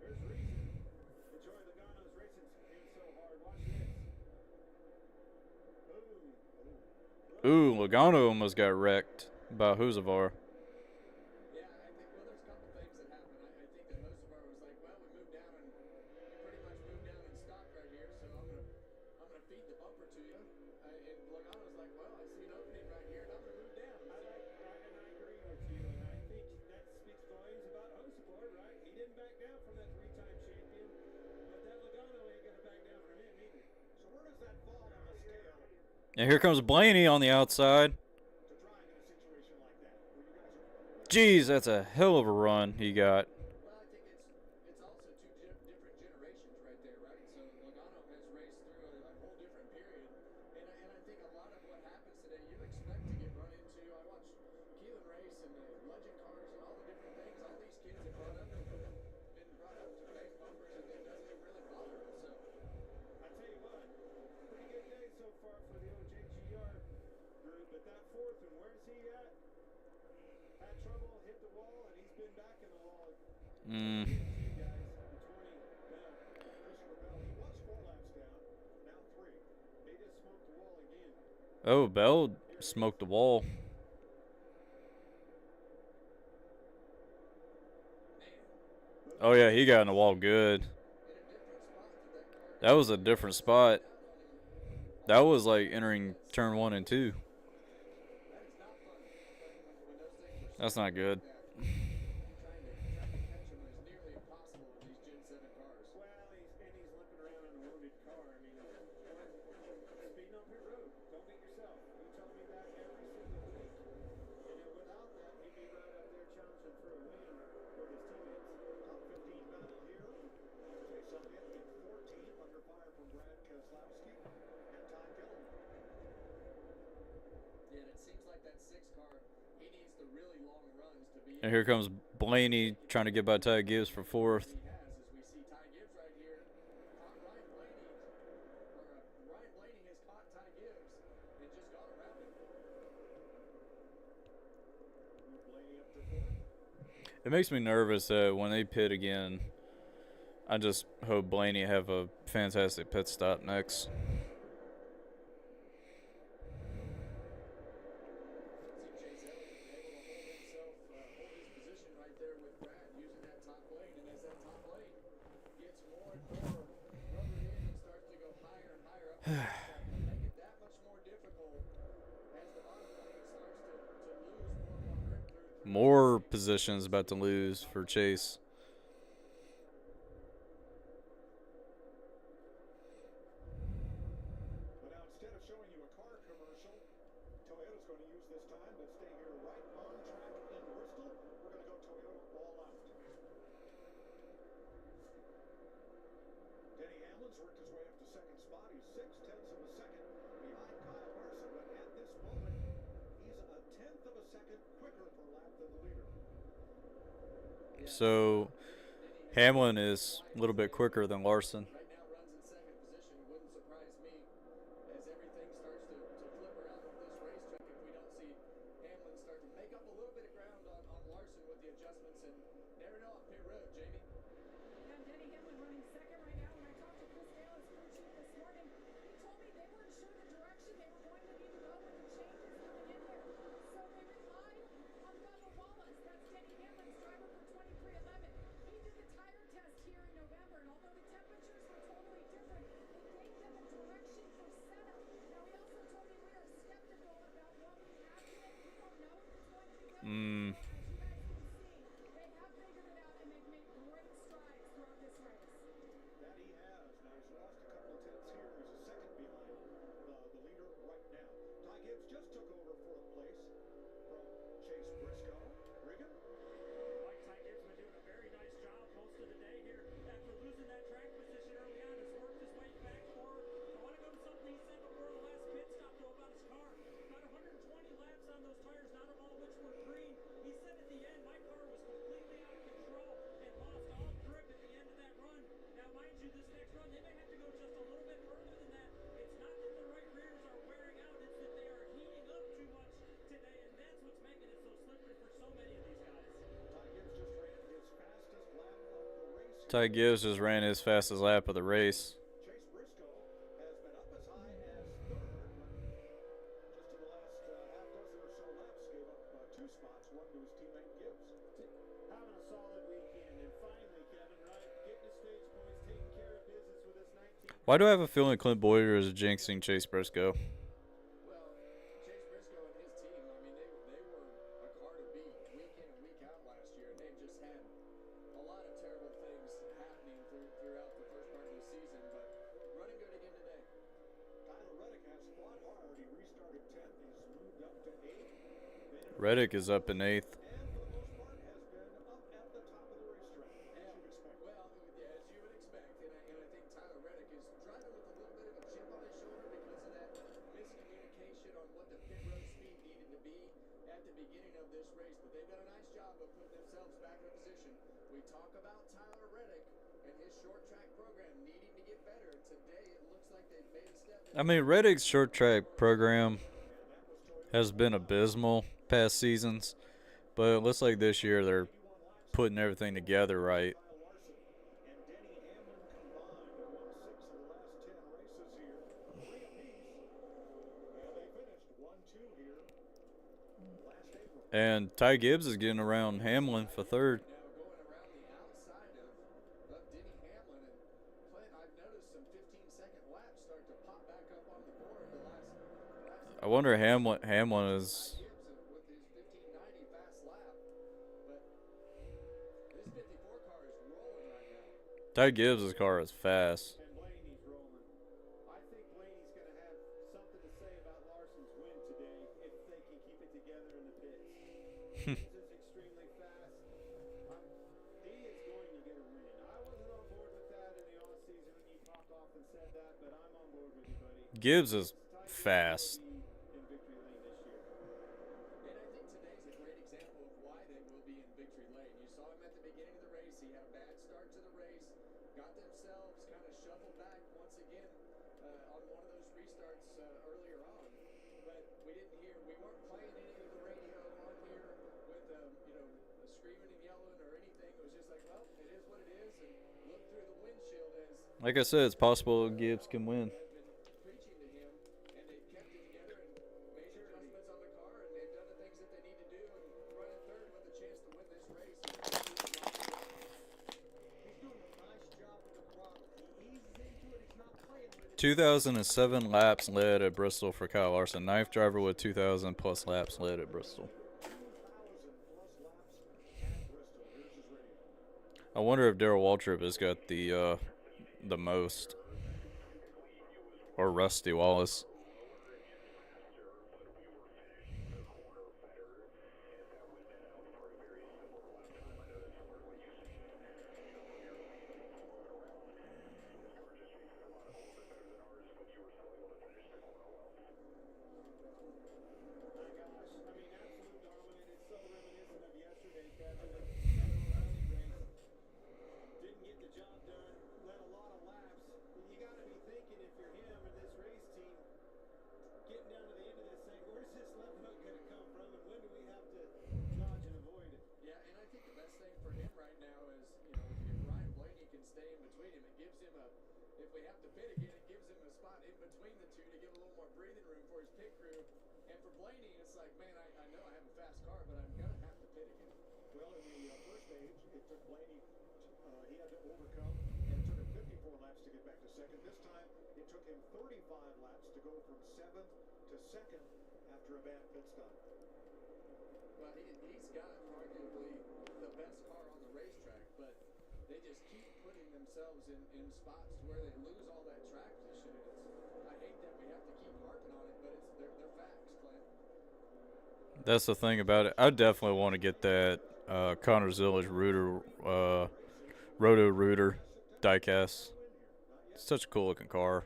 there's reason that Joey Logano's racing him so hard. Watch this. Boom. Ooh, Logano almost got wrecked by Hosevar. Yeah, I think, well, there's a couple things that happened. I think that Hosevar was like, well, we moved down and we pretty much moved down in stock right here, so I'm gonna feed the bumper to you. And Logano's like, well, I see an opening right here, and I'm gonna move down. And I agree with you, and I think that speaks volumes about Hosevar, right? He didn't back down from that 3-time champion, but that Logano ain't gonna back down from him either. So where does that fall on the scale? And here comes Blaney on the outside. Jeez, that's a hell of a run he got. Well, I think it's also two different generations right there, right? So Logano has raced through a whole different period, and I think a lot of what happens today, you expect to get run into. I watched Keelan race and the legend cars and all the different things. All these kids have been brought up to face bumpers, and it doesn't even really bother them. So I tell you what, pretty good day so far for the OJGR group, but that fourth one, where's he at? Had trouble, hit the wall, and he's been back in the wall. Two guys, the 20, Bell, Christopher Bell. He was 4 laps down, now 3. He just smoked the wall again. Oh, Bell smoked the wall. Oh, yeah, he got in the wall good. That was a different spot. That was like entering turn 1 and 2. That's not good. trying to catch him is nearly impossible with these Gen 7 cars. Well, he's limping around in a wounded car. I mean, speeding on pit road. Don't beat yourself. You tell me that every single week. And then without that, he'd be right up there challenging for a win with his teammates. Top 15 battle here. Chase Elliott in 14th under fire from Brad Keselowski and Ty Dillon. Yeah, and it seems like that 6 car, he needs the really long runs to be. And here comes Blaney trying to get by Ty Gibbs for 4th. As we see Ty Gibbs right here, caught Ryan Blaney, Ryan Blaney has caught Ty Gibbs and just gone around him. Blaney up to 4th. It makes me nervous that when they pit again, I just hope Blaney have a fantastic pit stop next. More positions about to lose for Chase. But now instead of showing you a car commercial, Toyota's going to use this time to stay here right on track in Bristol. We're going to go Toyota all out. Denny Hamlin's worked his way up to second spot. He's 0.6 of a second behind Kyle Larson, but at this moment, he's a 1/10 of a second quicker per lap than the leader. So Hamlin is a little bit quicker than Larson. Right now runs in second position. It wouldn't surprise me as everything starts to flip around on this racetrack if we don't see Hamlin start to make up a little bit of ground on Larson with the adjustments, and never know on pit road, Jamie. And Denny Hamlin running second right now. When I talked to Chris Gale, his crew chief this morning, he told me they weren't sure the direction they were going to need to go with the changes coming in here. So they relied on Bubba Wallace. That's Denny Hamlin's driver for 2311. He did the tire test here in November, and although the temperatures were Ty Gibbs just ran his fastest lap of the race. Chase Briscoe has been up as high as third, but just in the last half dozen or so laps gave up 2 spots, one to his teammate Gibbs. Having a solid weekend, and finally, Kevin, right? Getting his stage points, taking care of business with his 19. Why do I have a feeling Clint Boyer is jinxing Chase Briscoe? Well, Chase Briscoe and his team, I mean, they were a car to beat week in and week out last year, and they've just had a lot of terrible things happening throughout the first part of the season, but running good again today. Tyler Reddick has fought hard. He restarted 10th. He's moved up to 8th. Reddick is up in 8th. And for the most part has been up at the top of the racetrack, as you'd expect. Well, yeah, as you would expect, and I think Tyler Reddick is driving with a little bit of a chip on his shoulder because of that miscommunication on what the pit road speed needed to be at the beginning of this race. But they've done a nice job of putting themselves back in a position. We talk about Tyler Reddick and his short track program needing to get better. Today it looks like they've made a step. I mean, Reddick's short track program has been abysmal past seasons, but it looks like this year they're putting everything together right. And Ty Gibbs is getting around Hamlin for third. Now going around the outside of Denny Hamlin, and Clint, I've noticed some 15-second laps start to pop back up on the board the last I wonder Hamlin is. with his 1590 fast lap, but this 54 car is rolling right now. Ty Gibbs' car is fast. And Blaney's rolling. I think Blaney's going to have something to say about Larson's win today if they can keep it together in the pits. Gibbs is extremely fast. He is going to get a win. I wasn't on board with that in the offseason when you talk off and said that, but I'm on board with you, buddy. Gibbs is fast. In victory lane this year. And I think today's a great example of why they will be in victory lane. You saw him at the beginning of the race. He had a bad start to the race, got themselves kind of shuffled back once again on one of those restarts earlier on. But we weren't playing any of the radio on here with, screaming and yelling or anything. It was just like, well, it is what it is, and look through the windshield as Like I said, it's possible Gibbs can win. preaching to him, and they've kept it together and made adjustments on the car, and they've done the things that they need to do, and running third with a chance to win this race. He's doing a nice job with the throttle. He eases into it. He's not playing with it. 2007 laps led at Bristol for Kyle Larson. Ninth driver with 2,000 plus laps led at Bristol. I wonder if Darrell Waltrip has got the most, or Rusty Wallace. 35 laps to go from 7th to 2nd after a bad pit stop. Well, he's got arguably the best car on the racetrack, but they just keep putting themselves in spots where they lose all that track position. I hate that we have to keep harping on it, but they're facts, Clint. That's the thing about it. I definitely want to get that Connor Zillage Roto Rooter diecast. Such a cool looking car.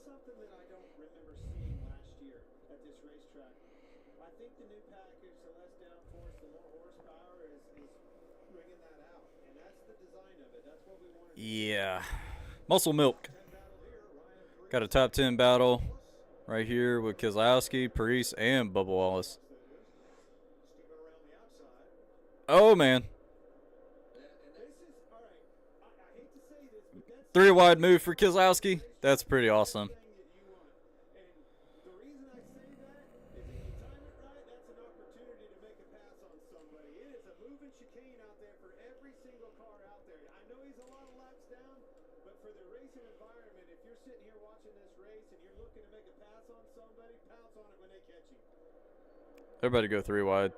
Something that I don't remember seeing last year at this racetrack. I think the new package, the less downforce, the more horsepower is bringing that out, and that's the design of it. That's what we want to do. Yeah. Muscle Milk. Got a top 10 battle right here with Keselowski, Parise, and Bubba Wallace. Oh, man. Three wide move for Keselowski. That's pretty awesome. The reason I say that is if you time it right, that's an opportunity to make a pass on somebody. It is a moving chicane out there for every single car out there. I know he's a lot of laps down, but for the racing environment, if you're sitting here watching this race and you're looking to make a pass on somebody, pounce on it when they catch you. Everybody go three wide.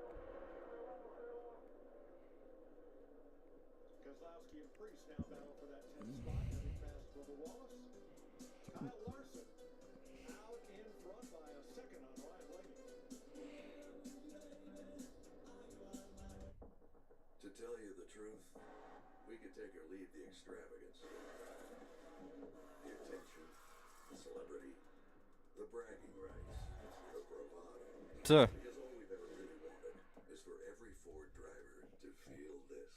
Keselowski and Priest now battle for that 10th spot, having passed Bubba Wallace. Kyle Larson out in front by a second on Ryan Blaney. To tell you the truth, we could take or leave the extravagance, the attention, the celebrity, the bragging rights, the bravado. Sir. Because all we've ever really wanted is for every Ford driver to feel this.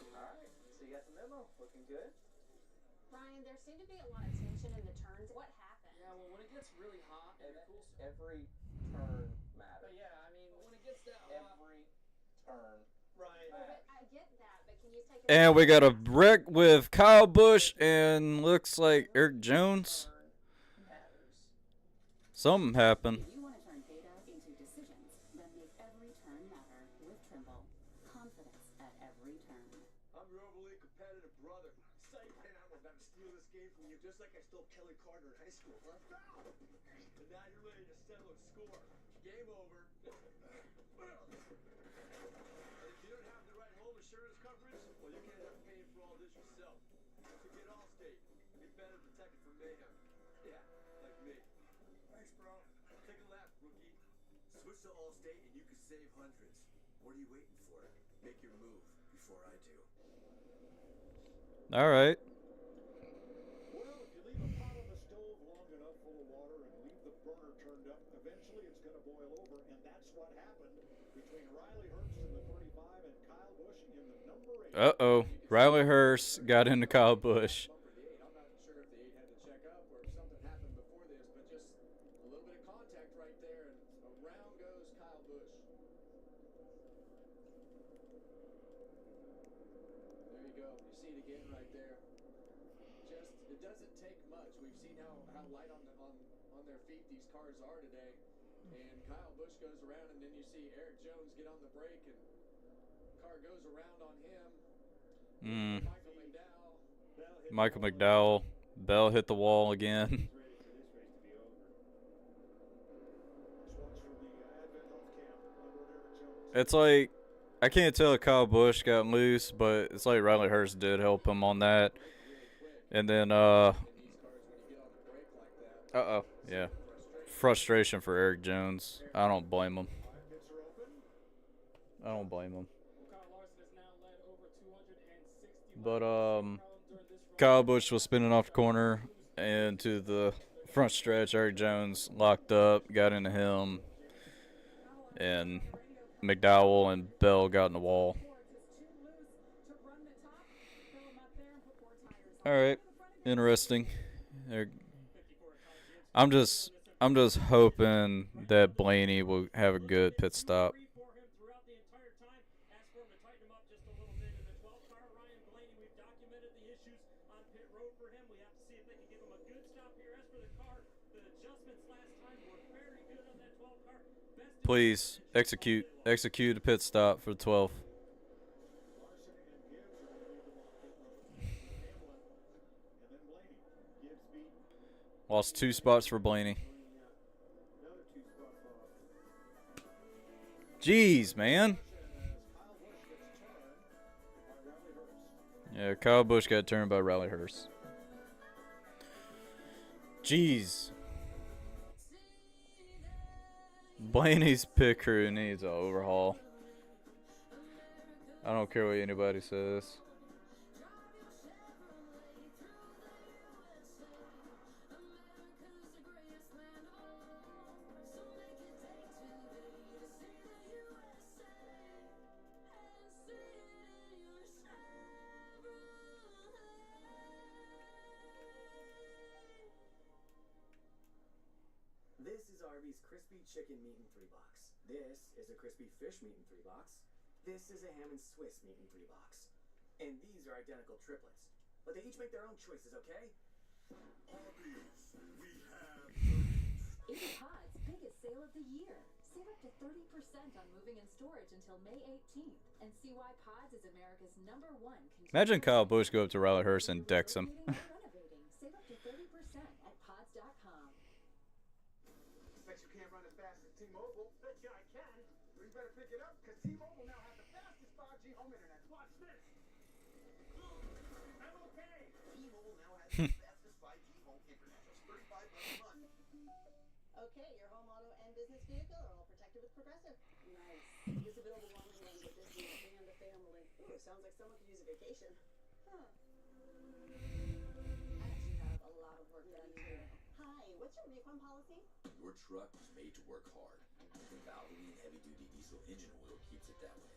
Alright, so you got the memo. Looking good. Ryan, there seemed to be a lot of tension in the turns. What happened? Yeah, well, when it gets really hot, every turn matters. But yeah, I mean, when it gets that hot, every turn Ryan. Well, I get that, but can you take it? And we got a wreck with Kyle Busch and looks like Eric Jones. Something happened. If you want to turn data into decisions, then make every turn matter with Trimble. Confidence at every turn. I'm your overly competitive brother. Psych, man, I'm about to steal this game from you just like I stole Kelly Carter in high school, huh? And now you're ready to settle a score. Game over. And if you don't have the right home insurance coverage, well, you're going to end up paying for all this yourself. So get Allstate. Get better protected from mayhem. Yeah, like me. Thanks, bro. Take a lap, rookie. Switch to Allstate and you could save hundreds. What are you waiting for? Make your move before I do. All right. Well, if you leave a pot on the stove long enough full of water and leave the burner turned up, eventually it's going to boil over, and that's what happened between Riley Herbst in the 35 and Kyle Busch in the number 8. Uh-oh. Riley Hearst got into Kyle Busch. I'm not sure if the 8 had to check up or if something happened before this, but just a little bit of contact right there, and around goes Kyle Busch. There you go. You see it again right there. Just, it doesn't take much. We've seen how light on their feet these cars are today. And Kyle Busch goes around, and then you see Eric Jones get on the brake, and car goes around on him. Michael McDowell. Bell hit the wall again. It's like, I can't tell if Kyle Busch got loose, but it's like Riley Hearst did help him on that. And then, uh-oh, yeah. Frustration for Eric Jones. I don't blame him. I don't blame him. But, Kyle Busch was spinning off the corner into the front stretch. Eric Jones locked up, got into him, and McDowell and Bell got in the wall. All right, interesting. I'm just hoping that Blaney will have a good pit stop. Please execute a pit stop for the 12th. Lost 2 spots for Blaney. Jeez, man. Yeah, Kyle Busch got turned by Riley Hearst. Jeez. Blaney's pit crew needs an overhaul. I don't care what anybody says. This is Arby's crispy chicken meat and 3-box. This is a crispy fish meat and 3-box. This is a ham and Swiss meat and 3-box. And these are identical triplets. But they each make their own choices, okay? Arby's, we have It's Pod's biggest sale of the year. Save up to 30% on moving and storage until May 18th. And see why Pods is America's #1. Imagine Kyle Busch go up to Riley Hurst and decks him. Save up to 30% at pods.com. Bet you can't run as fast as T-Mobile. Bet you I can. Well, you better pick it up, because T-Mobile now has the fastest 5G home internet. Watch this. I'm okay. T-Mobile now has the fastest 5G home internet. Just $35 a month. Okay, your home, auto, and business vehicle are all protected with Progressive. Nice. This available longer than the business and the family. Ooh, sounds like someone could use a vacation. Huh. I actually have a lot of work that I need to do. Hi, what's your refund policy? Your truck was made to work hard. The Valvoline heavy-duty diesel engine oil keeps it that way.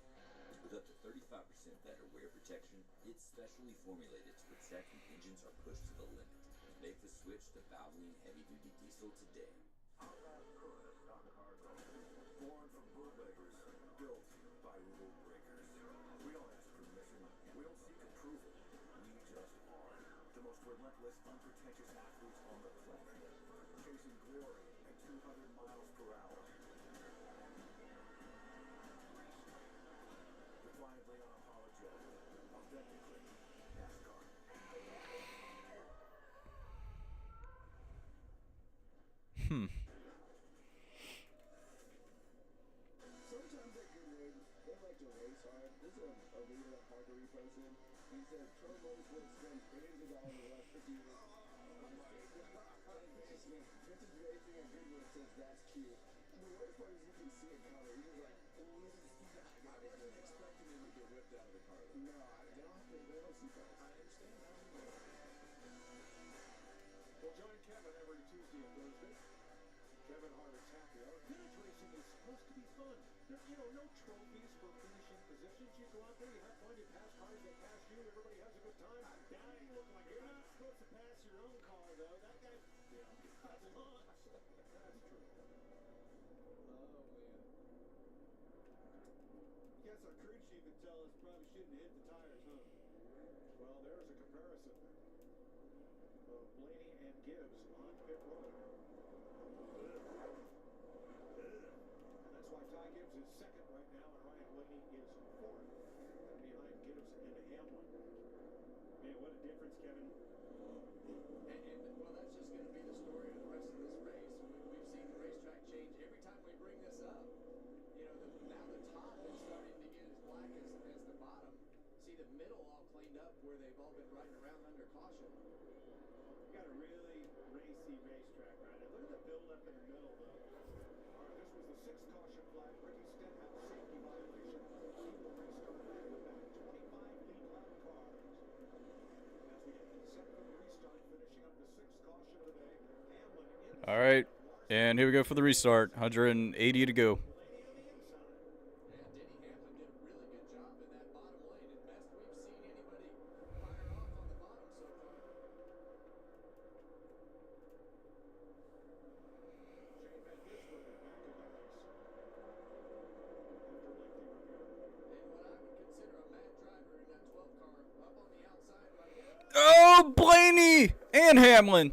With up to 35% better wear protection, it's specially formulated to protect when engines are pushed to the limit. Make the switch to Valvoline heavy-duty diesel today. Born from bootleggers, built by rule breakers. We don't ask permission. We don't seek approval. We just are. The most relentless, unpretentious athletes on the planet. Chasing glory at 200 miles per hour. Defiantly unapologetic. Authentically NASCAR. Sometimes at Goodwood, they like to race hard. This is a video that Parker reposted. He said, Troy Motorsports spent millions of dollars in the last 50 years. Vintage racing at Goodwood says that's cute. The worst part is you can see it coming. He's just like, oh, this is I wasn't expecting him to get whipped out of the car. no, they don't have to, they don't see cars. I understand that. Well, join Kevin every Tuesday and Thursday. Kevin Harvick's happy hour. Vintage racing is supposed to be fun. There, no trophies for finishing positions. You go out there, you have fun, you pass cars that pass you, everybody has a good time. Now you look like you're not supposed to pass your own car, though. That guy got launched. That's true. Oh, man. Guess our crew chief would tell us probably shouldn't hit the tires, huh? Well, there's a comparison of Blaney and Gibbs on pit road. And that's why Ty Gibbs is second right now, and Ryan Blaney is fourth, behind Gibbs and Hamlin. Man, what a difference, Kevin. And well, that's just going to be the story of the rest of this race. We've seen the racetrack change every time we bring this up. Now the top is starting to get as black as the bottom. See the middle all cleaned up where they've all been riding around under caution. You got a really racy racetrack right now. Look at the build-up in the middle, though. All right, this was the 6th caution flag. Ricky Stenhouse, safety violation. He will restart back to back. 25 lead lap cars. As we get set for the restart, finishing up the 6th caution of the day. Hamlin in. All right, and here we go for the restart. 180 to go. Denny Hamlin did a really good job in that bottom lane, and best we've seen anybody fire off on the bottom so far. Shane Van Gisbergen back in the race. After lengthy review. And what I would consider a mad driver in that 12 car up on the outside right now. Oh, Blaney and Hamlin.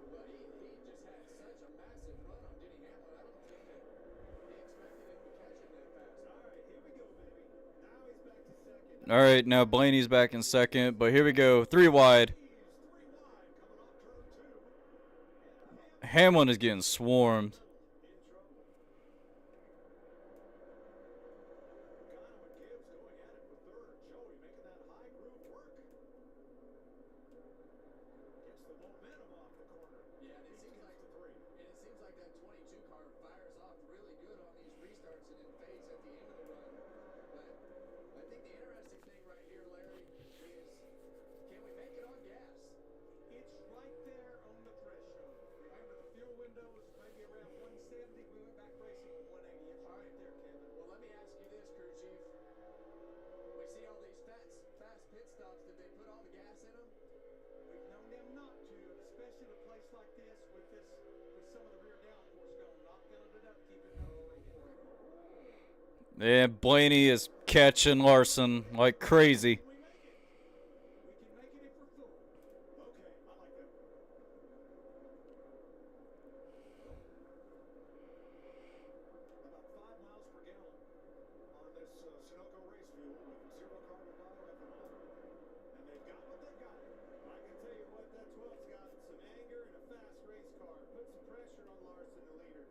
But he just had such a massive run on Denny Hamlin. I don't think that he expected him to catch him that fast. All right, here we go, baby. Now he's back to second. All right, now Blaney's back in second, but here we go. 3 wide. Hamlin is getting swarmed. And it seems like that 22 car fires off really good on these restarts and then fades at the end of the run. But And Blaney is catching Larson like crazy. About 5 miles per gallon on this Sunoco race fuel with zero carbon bioethanol. And they've got what they've got. I can tell you what, that 12's got some anger and a fast race car. Put some pressure on Larson, the leader.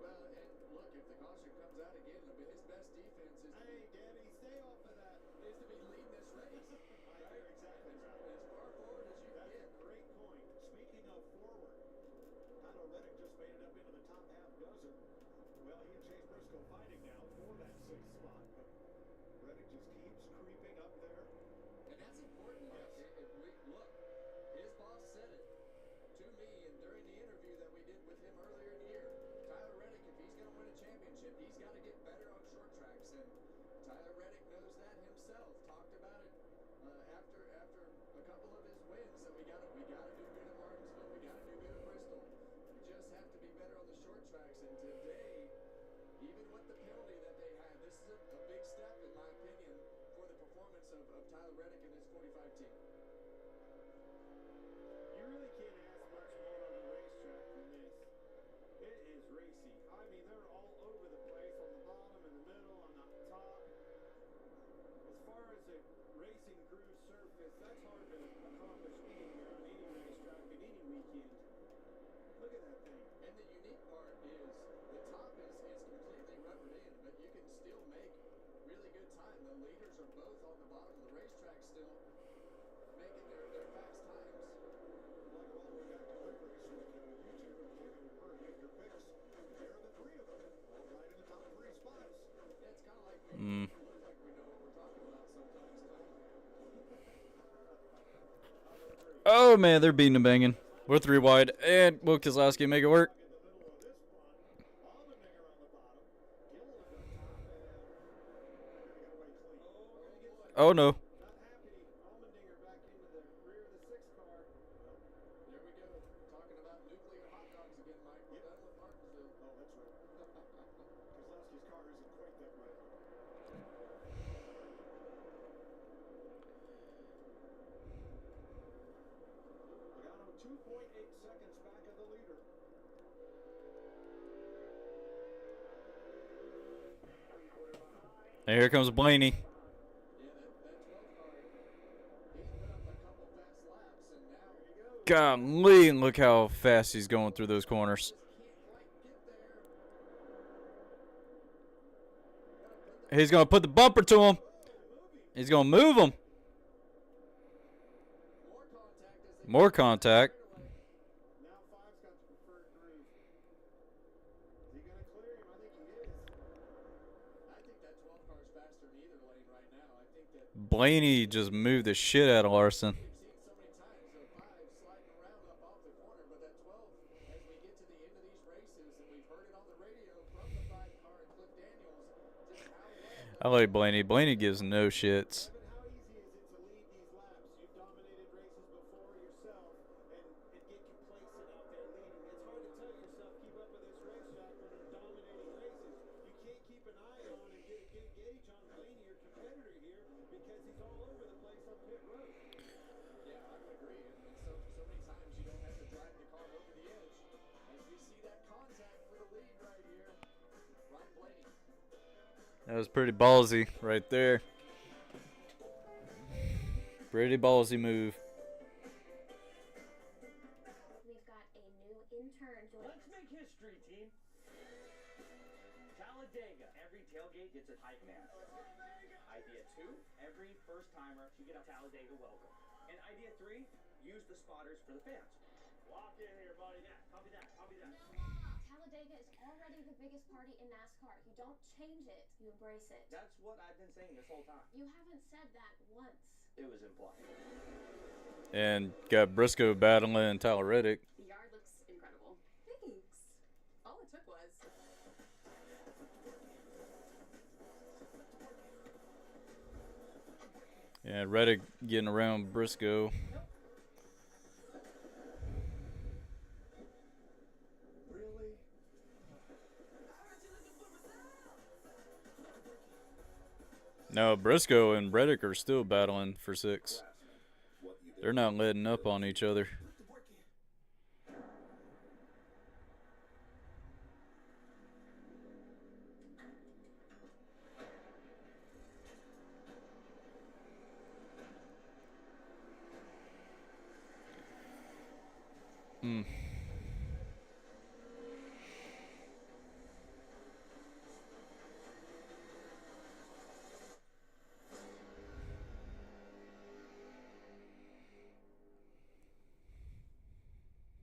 Well, and look, if the caution comes out again, his best defense is Hey, Debbie, stay off of that. Is to be leading this race. Right? You're exactly right. As far forward as you can That's get. a great point. Speaking of forward, Tyler Reddick just made it up into the top half dozen. Well, he and Chase Briscoe fighting now for that 6th spot, but Reddick just keeps creeping up there. And that's important. Yes. Look, his boss said it to me and during the interview that we did with him earlier in the year. Tyler Reddick, if he's going to win a championship, he's got to get better on short tracks. And Tyler Reddick knows that himself. Talked about it after a couple of his wins that we got to do good at Martinsville. We got to do good at Bristol. We just have to be better on the short tracks. And today, even with the penalty that they had, this is a big step, in my opinion, for the performance of Tyler Reddick and his 45 team. You really can't ask much more on a racetrack than this. It is racy. I mean, they're all over the place, on the bottom, in the middle, on the top. As far as a racing groove surface, that's hard to accomplish anywhere on any racetrack at any weekend. Look at that thing. And the unique part is the top is completely rubbered in, but you can still make really good time. The leaders are both on the bottom of the racetrack still making their fast times. Like all the way back to my race with YouTube and Kevin and Murray and your picks. There are the 3 of them, all right in the top 3 spots. Yeah, it's kind of like we look like we know what we're talking about sometimes, Tom. Oh man, they're beating and banging. We're 3 wide, and Will Keselowski make it work. Oh no. Not happy. Allmendinger back into the rear of the 6th car. There we go. Talking about nuclear hot dogs again, Mike. We're done with Martinsville. Oh, that's right. Keselowski's car isn't quite that way. Logano 2.8 seconds back of the leader. And here comes Blaney. Golly, and look how fast he's going through those corners. He's going to put the bumper to him. He's going to move him. More contact. Now 5's got the preferred groove. Is he going to clear him? I think he is. I think that 12 car is faster in either lane right now. I think that Blaney just moved the shit out of Larson. we've seen so many times of 5 sliding around up off the corner, but that 12, as we get to the end of these races, and we've heard it on the radio from the 5 car and Cliff Daniels, just how well I like Blaney. Blaney gives no shits. Evan, how easy is it to lead these laps? You've dominated races before yourself and get complacent out there leading. It's hard to tell yourself, keep up with this racetrack when you're dominating races. You can't keep an eye on and get a good gauge on Blaney, your competitor here, because he's all over the place on pit road. Yeah, I would agree. And so many times you don't have to drive the car over the edge. As we see that contact for the lead right here, Ryan Blaney. That was pretty ballsy right there. Pretty ballsy move. We've got a new intern joining Let's make history, team. Talladega. Every tailgate gets a hype man. Idea 2, every first timer should get a Talladega welcome. And idea 3, use the spotters for the fans. Lock in here, buddy. Copy that. Talladega is already the biggest party in NASCAR. You don't change it, you embrace it. That's what I've been saying this whole time. You haven't said that once. It was implied. And got Briscoe battling Tyler Reddick. The yard looks incredible. Thanks. All it took was... Yeah, Reddick getting around Briscoe. Really? No, Briscoe and Reddick are still battling for 6. They're not letting up on each other. Hmm.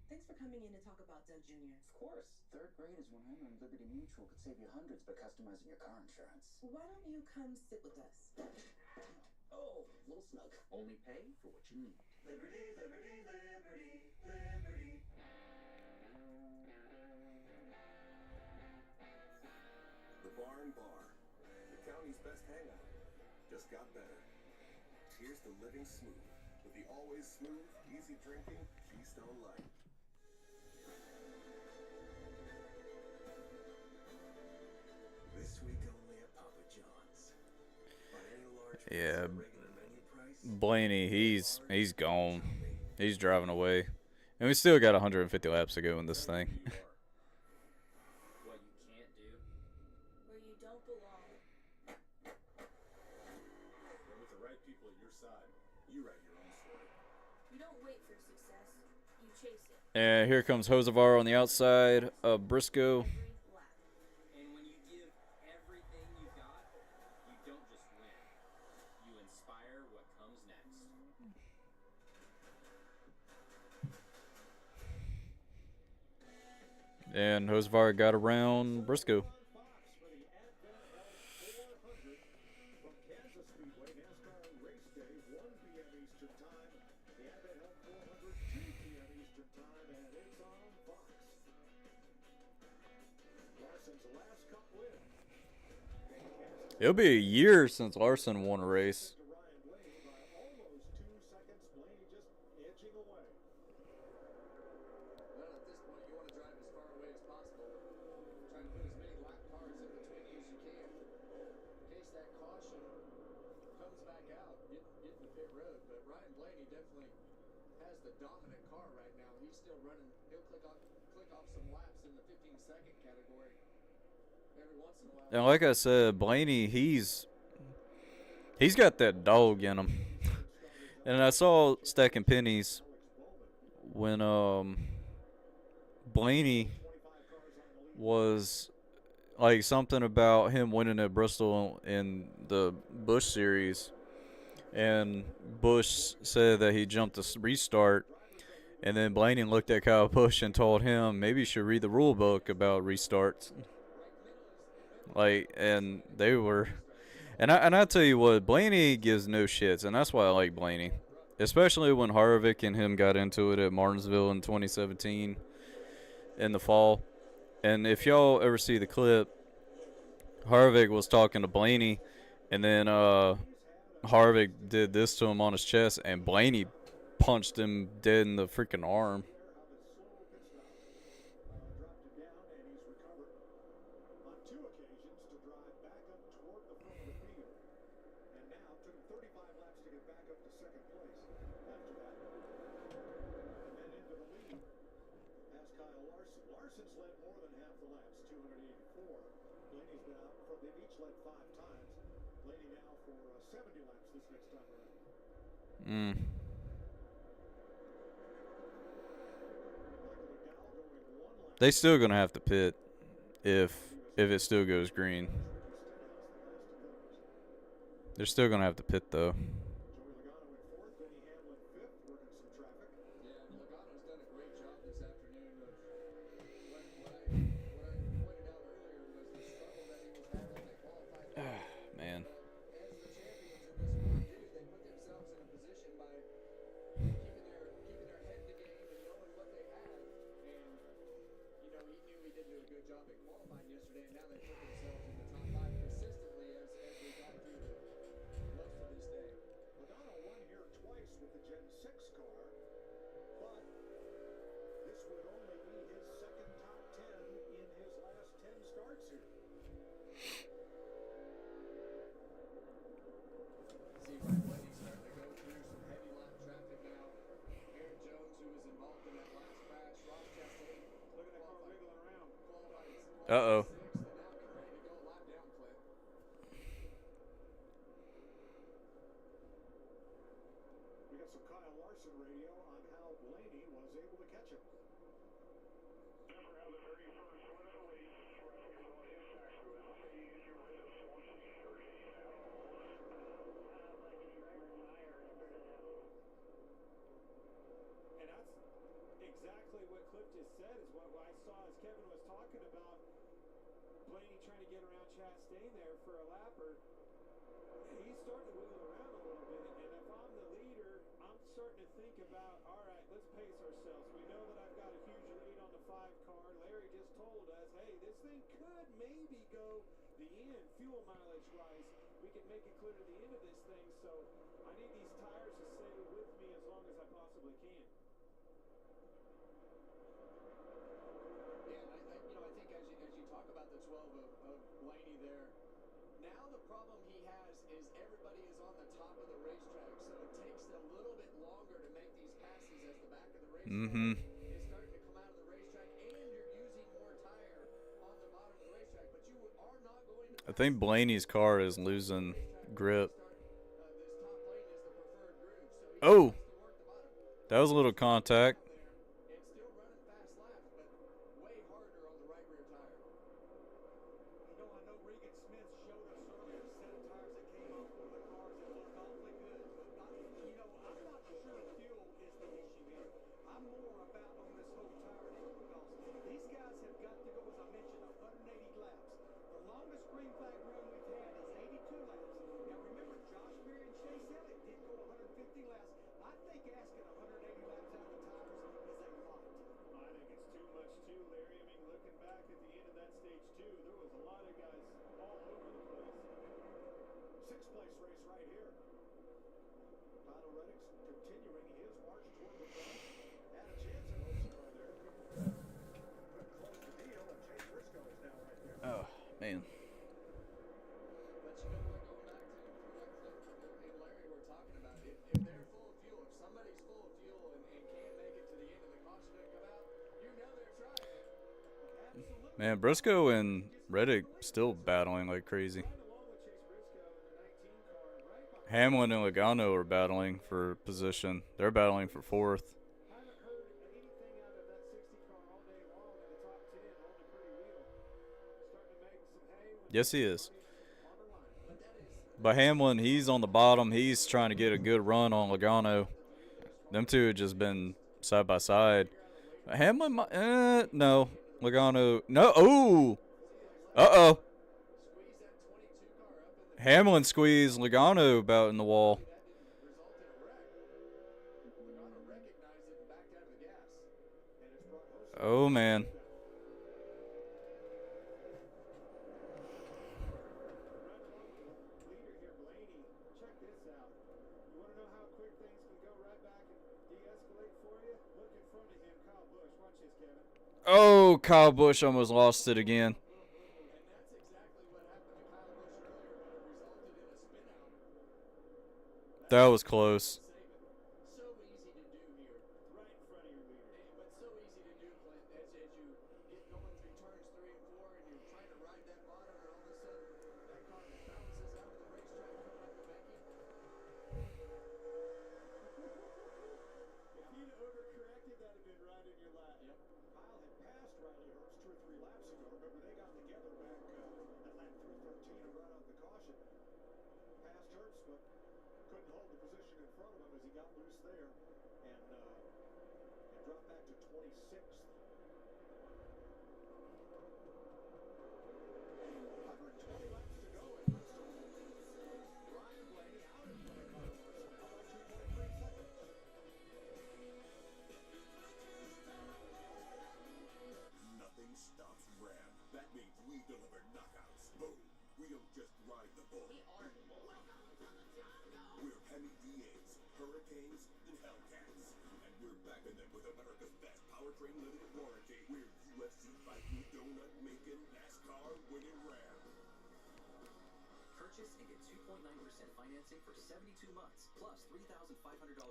Thanks for coming in to talk about Doug Jr. Of course. Third grade is when I learned Liberty Mutual could save you hundreds by customizing your car insurance. Why don't you come sit with us? Oh, a little snug. Only pay for what you need. Liberty, liberty, liberty, liberty. The Barn Bar, the county's best hangout, just got better. Here's to living smooth with the always smooth, easy drinking Keystone Light. This week only at Papa John's. Buy any large Yeah, regular menu price. Blaney, he's gone. He's driving away, and we still got 150 laps to go in this thing. What you can't do. Where you don't belong. And with the right people at your side, you write your own story. You don't wait for success. You chase it. And here comes Hosevar on the outside of Briscoe. And when you give everything you got, you don't just win. You inspire what comes next. And Hosevar got around Briscoe. From Kansas Speedway, NASCAR Race Day, 1 p.m. Eastern Time. The Advent Health 400, 2 p.m. Eastern Time, and it's on Fox. Larson's last Cup win. It'll be a year since Larson won a race. To Ryan Blaney by almost 2 seconds. Blaney just edging away. Well, at this point, you want to drive as far away as possible. Try to put as many lap cars in between you as you can. In case that caution comes back out, getting the pit road. But Ryan Blaney definitely has the dominant car right now. He's still running. He'll click off some laps in the 15-second category every once in a while. And like I said, Blaney, he's got that dog in him. And I saw Stacking Pennies when Blaney was like something about him winning at Bristol in the Busch series, and Busch said that he jumped the restart, and then Blaney looked at Kyle Busch and told him maybe you should read the rule book about restarts. Like, and they were, and I tell you what, Blaney gives no shits, and that's why I like Blaney, especially when Harvick and him got into it at Martinsville in 2017 in the fall. And if y'all ever see the clip, Harvick was talking to Blaney, and then Harvick did this to him on his chest, and Blaney punched him dead in the freaking arm. Larson's led more than half the laps, 284. Blaney's been out for, they've each led 5 times. Blaney now for 70 laps this next time around. They still gonna have to pit if it still goes green. They're still gonna have to pit though. Man. As the champions in this sport do, they put themselves in a position by keeping their head in the game and knowing what they have. And you know, he knew he didn't do a good job at qualifying yesterday, and now they put themselves in the top 5 consistently as we got through most of this day. Uh-oh. We got some Kyle Larson radio on how Blaney was able to catch him. Never have the very first one of the race. Referee brought his factor with the stage. You're in a Swansea 13 at all. And that's exactly what Cliff just said, is what I saw as Kevin was talking about Blaney trying to get around Chastain there for a lapper. He's starting to wiggle around a little bit, and if I'm the leader, I'm starting to think about, all right, let's pace ourselves. We know that I've got a huge lead on the 5 car. Larry just told us, hey, this thing could maybe go the end, fuel mileage-wise. We could make it clear to the end of this thing, so I need these tires to stay with me as long as I possibly can. Yeah, and I think as you talk about the 12 of Blaney there, now the problem he has is everybody is on the top of the racetrack, so it takes a little bit longer to make these passes as the back of the racetrack is starting to come out of the racetrack, and you're using more tire on the bottom of the racetrack, but you are not going to I think Blaney's car is losing grip. Oh! That was a little contact. Sixth-place race right here. Tyler Reddick's continuing his march toward the front. Had a chance at home car there. Couldn't close the deal, and Chase Briscoe is now right there. Oh, man. But you know what, going back to what Cliff and Larry were talking about, if they're full of fuel, if somebody's full of fuel and can't make it to the end and the caution doesn't come out, you know they're trying. Man, Briscoe and Reddick still battling like crazy. Hamlin and Logano are battling for position. They're battling for 4th. Yes, he is. But Hamlin, he's on the bottom. He's trying to get a good run on Logano. Them two have just been side by side. Hamlin, no. Logano, no. Oh! Uh-oh. Hamlin squeezed Logano about in the wall. Oh, man. Oh, Kyle Busch almost lost it again. That was close.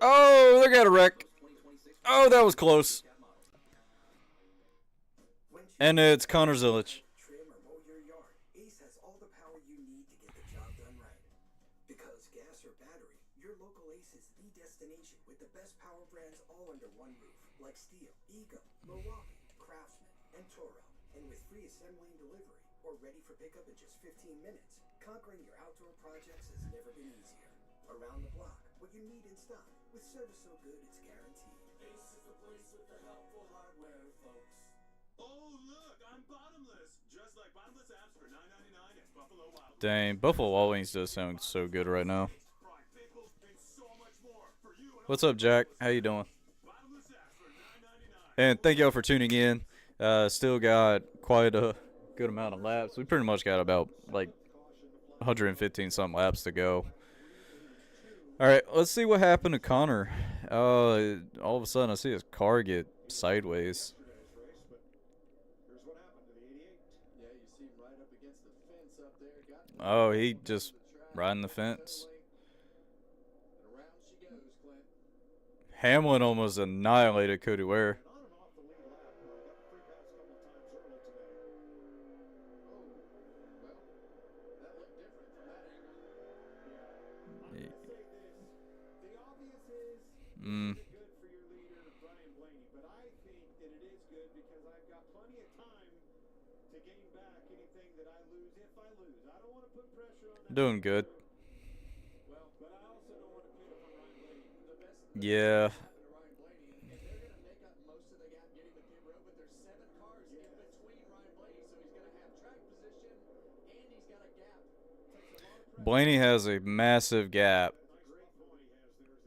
Oh, they got a wreck. Oh, that was close. And it's Connor Zilic. power brands all under one roof, like Steel, Ego, Milwaukee, Craftsman, and Toro. And with free assembly and delivery, or ready for pickup in just 15 minutes, conquering your outdoor projects has never been easier. Around the block, what you need in stock, with service so good it's guaranteed. Ace is the place with the helpful hardware, folks. Oh, look, I'm bottomless. Just like bottomless apps for $9.99 at Buffalo Wild Wings. Dang, Buffalo Wild Wings does sound so good right now. Fried pickles and so much more for you and What's up, Jack? How you doing? bottomless apps for $9.99. And thank y'all for tuning in. Still got quite a good amount of laps. We pretty much got about like 115 some laps to go. All right, let's see what happened to Connor. All of a sudden, I see his car get sideways. Here's what happened to the 88. Yeah, you see him right up against the fence up there. Got Oh, he just riding the fence. and around she goes, Clint. Hamlin almost annihilated Cody Ware. On and off the lead lap. Got free pass a couple of times early today. Oh, well, that looked different from that angle. I'm going to say this. The obvious is, Mm. is it good for your leader, Brian Blaney? But I think that it is good because I've got plenty of time to gain back anything that I lose if I lose. I don't want to put pressure on that. Doing good. Well, but I also don't want to quit if I'm Ryan Blaney. Yeah. Happened to Ryan Blaney, and they're going to make up most of the gap getting to pit road, but there's 7 cars in between Ryan Blaney, so he's going to have track position, and he's got a gap. Blaney has a massive gap,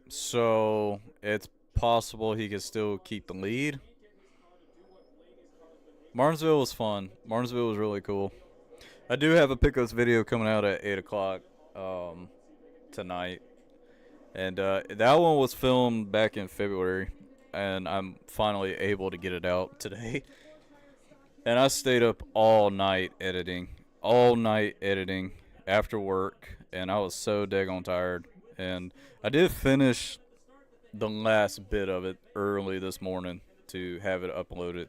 so it's possible he could still keep the lead. Martinsville was fun. Martinsville was really cool. I do have a pickups video coming out at 8 o'clock tonight. And that one was filmed back in February, and I'm finally able to get it out today. And I stayed up all night editing after work, and I was so daggone tired. And I did finish the last bit of it early this morning to have it uploaded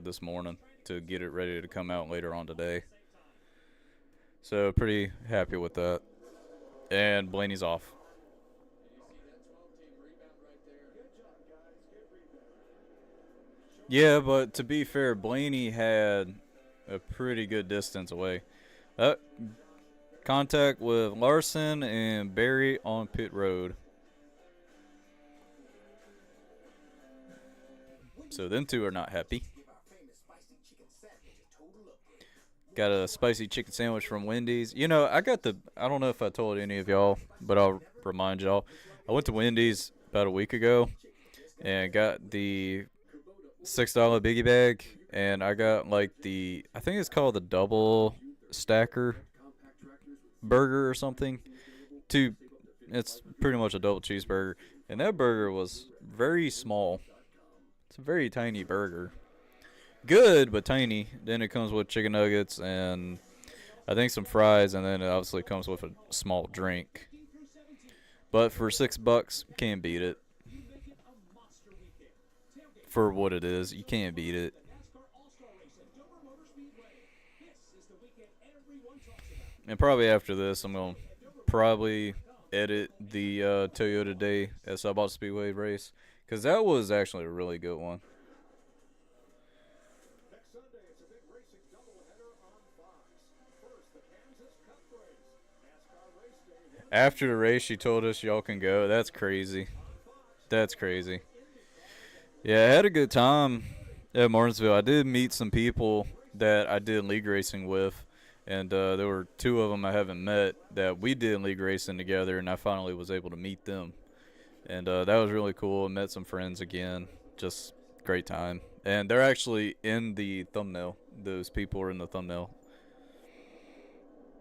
this morning to get it ready to come out later on today. So pretty happy with that. And Blaney's off. Yeah, but to be fair, Blaney had a pretty good distance away. Contact with Larson and Barry on pit road. So them two are not happy. Got a spicy chicken sandwich from Wendy's. You know, I don't know if I told any of y'all, but I'll remind y'all. I went to Wendy's about a week ago and got the $6 biggie bag, and I got like I think it's called the double stacker burger or something. It's pretty much a double cheeseburger, and that burger was very small. It's a very tiny burger. Good, but tiny. Then it comes with chicken nuggets and I think some fries, and then it obviously comes with a small drink. But for $6, can't beat it. For what it is, you can't beat it. And probably after this, I'm going to probably edit the Toyota Day at South Speedway race, because that was actually a really good one. Next Sunday, it's a big racing doubleheader on Fox. First, the Kansas Cup race. NASCAR race day. After the race, she told us y'all can go. That's crazy. That's crazy. Yeah, I had a good time at Martinsville. I did meet some people that I did league racing with, and there were 2 of them I haven't met that we did league racing together, and I finally was able to meet them. And that was really cool. I met some friends again. Just great time. And they're actually in the thumbnail. Those people are in the thumbnail.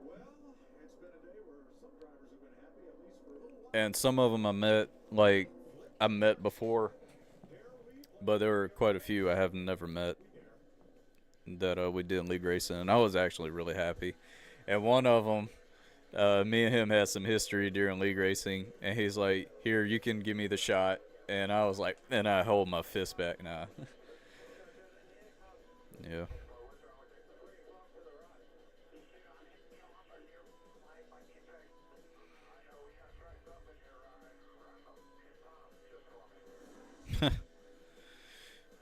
Well, it's been a day where some drivers have been happy, at least for a little while. And some of them I met before, but there were quite a few I have never met that we did league racing, and I was actually really happy. And one of them, me and him had some history during league racing, and he's like, "Here, you can give me the shot," and I was like, and I hold my fist back now. Yeah.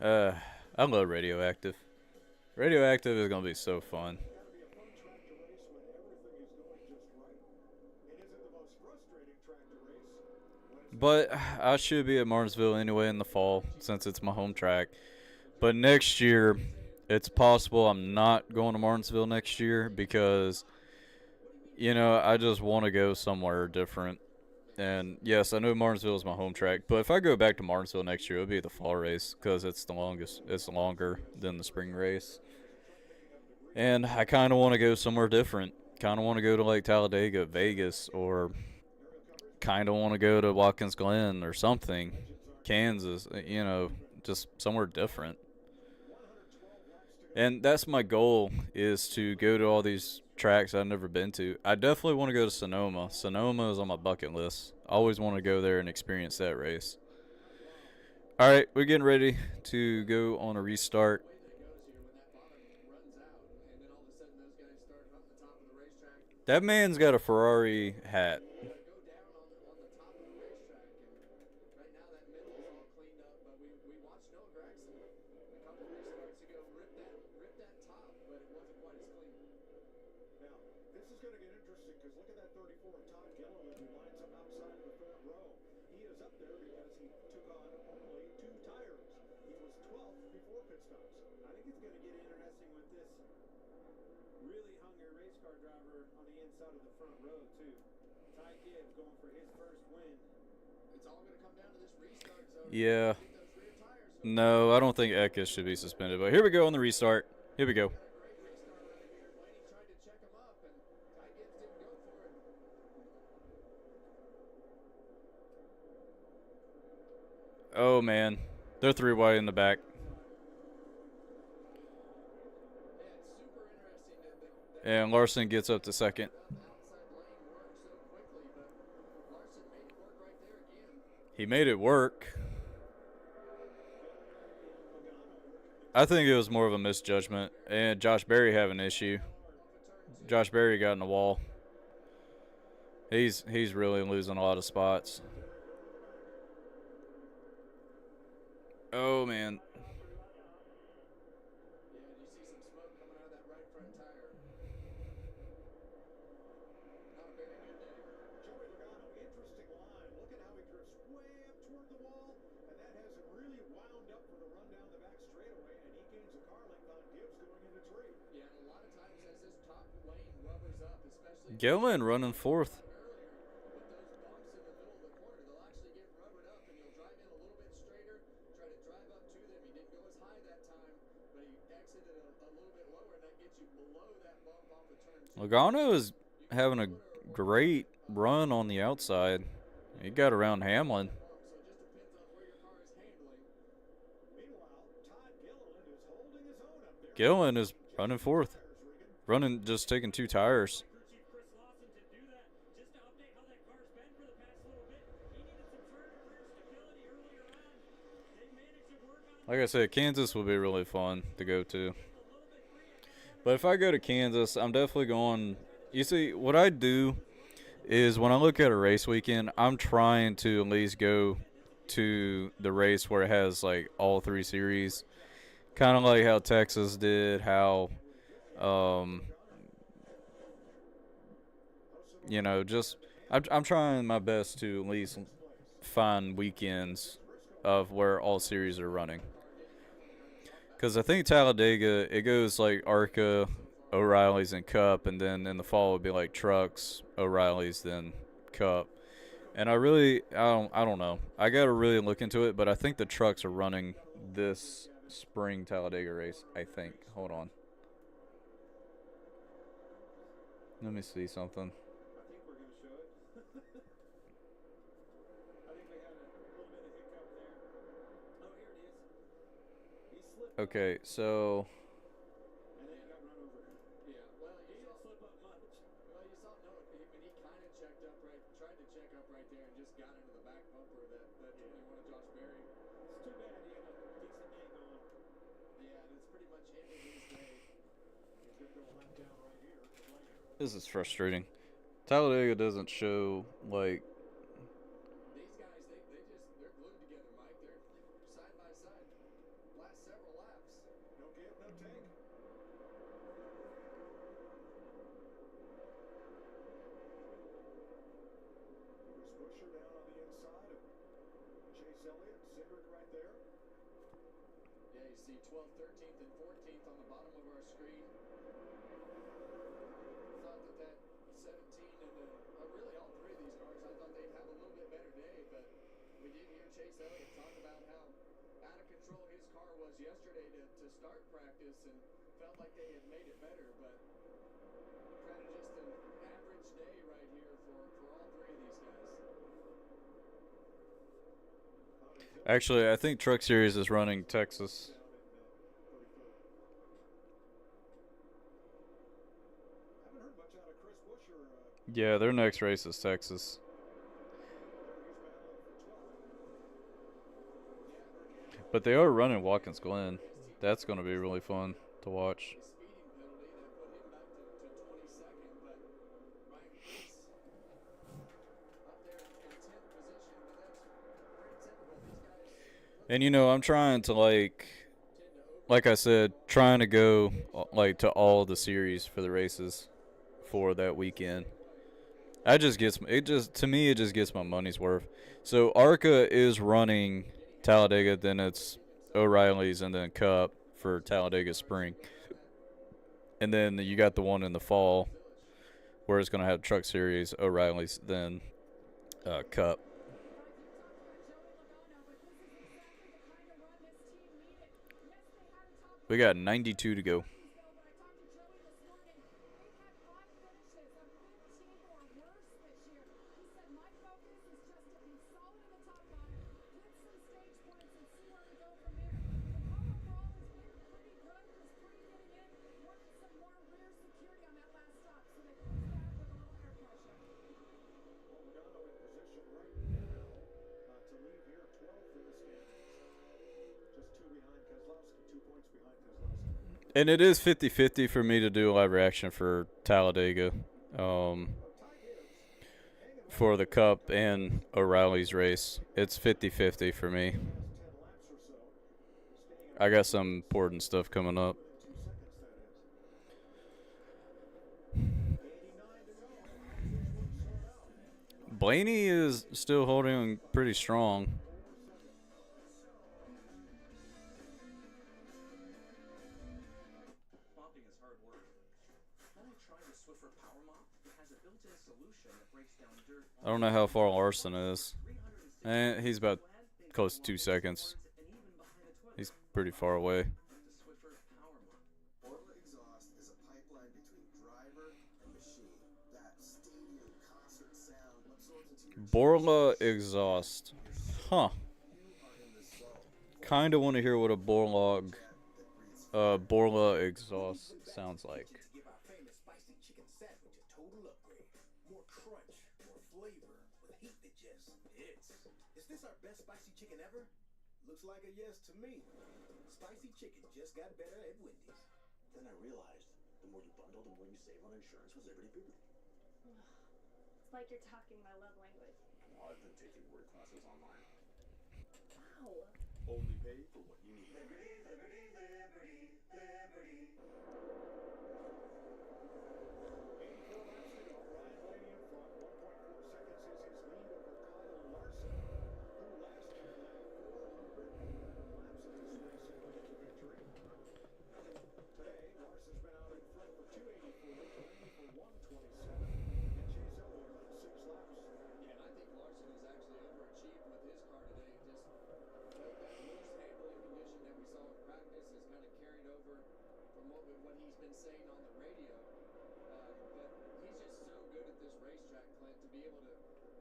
I love Radioactive. Radioactive is gonna be so fun. But I should be at Martinsville anyway in the fall since it's my home track. But next year, it's possible I'm not going to Martinsville next year because, I just want to go somewhere different. And yes, I know Martinsville is my home track, but if I go back to Martinsville next year, it'll be the fall race because it's the longest. It's longer than the spring race. And I kind of want to go somewhere different. Kind of want to go to like Talladega, Vegas, or kind of want to go to Watkins Glen or something, Kansas, just somewhere different. And that's my goal, is to go to all these tracks I've never been to. I definitely want to go to Sonoma. Sonoma is on my bucket list. I always want to go there and experience that race. All right, we're getting ready to go on a restart. That man's got a Ferrari hat. Yeah. No, I don't think Eckes should be suspended. But here we go on the restart. Here we go. Oh, man. They're three wide in the back. And Larson gets up to second. He made it work. I think it was more of a misjudgment. And Josh Berry had an issue. Josh Berry got in the wall. He's really losing a lot of spots. Oh, man. Gillen running fourth. Logano is having a great run on the outside. He got around Hamlin. Gillen is running fourth. Running, just taking two tires. Like I said, Kansas will be really fun to go to. But if I go to Kansas, I'm definitely going. You see, what I do is when I look at a race weekend, I'm trying to at least go to the race where it has like all three series. Kind of like how Texas did, how, just I'm trying my best to at least find weekends of where all series are running. Because I think Talladega, it goes like ARCA, O'Reilly's, and Cup, and then in the fall it would be like Trucks, O'Reilly's, then Cup. And I don't know. I got to really look into it, but I think the Trucks are running this spring Talladega race, I think. Hold on. Let me see something. Okay, so this is frustrating. Talladega doesn't show like last several laps. No give, no take. Chris Buescher down on the inside of Chase Elliott. Cindric right there. Yeah, you see 12th, 13th, and 14th on the bottom of our screen. Thought that 17 and really all three of these cars, I thought they'd have a little bit better day, but we did hear Chase Elliott talk about how out of control his car was yesterday to start practice and felt like they had made it better, but kind of just an average day right here for all three of these guys. Actually, I think Truck Series is running Texas. Haven't heard much out of Chris Buescher. Yeah, their next race is Texas. But they are running Watkins Glen. That's going to be really fun to watch. Speeding penalty that put him back to 22nd, but Ryan Preece up there in 10th position, but that's pretty typical. These guys. And you know, I'm trying to like I said, trying to go like to all the series for the races for that weekend. That just gets to me it just gets my money's worth. So ARCA is running Talladega, then it's O'Reilly's, and then Cup for Talladega Spring. And then you got the one in the fall where it's going to have Truck Series, O'Reilly's, then Cup. We got 92 to go. To leave here 12th in the standings. Just 2 behind Keselowski, 2 points behind Keselowski. And it is 50-50 for me to do a live reaction for Talladega, for the Cup and O'Reilly's race. It's 50-50 for me. I got some important stuff coming up. Blaney is still holding pretty strong. Mopping is hard work. Then I tried the Swiffer Power Mop. It has a built-in solution that breaks down dirt. I don't know how far Larson is. He's about close to 2 seconds. He's pretty far away. Borla exhaust is a pipeline between driver and machine. That stadium concert sound absorbs into your Borla exhaust. Huh. Kind of want to hear what a Borla exhaust sounds like. Give our famous spicy chicken sandwich a total upgrade. More crunch, more flavor, with heat that just hits. Is this our best spicy chicken ever? Looks like a yes to me. Spicy chicken just got better at Wendy's. Then I realized the more you bundle, the more you save on insurance with Liberty Booty. It's like you're talking my love language. I've been taking word classes online. Wow. Only pay for what you need. Liberty, liberty, liberty, liberty. 84 laps to go. Ryan Blaney in front. 1.4 seconds is his lead over Kyle Larson, who last year led 400 laps of this race and went to victory. Today, Larson's been out in front for 284, Blaney for 127, and Chase Elliott on 6 laps. Yeah, and I think Larson has actually overachieved with his car today. Just that loose handling condition that we saw in practice has kind of carried over from what he's been saying on the radio. But he's just so good at this racetrack, Clint, to be able to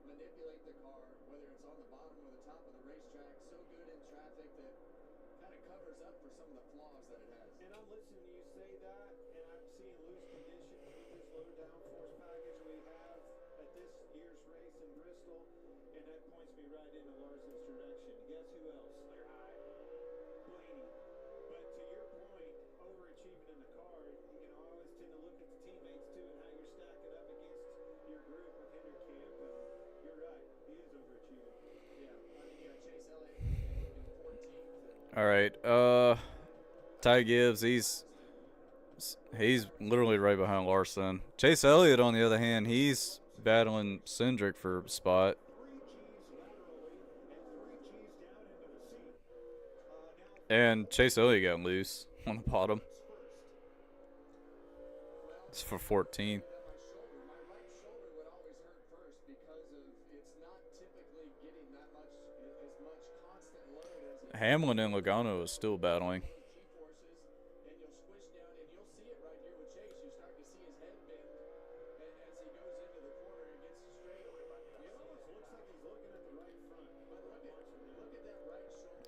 manipulate the car, whether it's on the bottom or the top of the racetrack. So good in traffic that kind of covers up for some of the flaws that it has. And I'm listening to you say that, and I'm seeing loose conditions with this low downforce package we have at this year's race in Bristol, and that points me right into Larson's direction. Guess who else? Clear high. Blaney. But to your point, overachieving in the car, I always tend to look at the teammates too and how you're stacking up against your group with Hinderkamp, and you're right, he is overachieving. Yeah, I mean, you got Chase Elliott in 14th. All right. Ty Gibbs, he's literally right behind Larson. Chase Elliott, on the other hand, he's battling Cindric for spot. And Chase Elliott got loose on the bottom. It's for 14th. Hamlin and Logano is still battling.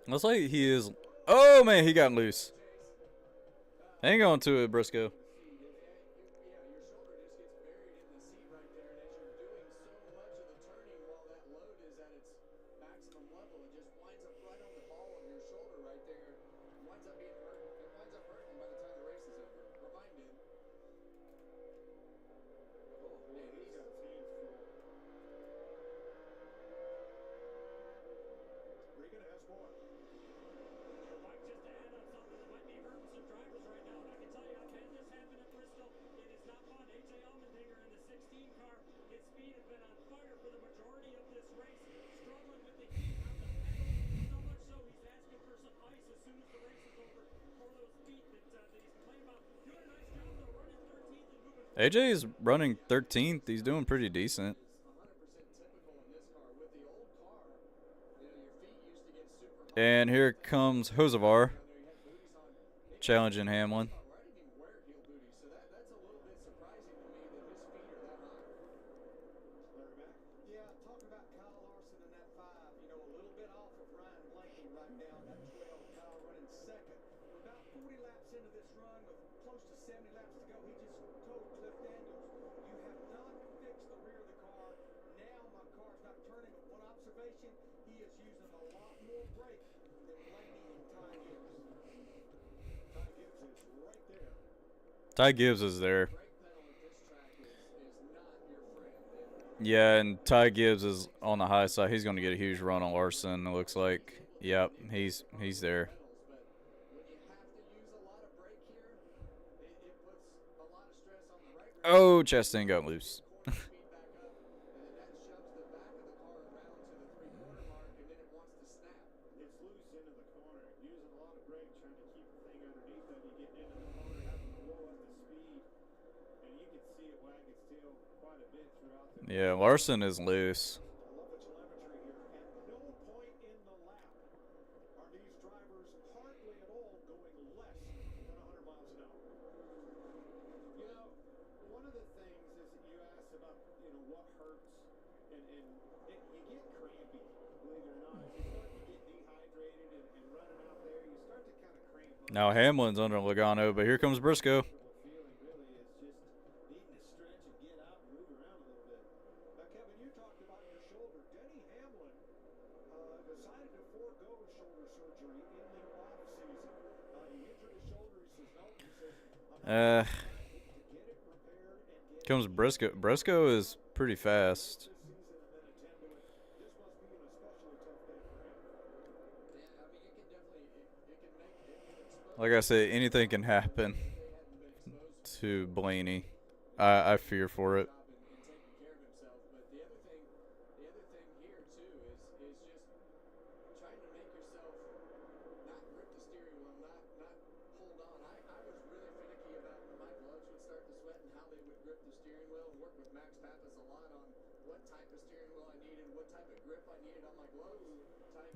Looks like he is. Oh man, he got loose. Hang on to it, Briscoe. AJ is running 13th. He's doing pretty decent. And here comes Hosevar challenging Hamlin. Yeah, talking about Kyle Larson in that 5, you know, a little bit off of Ryan Blaney right now in that 12. Kyle running second. We're about 40 laps into this run with close to 70 laps to go. He just told Cliff Daniels, you have not fixed the rear of the car. Now my car's not turning. But one observation, he is using a lot more brake than Blaney and Ty Gibbs. Ty Gibbs is right there. Ty Gibbs is there. Yeah, and Ty Gibbs is on the high side. He's going to get a huge run on Larson, it looks like. Yep, he's there. Oh, Chastain got loose. Yeah, Larson is loose. Now Hamlin's under Logano, but here comes Briscoe. Comes Briscoe. Briscoe is pretty fast. Like I said, anything can happen to Blaney. I fear for it.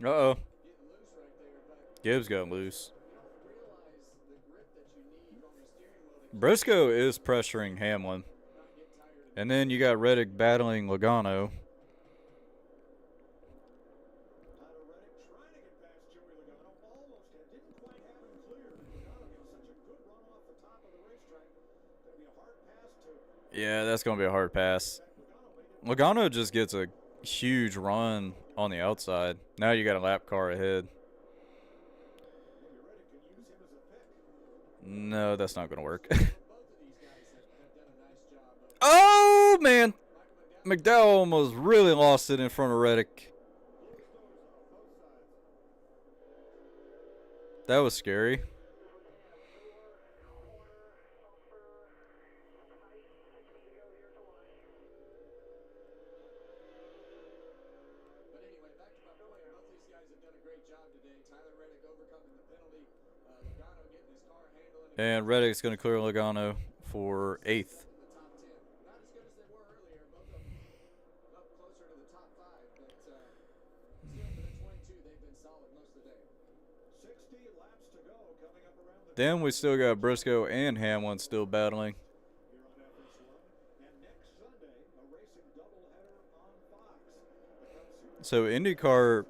Uh-oh. Gibbs got loose. Briscoe is pressuring Hamlin. And then you got Reddick battling Logano. Yeah, that's going to be a hard pass. Logano just gets a huge run on the outside. Now you got a lap car ahead. No, that's not going to work. Oh, man. McDowell almost really lost it in front of Reddick. That was scary. But anyway, back to my point. Both these guys have done a great job today. Tyler Reddick overcoming the penalty. Logano getting his car handling. And Reddick's going to clear Logano for 8th. In the top 10. Not as good as they were earlier. Both of them up closer to the top 5. But still, for the 22, they've been solid most of the day. 60 laps to go coming up around the Then we still got Briscoe and Hamlin still battling. here on FS1. And next Sunday, a racing doubleheader on Fox. The Cup Series So IndyCar. 2 p.m.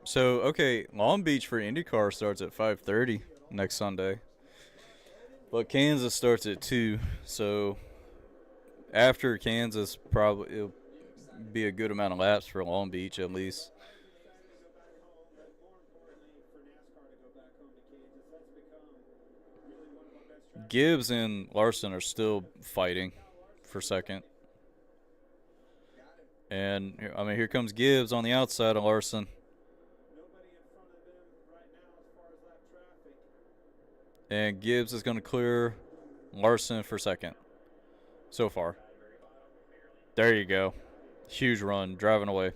So okay, Long Beach for IndyCar starts at 5:30 next Sunday, but Kansas starts at 2. So after Kansas, probably it'll be a good amount of laps for Long Beach at least. Gibbs and Larson are still fighting for second. And, I mean, here comes Gibbs on the outside of Larson. And Gibbs is going to clear Larson for second so far. There you go. Huge run, driving away.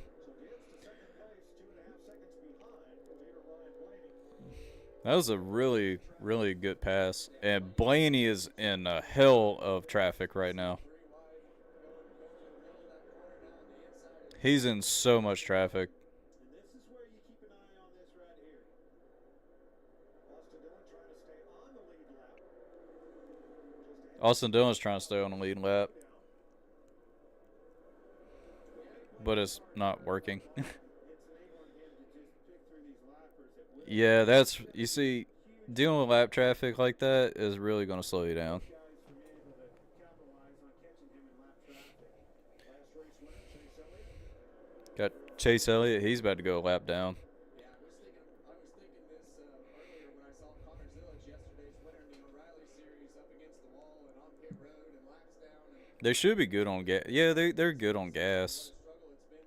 That was a really, really good pass. And Blaney is in a hell of traffic right now. He's in so much traffic. And this is where you keep an eye on this right here. Austin Dillon trying to stay on the lead lap. Austin Dillon's trying to stay on the lead lap. But it's not working. Yeah, that's, you see, dealing with lap traffic like that is really going to slow you down. Got Chase Elliott. He's about to go a lap down. Yeah, I was thinking this earlier when I saw Connor Zillage, yesterday's winner in the O'Reilly Series, up against the wall and on pit road and laps down. And They should be good on gas. Yeah, they're good on gas.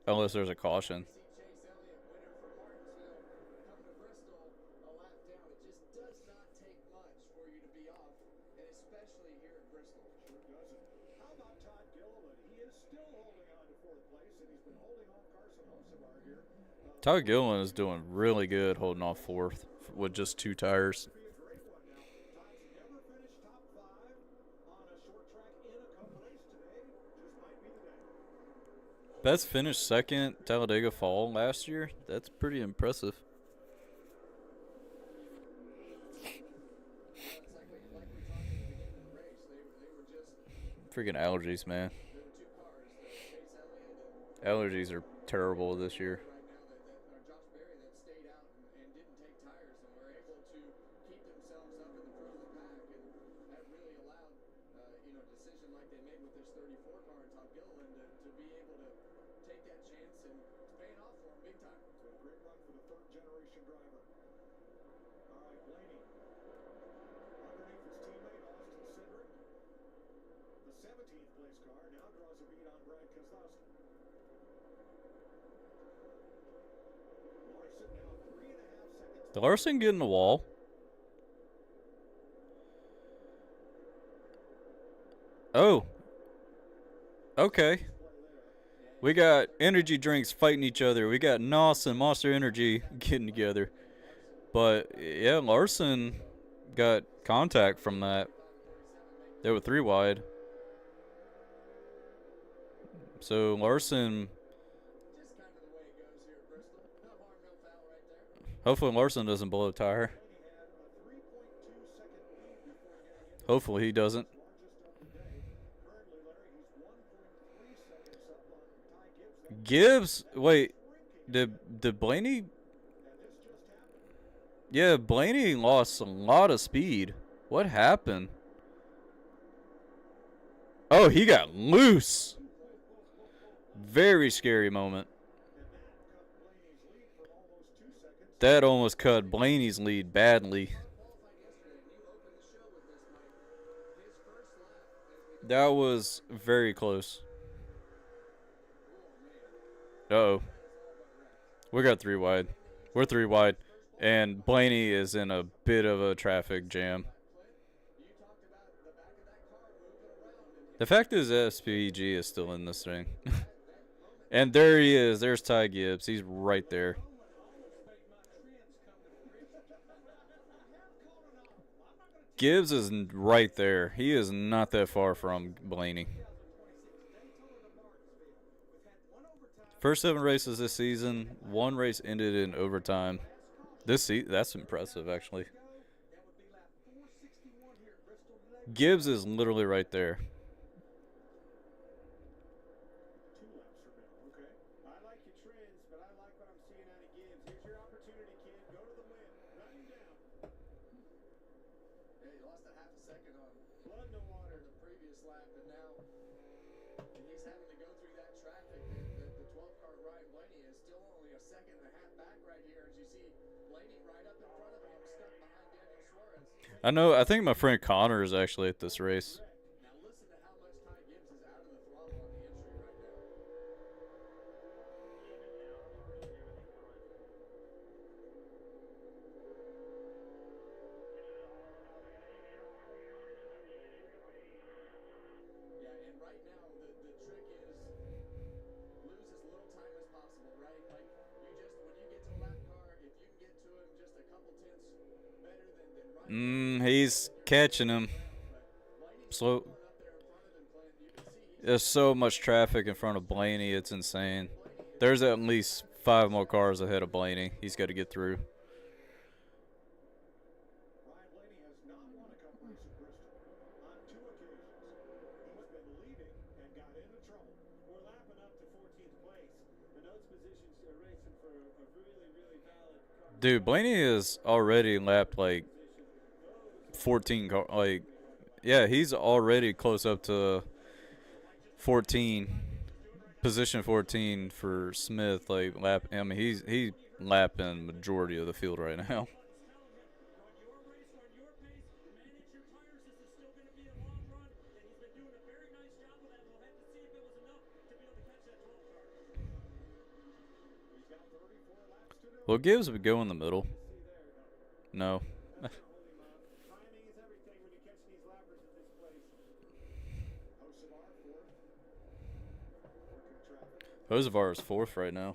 Unless there's a caution. see Chase Elliott, winner from Martinsville, coming to Bristol, a lap down. It just does not take much for you to be off, and especially here at Bristol. Sure doesn't. How about Todd Gilliland? He is still holding on to fourth place, and he's been holding off Carson Hocevar here. Todd Gilliland is doing really good holding off fourth with just 2 tires. Be a great one now. Todd's never finished top 5 on a short track in a Cup race today. Just might be the day. Betts finished second Talladega Fall last year. That's pretty impressive. It's like we talked at the beginning of the race. They were just Freaking allergies, man. the 2 cars, Chase Elliott and Allergies are terrible this year. right now that Josh Berry that stayed out and didn't take tires and were able to keep themselves up in the front of the pack, and that really allowed a decision like they made with this 34 car and Todd Gilliland to be able to take that chance, and it's paying off for him big time. So a great run for the third generation driver. All right, Blaney. Underneath his teammate, Austin Cindric. The 17th place car now draws a bead on Brad Keselowski. Larson now 3.5 seconds. Did Larson get in the wall? Oh. Okay. We got energy drinks fighting each other. We got NOS and Monster Energy getting together. But, yeah, Larson got contact from that. They were 3 wide. So, Larson... Just kind of the way it goes here at Bristol. No harm, no foul right there. Hopefully Larson doesn't blow a tire. Hopefully he doesn't. Gibbs, wait, did Blaney? Yeah, Blaney lost a lot of speed. What happened? Oh, he got loose. Very scary moment. That almost cut Blaney's lead badly. That was very close. Uh-oh. We got 3 wide. We're 3 wide. And Blaney is in a bit of a traffic jam. The fact is SPG is still in this thing. And there he is. There's Ty Gibbs. He's right there. Gibbs is right there. He is not that far from Blaney. First 7 races this season, 1 race ended in overtime. That's impressive, actually. Gibbs is literally right there. I know. I think my friend Connor is actually at this race. He's catching him. Slow. There's so much traffic in front of Blaney, it's insane. There's at least 5 more cars ahead of Blaney. He's got to get through. Dude, Blaney is already lapped like 14 car, like, yeah, he's already close up to 14, position 14 for Smith. Like lap, I mean, he's lapping majority of the field right now. Well, Gibbs would go in the middle. No. Hosevar is 4th right now.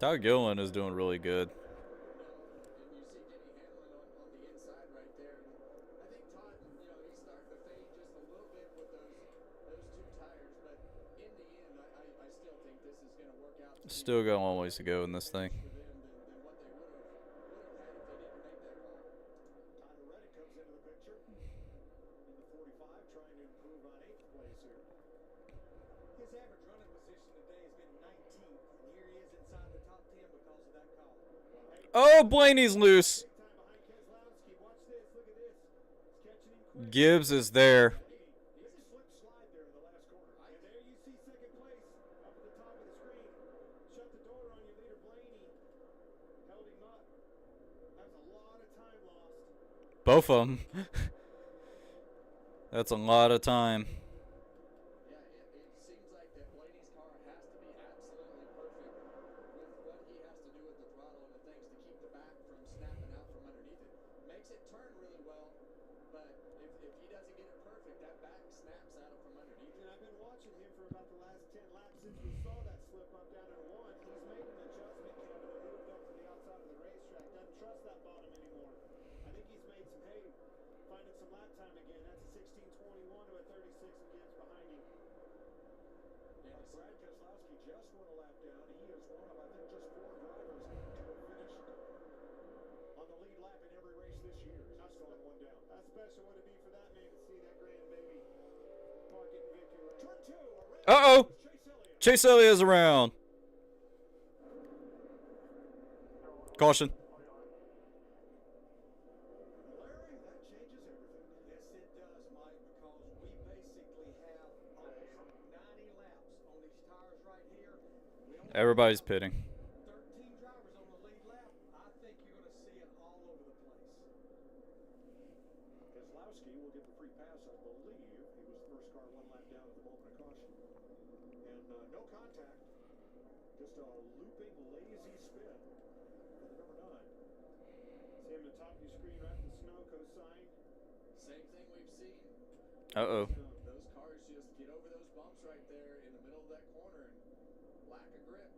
Todd Gilliland is doing really good. Still got a long ways to go in this thing. Oh, Blaney's loose. Gibbs is there. Both of them. That's a lot of time. Uh-oh. Chase Elliott is around. Caution. Larry, that changes everything. Yes, it does, Mike, because we basically have almost 90 laps on these tires right here. We only Everybody's pitting. 13 drivers on the lead lap. I think you're going to see it all over the place. Keselowski will get the free pass, I believe. He was the first car one lap down at the moment of caution. And no contact. Just a looping, lazy spin for the number 9. See him at the top of your screen, right in the snow, co-sign. Same thing we've seen. Uh-oh. Those cars just get over those bumps right there in the middle of that corner and lack of grip.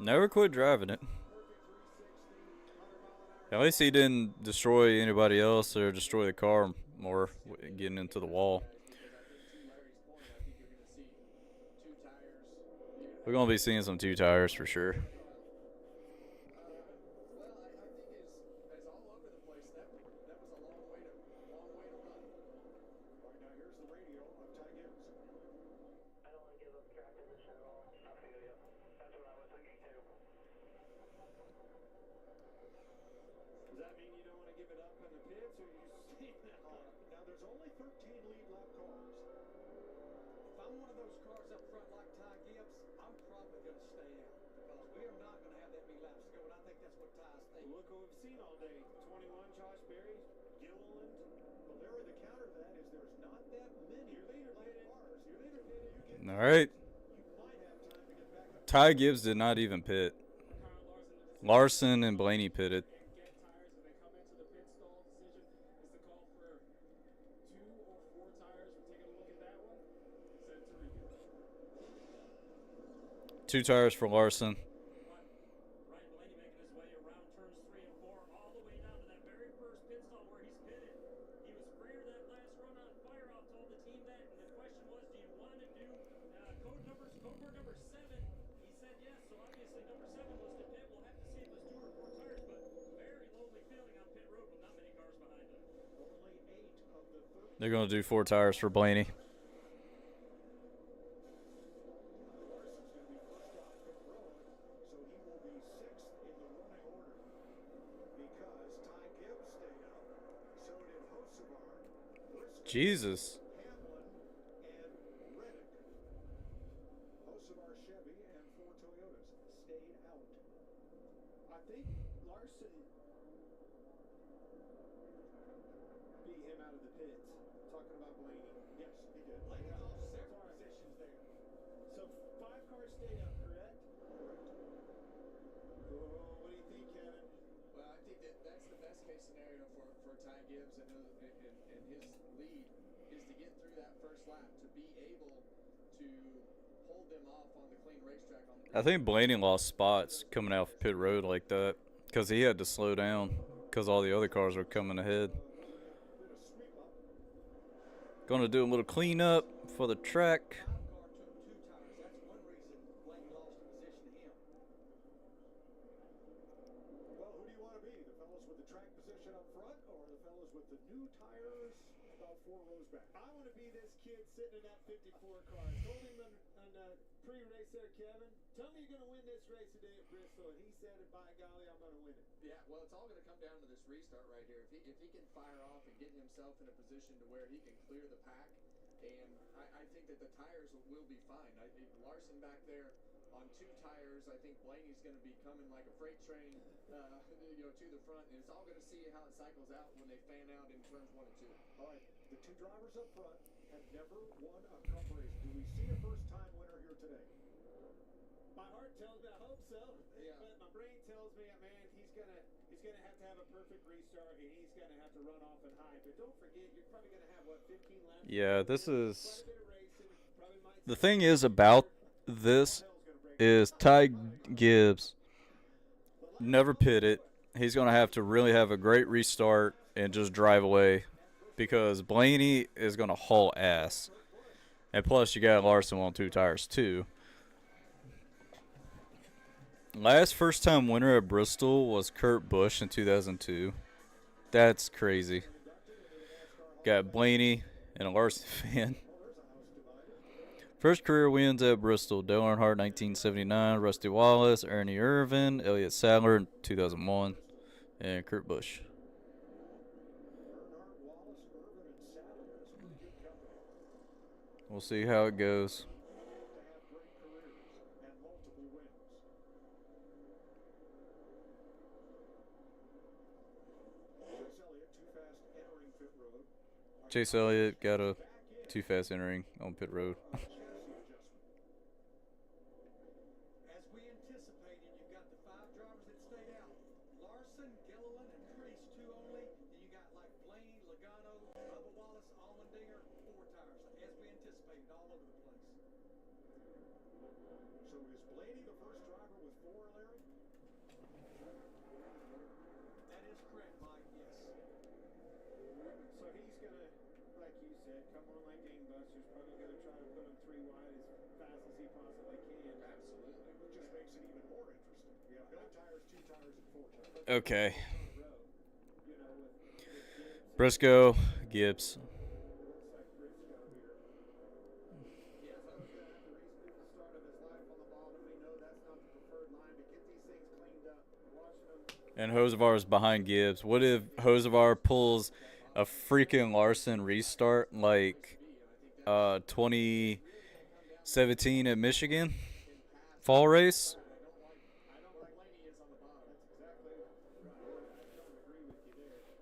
Never quit driving it. At least he didn't destroy anybody else or destroy the car more getting into the wall. We're going to be seeing some 2 tires for sure. Does that mean you don't want to give it up in the pits, or you see now there's only 13 lead lap cars. If I'm one of those cars up front like Ty Gibbs, I'm probably going to stay out because we are not going to have that many laps to go, and I think that's what Ty's thinking. Look what we've seen all day. 21, Josh Berry, Gilliland. But Larry, the counter to that is there's not that many leader cars. Your leader pitted, you get All right. Ty Gibbs did not even pit. Larson and Blaney pitted. Two tires for Larson. They're going to do 4 tires for Blaney. Jesus. Hocevar Chevy and 4 Toyotas stayed out. I think Larson beat him out of the pits. Talking about Blaney. Yes, he did. Blaney lost several positions there. So 5 cars stayed out, correct? Correct. Oh, what do you think, Kevin? Well, I think that's the best case scenario for Ty Gibbs and his lead is to get through that first lap to be able to hold them off on the clean racetrack. I think Blaney lost spots coming off pit road like that because he had to slow down because all the other cars were coming ahead. Going to do a little cleanup for the track. Well, who do you want to be? The fellows with the track position up front or the fellows with the new tires about 4 rows back? I want to be this kid sitting in that 54 car. I told him on pre-race there, Kevin, tell me you're going to win this race today at Bristol. And he said, by golly, I'm going to win it. Yeah, well, it's all going to come down to this restart right here. If he can fire off and get himself in a position to where he can clear the pack, and I think that the tires will be fine. I think Larson back there on 2 tires. I think Blaney's going to be coming like a freight train, to the front, and it's all going to see how it cycles out when they fan out in turns 1 and 2. All right, the 2 drivers up front have never won a cup race. Do we see a first-time winner here today? My heart tells me I hope so, yeah. But my brain tells me, man, he's gonna have to have a perfect restart, and he's gonna have to run off and high. But don't forget, you're probably gonna have 15 laps. Yeah, this is the thing is about this is Ty Gibbs never pitted. He's going to have to really have a great restart and just drive away because Blaney is going to haul ass. And plus, you got Larson on 2 tires, too. Last first-time winner at Bristol was Kurt Busch in 2002. That's crazy. Got Blaney and a Larson fan. First career wins at Bristol: Dale Earnhardt 1979, Rusty Wallace, Ernie Irvin, Elliott Sadler in 2001, and Kurt Busch. We'll see how it goes. Chase Elliott got a too fast entering on pit road. As we anticipated, you've got the 5 drivers that stayed out. Larson, Gilliland, and Priest, 2 only. Then you got like Blaney, Logano, Bubba Wallace, Allmendinger, 4 tires. As we anticipated, all over the place. So is Blaney the first driver with 4, Larry? That is correct, Mike, yes. So he's going to, like you said, come on like gangbusters, probably going to try to put him 3 wide as fast as he possibly can. Absolutely. Which just makes it even more interesting. Yeah, no tires, 2 tires, and 4 tires. Okay. Briscoe, Gibbs. And Hosevar is behind Gibbs. What if Hosevar pulls a freaking Larson restart like 2017 at Michigan? Fall race?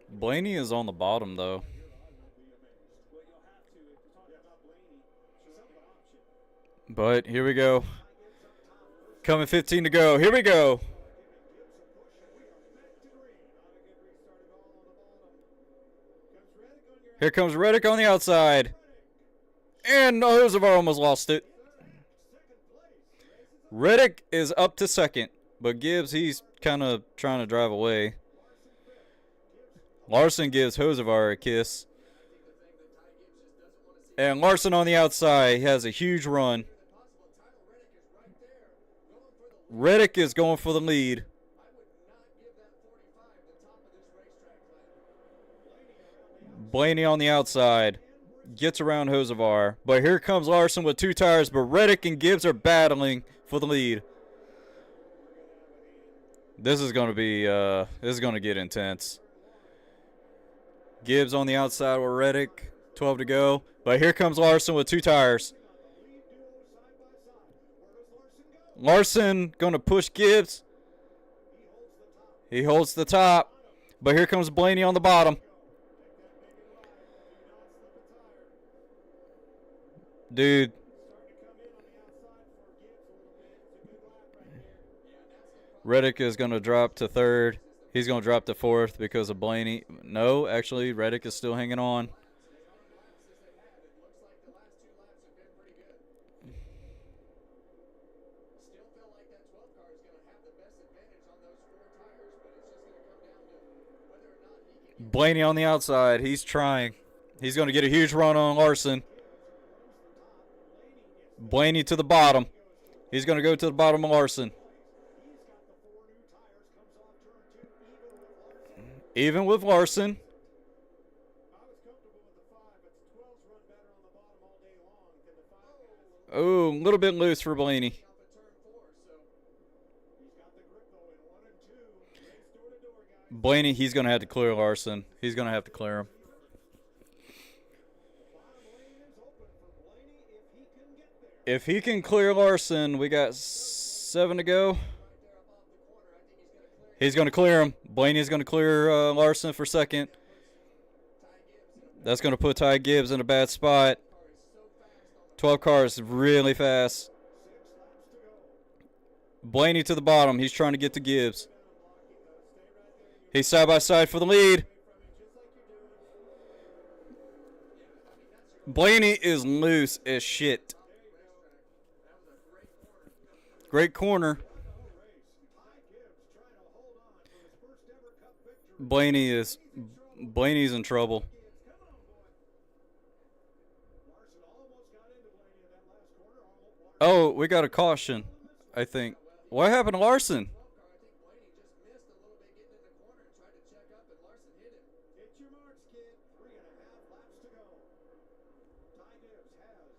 Blaney is on the bottom, though. But here we go. Coming 15 to go. Here we go. Here comes Reddick on the outside. And Hosevar almost lost it. Reddick is up to second. But Gibbs, he's kind of trying to drive away. Larson gives Hosevar a kiss. And Larson on the outside has a huge run. Reddick is going for the lead. Blaney on the outside. Gets around Hosevar. But here comes Larson with 2 tires. But Reddick and Gibbs are battling for the lead. This is going to be, this is going to get intense. Gibbs on the outside with Reddick. 12 to go. But here comes Larson with 2 tires. Larson going to push Gibbs. He holds the top. But here comes Blaney on the bottom. Dude. Reddick is going to drop to 3rd. He's going to drop to 4th because of Blaney. No, actually, Reddick is still hanging on. Blaney on the outside. He's trying. He's going to get a huge run on Larson. Blaney to the bottom. He's going to go to the bottom of Larson. Even with Larson. Oh, a little bit loose for Blaney. Blaney, he's going to have to clear Larson. He's going to have to clear him. If he can clear Larson, we got 7 to go. He's going to clear him. Blaney's going to clear Larson for 2nd. That's going to put Ty Gibbs in a bad spot. 12 cars really fast. Blaney to the bottom. He's trying to get to Gibbs. He's side by side for the lead. Blaney is loose as shit. Great corner. Blaney's in trouble. Oh, we got a caution, I think. What happened to Larson? Hit your marks, kid. 3.5 laps to go. Ty Gibbs has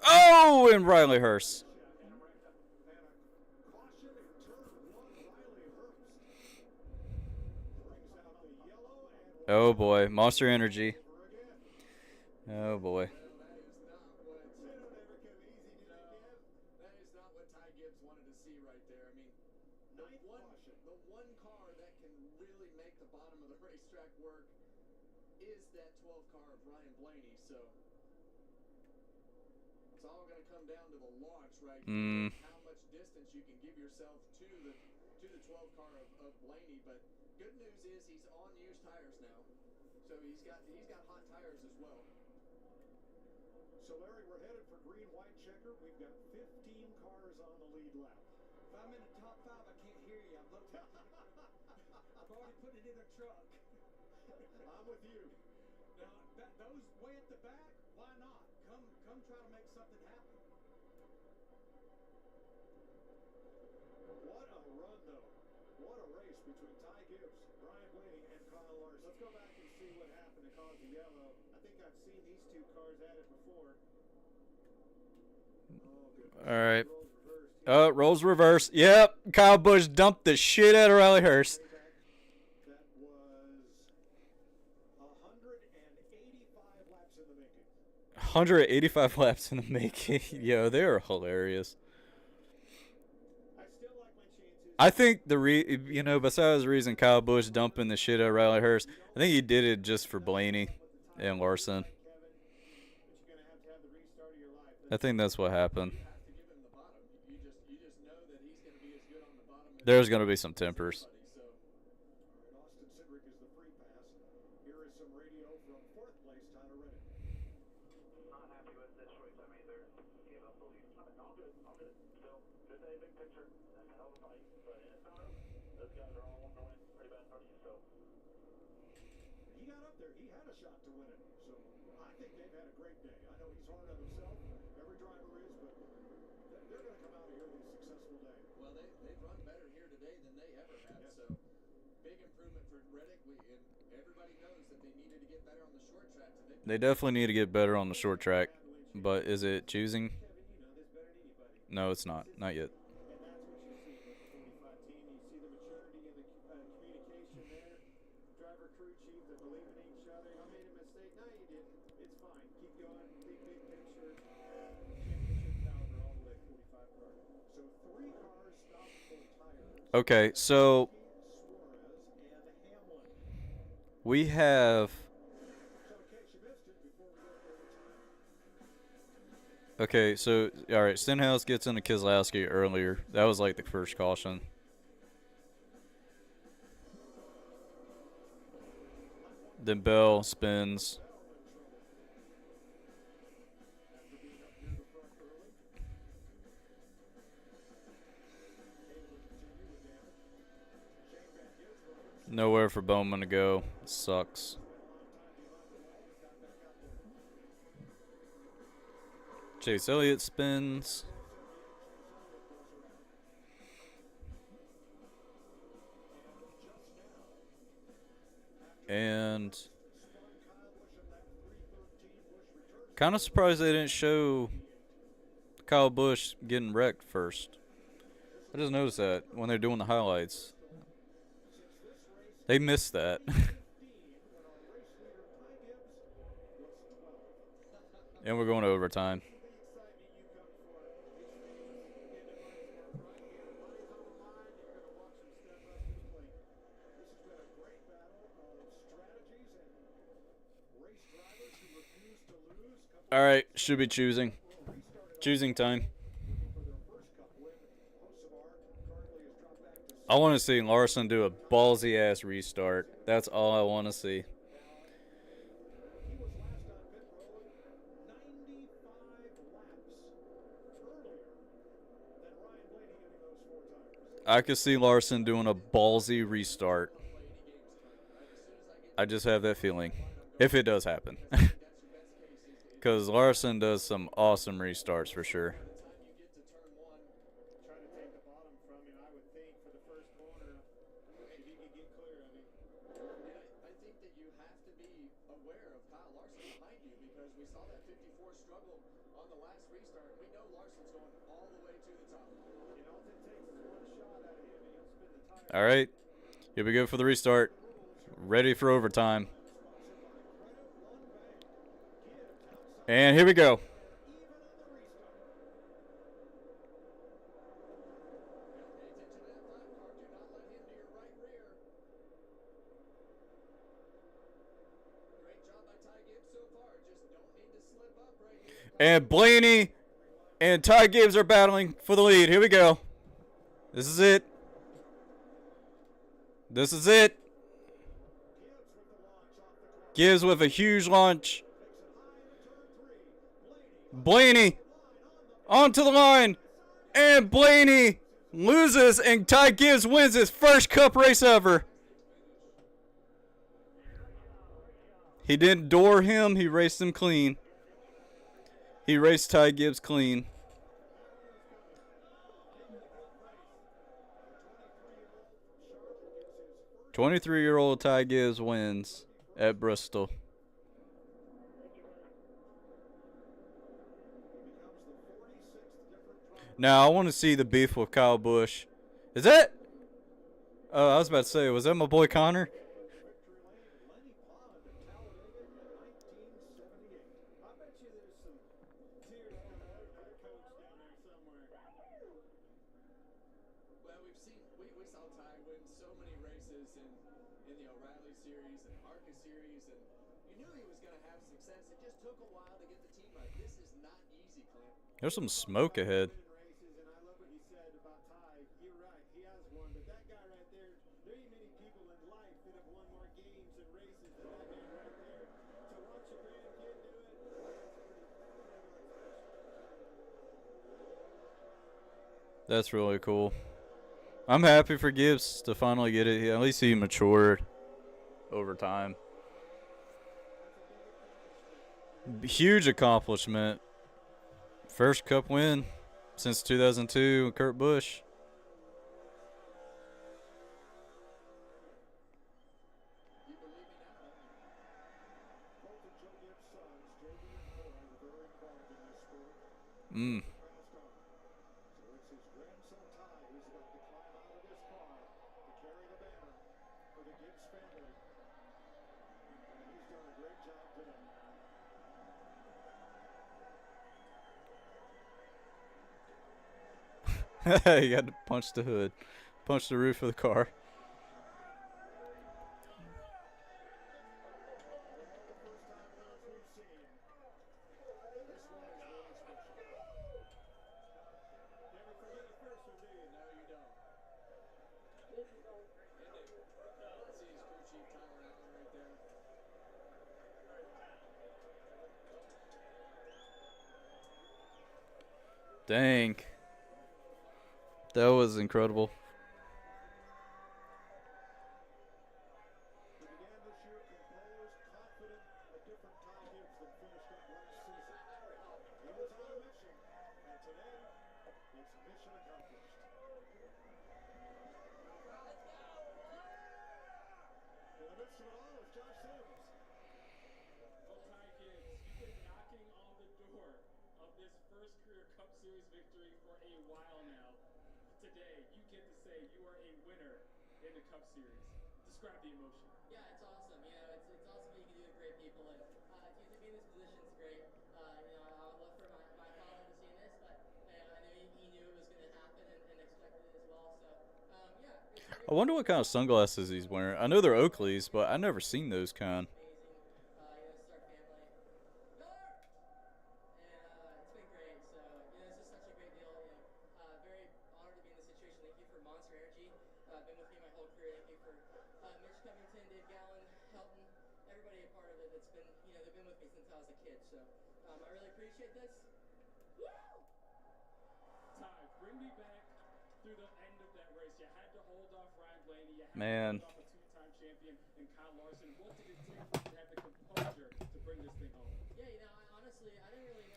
Oh, and Riley Hurst. caution in turn one. Riley Herbst brings out the yellow and Oh boy, Monster Energy. Oh boy. That is not what Ty Gibbs wanted to see right there. I mean, the one car that can really make the bottom of the racetrack work is that 12 car of Ryan Blaney. So it's all going to come down to the launch right here. How much distance you can give yourself to the 12 car of Blaney. But good news is he's on used tires now, so he's got hot tires as well. So, Larry, we're headed for green-white checker. We've got 15 cars on the lead lap. If I'm in the top 5, I can't hear you. I've looked at I've already put it in a truck. I'm with you. Now, those way at the back, why not? Come try to make something happen. What a run, though. What a race between Ty Gibbs, Ryan Blaney, and Kyle Larson. Let's go back and see what happened to cause the yellow. I think I've seen these two cars at it before. All right. Rolls reverse. Yep. Kyle Busch dumped the shit out of Riley Hurst. That was 185 laps in the making. 185 laps in the making. Yo, they are hilarious. I think besides the reason Kyle Busch dumping the shit out of Riley Hurst, I think he did it just for Blaney and Larson. I think that's what happened. There's going to be some tempers. Austin Cindric is the free pass. Here is some radio from fourth place, Tyler Reddick. Not happy with this choice I made there. Gave up the lead. All good. Still, good day, big picture. That's a hell of a fight, but it's not over. Those guys are all wanting to win pretty bad in front of you, so. He got up there. He had a shot to win it. So I think they've had a great day. I know he's hard on himself. Every driver is, but they're going to come out of here with a successful day. Well, they've run better here today than they ever have. Yes. So big improvement for Reddick. And everybody knows that they needed to get better on the short track today. They definitely need to get better on the short track. But is it choosing? No, it's not. Not yet. And that's what you see with the 45 team. You see the maturity and the communication there. Driver, crew chief, they believe in each other. I made a mistake. No, you didn't. It's fine. Keep going. Think big picture. Championship caliber all the way, 45 car. So 3 cars stopped for tires. Okay, so Suarez and Hamlin. we have. So in case you missed it, before we go to overtime, Okay, so all right, Stenhouse gets into Keselowski earlier. That was like the first caution. Then Bell spins. Nowhere for Bowman to go. Sucks. Chase Elliott spins. And kind of surprised they didn't show Kyle Busch getting wrecked first. I just noticed that when they're doing the highlights. They missed that. And we're going to overtime. All right, should be choosing. Choosing time. I want to see Larson do a ballsy ass restart. That's all I want to see. I could see Larson doing a ballsy restart. I just have that feeling. If it does happen. Because Larson does some awesome restarts for sure. All right. Here we go for the restart. Ready for overtime. And here we go. And Blaney and Ty Gibbs are battling for the lead. Here we go. This is it. This is it. Gibbs with a huge launch. Blaney onto the line. And Blaney loses, and Ty Gibbs wins his first Cup race ever. He didn't door him. He raced him clean. He raced Ty Gibbs clean. 23-year-old Ty Gibbs wins at Bristol. Now, I want to see the beef with Kyle Busch. Is that? Oh, I was about to say, was that my boy Connor? Well, we saw Ty win so many races in the O'Reilly series and ARCA series, and you knew he was going to have success. It just took a while to get the team right. This is not easy, Clint. There's some smoke ahead. That's really cool. I'm happy for Gibbs to finally get it. At least he matured over time. Huge accomplishment. First Cup win since 2002 with Kurt Busch. You got to punch the hood. Punch the roof of the car. Dang. That was incredible. Describe the emotion. Yeah, it's awesome. You know, it's awesome what you can do with great people, and to be in this position is great. You know, I would love for my father to see this, but I knew he knew it was going to happen and expected it as well. So, yeah. I wonder what kind of sunglasses he's wearing. I know they're Oakley's, but I've never seen those kind. Man. Yeah, you know, honestly, I didn't really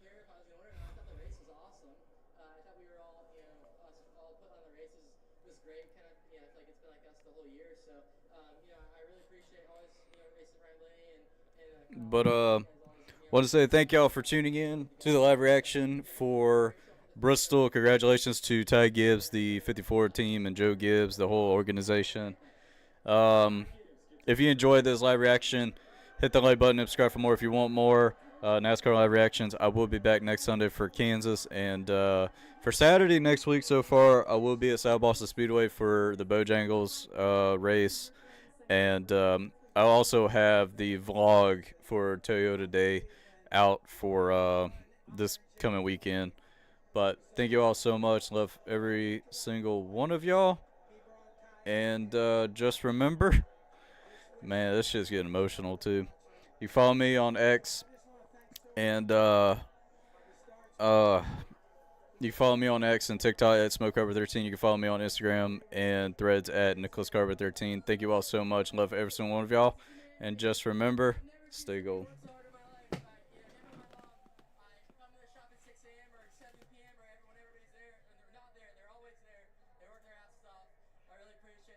care if I was going to win or not. I thought the race was awesome. I thought we were all, you know, us all put on the races was great. Kind of, I feel like it's been like us the whole year. So, you know, I really appreciate always, racing Ryan Blaney and But want to say thank y'all for tuning in to the live reaction for Bristol, congratulations to Ty Gibbs, the 54 team, and Joe Gibbs, the whole organization. If you enjoyed this live reaction, hit the like button and subscribe for more if you want more NASCAR live reactions. I will be back next Sunday for Kansas. And for Saturday next week so far, I will be at South Boston Speedway for the Bojangles race. And I'll also have the vlog for Toyota Day out for this coming weekend. But thank you all so much. Love every single one of y'all. And just remember, man, this shit's getting emotional too. You follow me on X, and you follow me on X and TikTok at SmokeCarver13. You can follow me on Instagram and Threads at NicholasCarver13. Thank you all so much. Love every single one of y'all. And just remember, stay gold.